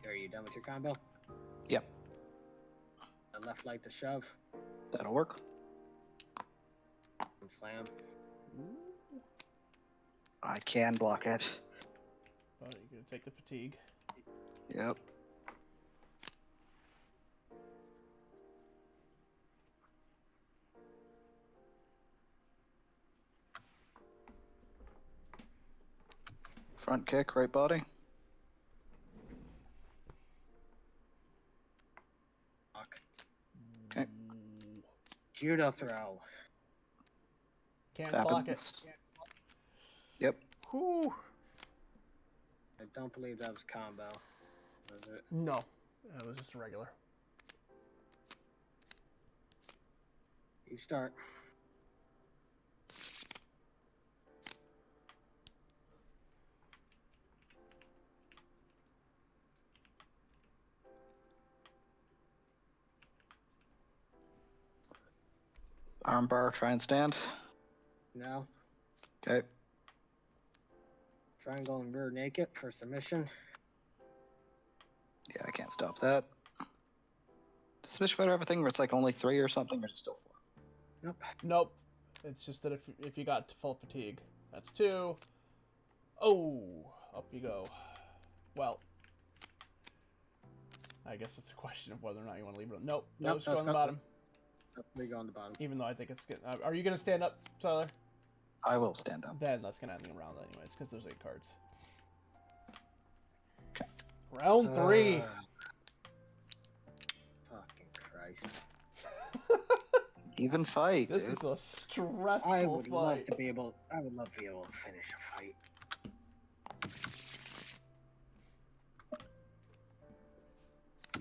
Are you done with your combo? Yep. left leg to shove That'll work. and slam. I can block it. Oh, you're gonna take the fatigue. Yep. Front kick, right body. Block. Okay. Ooh. Judo throw. Can't block it. Happens. Yep. Whew. I don't believe that was combo. Was it? No, it was just a regular. You start. Arm bar, try and stand. No. Okay. Triangle and rear naked for submission. Yeah, I can't stop that. Does Submission Fighter have a thing where it's like only 3 or something, or is it still 4? Nope. Nope. It's just that if you got to full fatigue, that's 2. Oh, up you go. Well, I guess it's a question of whether or not you want to leave it. Nope. Nope, Those that's go on the not- bottom. We go on the bottom. Even though I think it's good. Are you gonna stand up, Tyler? I will stand up. Then that's gonna end the round anyways, because there's 8 cards. Okay. Round 3. Fucking Christ. Even fight, This dude. is a stressful I would love fight. to be able. I would love to be able to finish a fight. I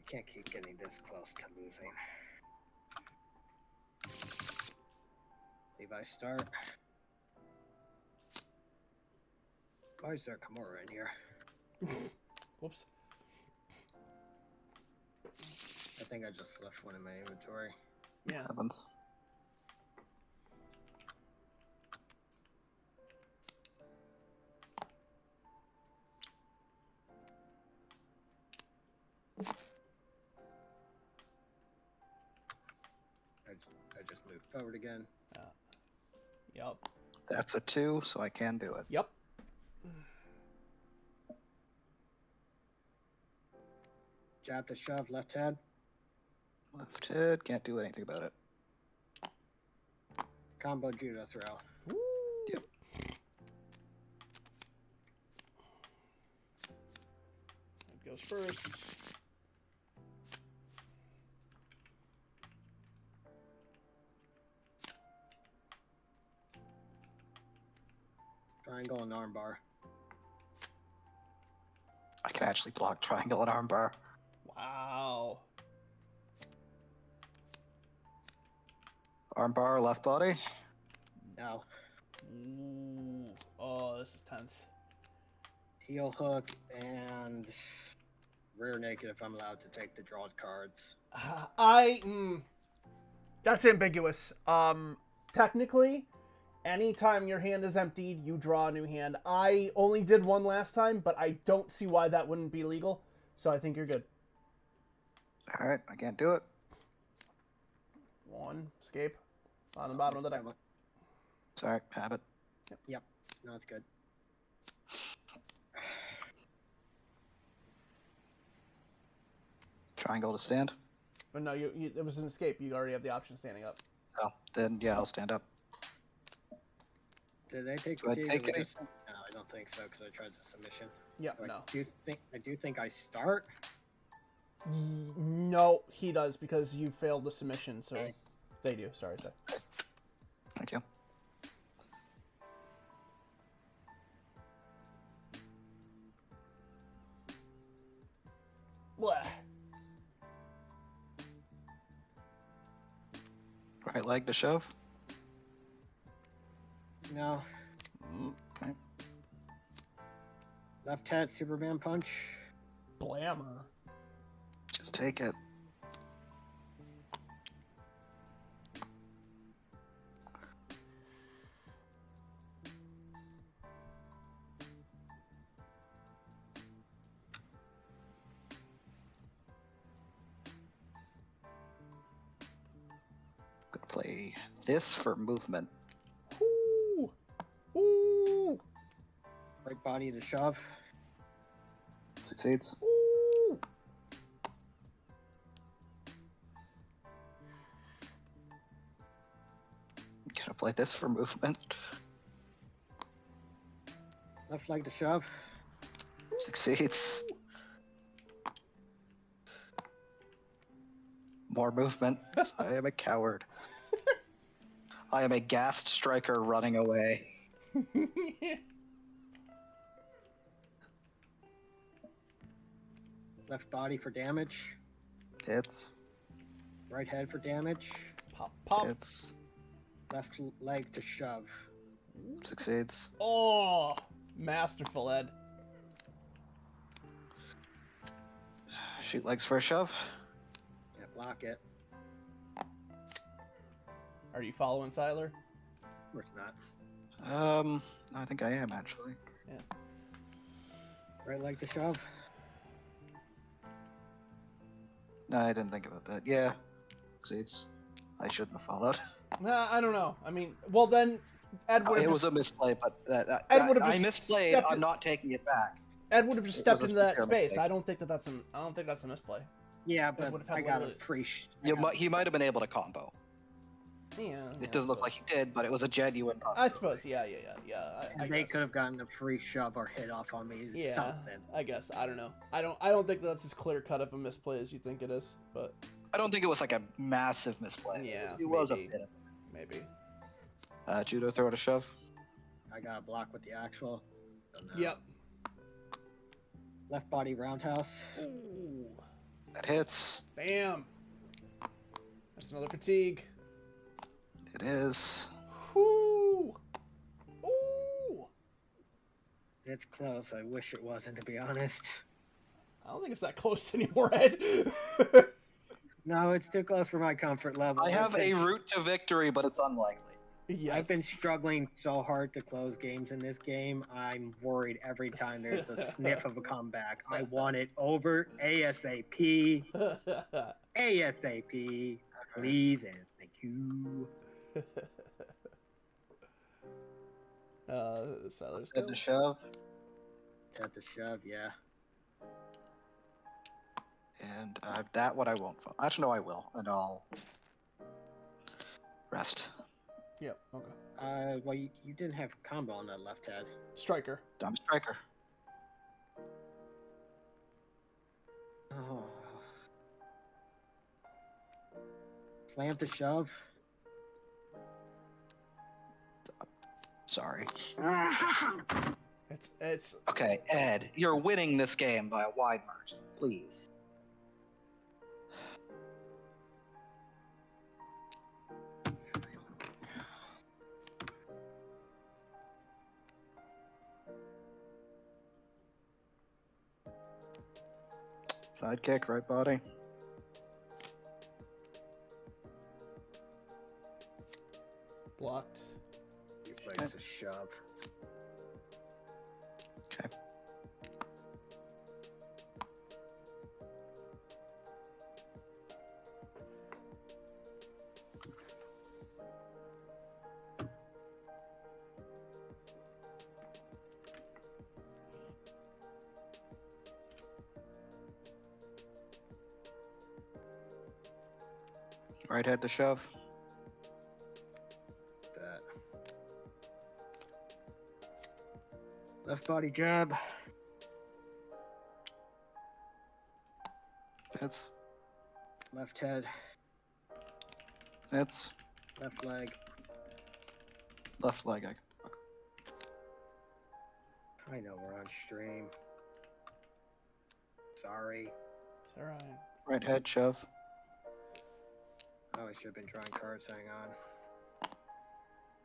can't keep getting this close to losing. Levi start. Why is there Kimura in here? Whoops. I think I just left one in my inventory. Yeah. Happens. I just moved forward again. Yep. That's a 2, so I can do it. Yep. Jab to shove, left head. Left head, can't do anything about it. Combo judo throw. Woo. Yep. That goes first. Triangle and armbar. I can actually block triangle and armbar. Wow. Armbar, left body. No. Ooh. Oh, this is tense. Heel hook and rear naked if I'm allowed to take the draw cards. That's ambiguous. Technically, anytime your hand is emptied, you draw a new hand. I only did one last time, but I don't see why that wouldn't be legal. So I think you're good. Alright, I can't do it. 1, escape. On the bottom of the deck. Sorry, have it. Yep. No, it's good. Triangle to stand. But no, it was an escape. You already have the option standing up. Oh, then yeah, I'll stand up. Did they take Do I fatigue? take or we any? just- No, I don't think so because I tried the submission. Yeah, I no. do think I start. No, he does because you failed the submission, so they do. Sorry, sir. Thank you. Blah. Right leg to shove. No. Okay. Left head, Superman punch. Blammer. Just take it. play this for movement. Ooh. Ooh. Right body to shove. Succeeds. Ooh. Gonna play this for movement. Left leg to shove. Succeeds. More movement. I am a coward. I am a gassed striker running away. Left body for damage. Hits. Right head for damage. Pop, pop. Hits. Left leg to shove. Succeeds. Oh, masterful, Ed. Shoot legs for a shove. Yeah, block it. Are you following Siler? Of course not. I think I am actually. Right leg to shove. No, I didn't think about that. Yeah. Succeeds. I shouldn't have followed. Nah, I don't know. I mean, well then, Ed would have It was just, a misplay, but Ed would've I just misplayed. stepped I'm in- not taking it back. Ed would have just it stepped was a into that sincere space. mistake. I don't think that's a misplay. Yeah, would've but had I got a literally- free. He might have been able to combo. Yeah. It doesn't look like he did, but it was a genuine I possibility. suppose. Yeah. I They guess. could have gotten a free shove or hit off on me. Yeah. Something. I guess. I don't know. I don't think that's as clear cut of a misplay as you think it is. But I don't think it was like a massive misplay. Yeah, It was a maybe. bit. maybe. Judo throw to shove. I got a block with the actual. Don't know. Yep. Left body roundhouse. Ooh. That hits. Bam. That's another fatigue. It is. Whoo. Ooh. It's close. I wish it wasn't, to be honest. I don't think it's that close anymore, Ed. No, it's too close for my comfort level. I have a route to victory, but it's unlikely. Yes. I've been struggling so hard to close games in this game. I'm worried every time there's a sniff of a comeback. I want it over ASAP. ASAP. Please and thank you. Sellers Head to shove. Got the shove, yeah. And that what I won't. Actually, no, I will, and I'll rest. Yep. Okay. Well, you didn't have combo on that left head. Striker. I'm striker. Oh. Slam to shove. Sorry. It's Okay, Ed, you're winning this game by a wide margin. Please. Sidekick, right body. blocked. You place a shove. Okay. Right head to shove. That. Left body jab. Hits. Left head. Hits. Left leg. Left leg. I know we're on stream. Sorry. It's alright. Right head shove. Oh, I should have been drawing cards. Hang on.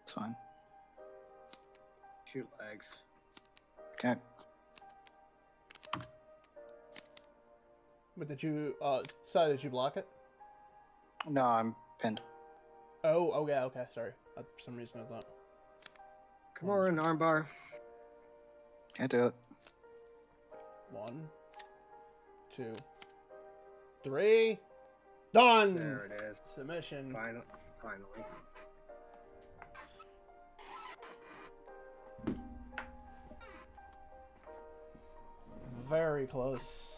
It's fine. Shoot legs. Okay. But did you did you block it? No, I'm pinned. Oh, okay. Sorry. For some reason I thought. Kimura and armbar. Can't do it. 1, 2, 3. Done. There it is. Submission. Finally. Very close.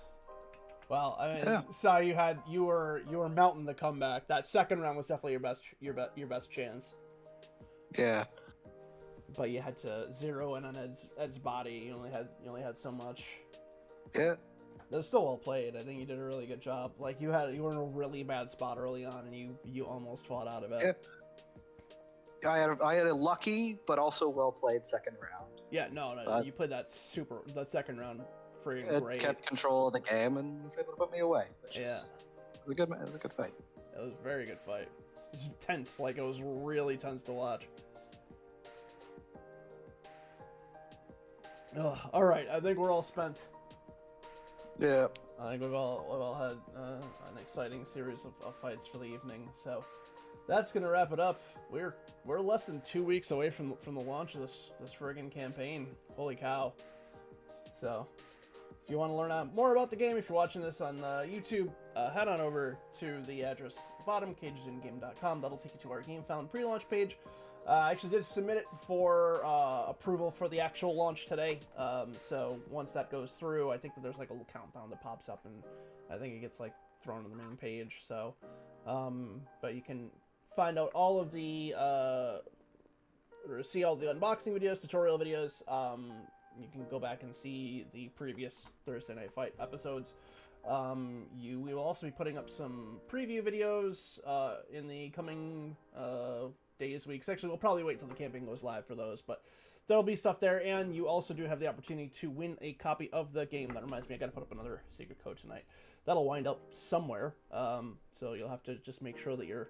Well, I mean, Yeah. so you were mounting the comeback. That second round was definitely your best chance. Yeah. But you had to zero in on Ed's body. You only had so much. Yeah. That was still well played. I think you did a really good job. Like you were in a really bad spot early on, and you almost fought out of it. Yeah. I had a lucky but also well played second round. Yeah, no, you played that second round freaking It great. kept control of the game and was able to put me away. Yeah. It was a good fight. It was a very good fight. It was tense. Like, it was really tense to watch. Ugh, all right, I think we're all spent. Yeah. I think we've all had an exciting series of fights for the evening. So that's gonna wrap it up. We're less than 2 weeks away from the launch of this friggin' campaign. Holy cow! So if you want to learn more about the game, if you're watching this on YouTube, head on over to the address at the bottom, cagesingame.com. That'll take you to our Game Found pre-launch page. I actually did submit it for approval for the actual launch today. So once that goes through, I think that there's like a little countdown that pops up, and I think it gets like thrown to the main page. So, but you can find out all of the or see all the unboxing videos, tutorial videos. You can go back and see the previous Thursday Night Fight episodes. We will also be putting up some preview videos in the coming days, weeks. Actually, we'll probably wait till the campaign goes live for those, but there'll be stuff there, and you also do have the opportunity to win a copy of the game. That reminds me, I gotta put up another secret code tonight. That'll wind up somewhere, so you'll have to just make sure that you're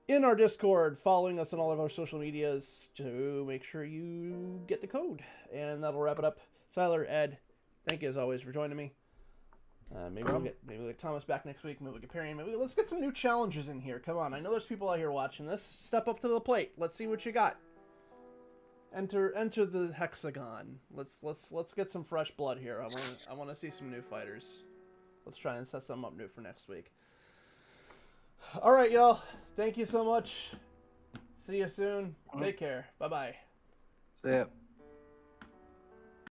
in our Discord, following us on all of our social medias to make sure you get the code. And that'll wrap it up. Tyler, Ed, thank you as always for joining me. Maybe we'll get Thomas back next week. Maybe we'll get Perry. Let's get some new challenges in here. Come on, I know there's people out here watching this. Step up to the plate. Let's see what you got. Enter the hexagon. Let's get some fresh blood here. I want to see some new fighters. Let's try and set something up new for next week. All right, y'all. Thank you so much. See you soon. Take care. Bye-bye. See ya.